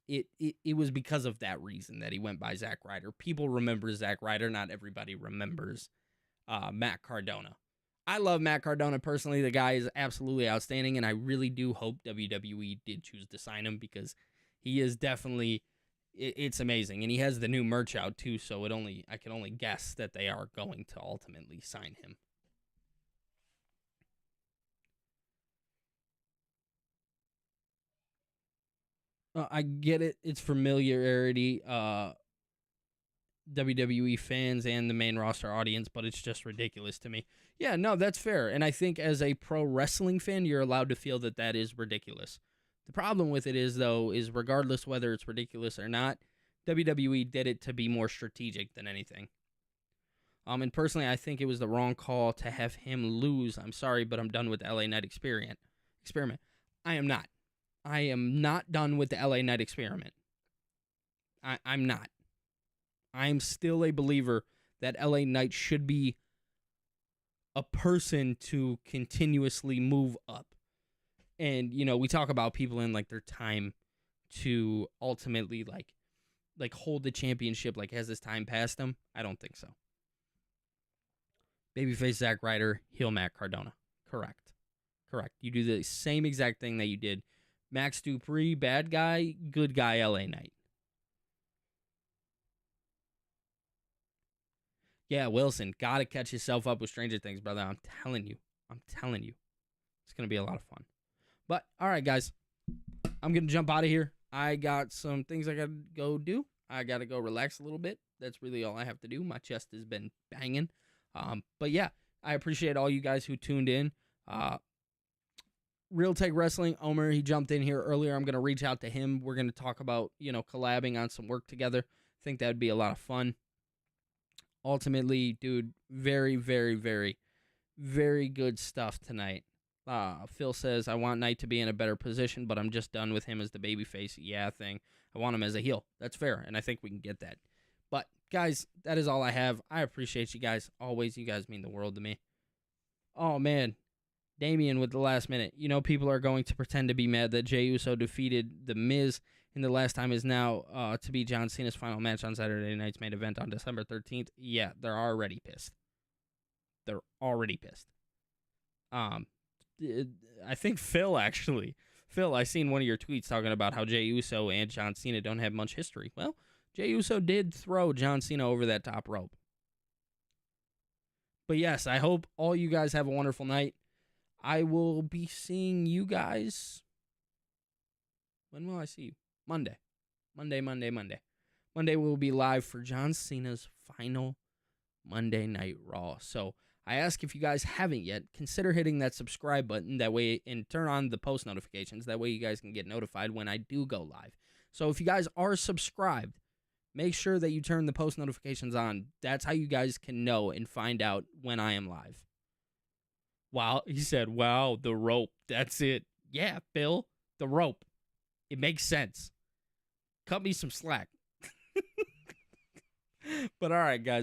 it was because of that reason that he went by Zack Ryder. People remember Zack Ryder. Not everybody remembers Matt Cardona. I love Matt Cardona personally. The guy is absolutely outstanding, and I really do hope WWE did choose to sign him because he is definitely, it's amazing. And he has the new merch out too, so I can only guess that they are going to ultimately sign him. I get it. It's familiarity. WWE fans and the main roster audience, but it's just ridiculous to me. Yeah, no, that's fair. And I think as a pro wrestling fan, you're allowed to feel that that is ridiculous. The problem with it is, though, is regardless whether it's ridiculous or not, WWE did it to be more strategic than anything. And personally, I think it was the wrong call to have him lose. I'm sorry, but I'm done with the LA Knight experiment. I am not. I am not done with the LA Knight experiment. I'm not. I'm still a believer that LA Knight should be a person to continuously move up. And, you know, we talk about people in, like, their time to ultimately, like hold the championship, like, has this time passed them? I don't think so. Babyface Zack Ryder, heel Matt Cardona. Correct. You do the same exact thing that you did. Max Dupree, bad guy, good guy, LA Knight. Yeah, Wilson, gotta catch yourself up with Stranger Things, brother. I'm telling you. It's gonna be a lot of fun. But, all right, guys. I'm gonna jump out of here. I got some things I gotta go do. I gotta go relax a little bit. That's really all I have to do. My chest has been banging. But yeah, I appreciate all you guys who tuned in. Real Tech Wrestling, Omer, he jumped in here earlier. I'm going to reach out to him. We're going to talk about, you know, collabing on some work together. I think that would be a lot of fun. Ultimately, dude, very, very, very, very good stuff tonight. Phil says, I want Knight to be in a better position, but I'm just done with him as the babyface thing. I want him as a heel. That's fair, and I think we can get that. But, guys, that is all I have. I appreciate you guys. Always, you guys mean the world to me. Oh, man. Damian with the last minute. You know, people are going to pretend to be mad that Jey Uso defeated The Miz in the last time is now to be John Cena's final match on Saturday night's main event on December 13th. Yeah, they're already pissed. I think Phil, actually. Phil, I seen one of your tweets talking about how Jey Uso and John Cena don't have much history. Well, Jey Uso did throw John Cena over that top rope. But yes, I hope all you guys have a wonderful night. I will be seeing you guys. When will I see you? Monday. Monday we'll be live for John Cena's final Monday Night Raw. So I ask if you guys haven't yet, consider hitting that subscribe button that way and turn on the post notifications. That way you guys can get notified when I do go live. So if you guys are subscribed, make sure that you turn the post notifications on. That's how you guys can know and find out when I am live. Wow, he said, wow, the rope. That's it. Yeah, Bill, the rope. It makes sense. Cut me some slack. But all right, guys.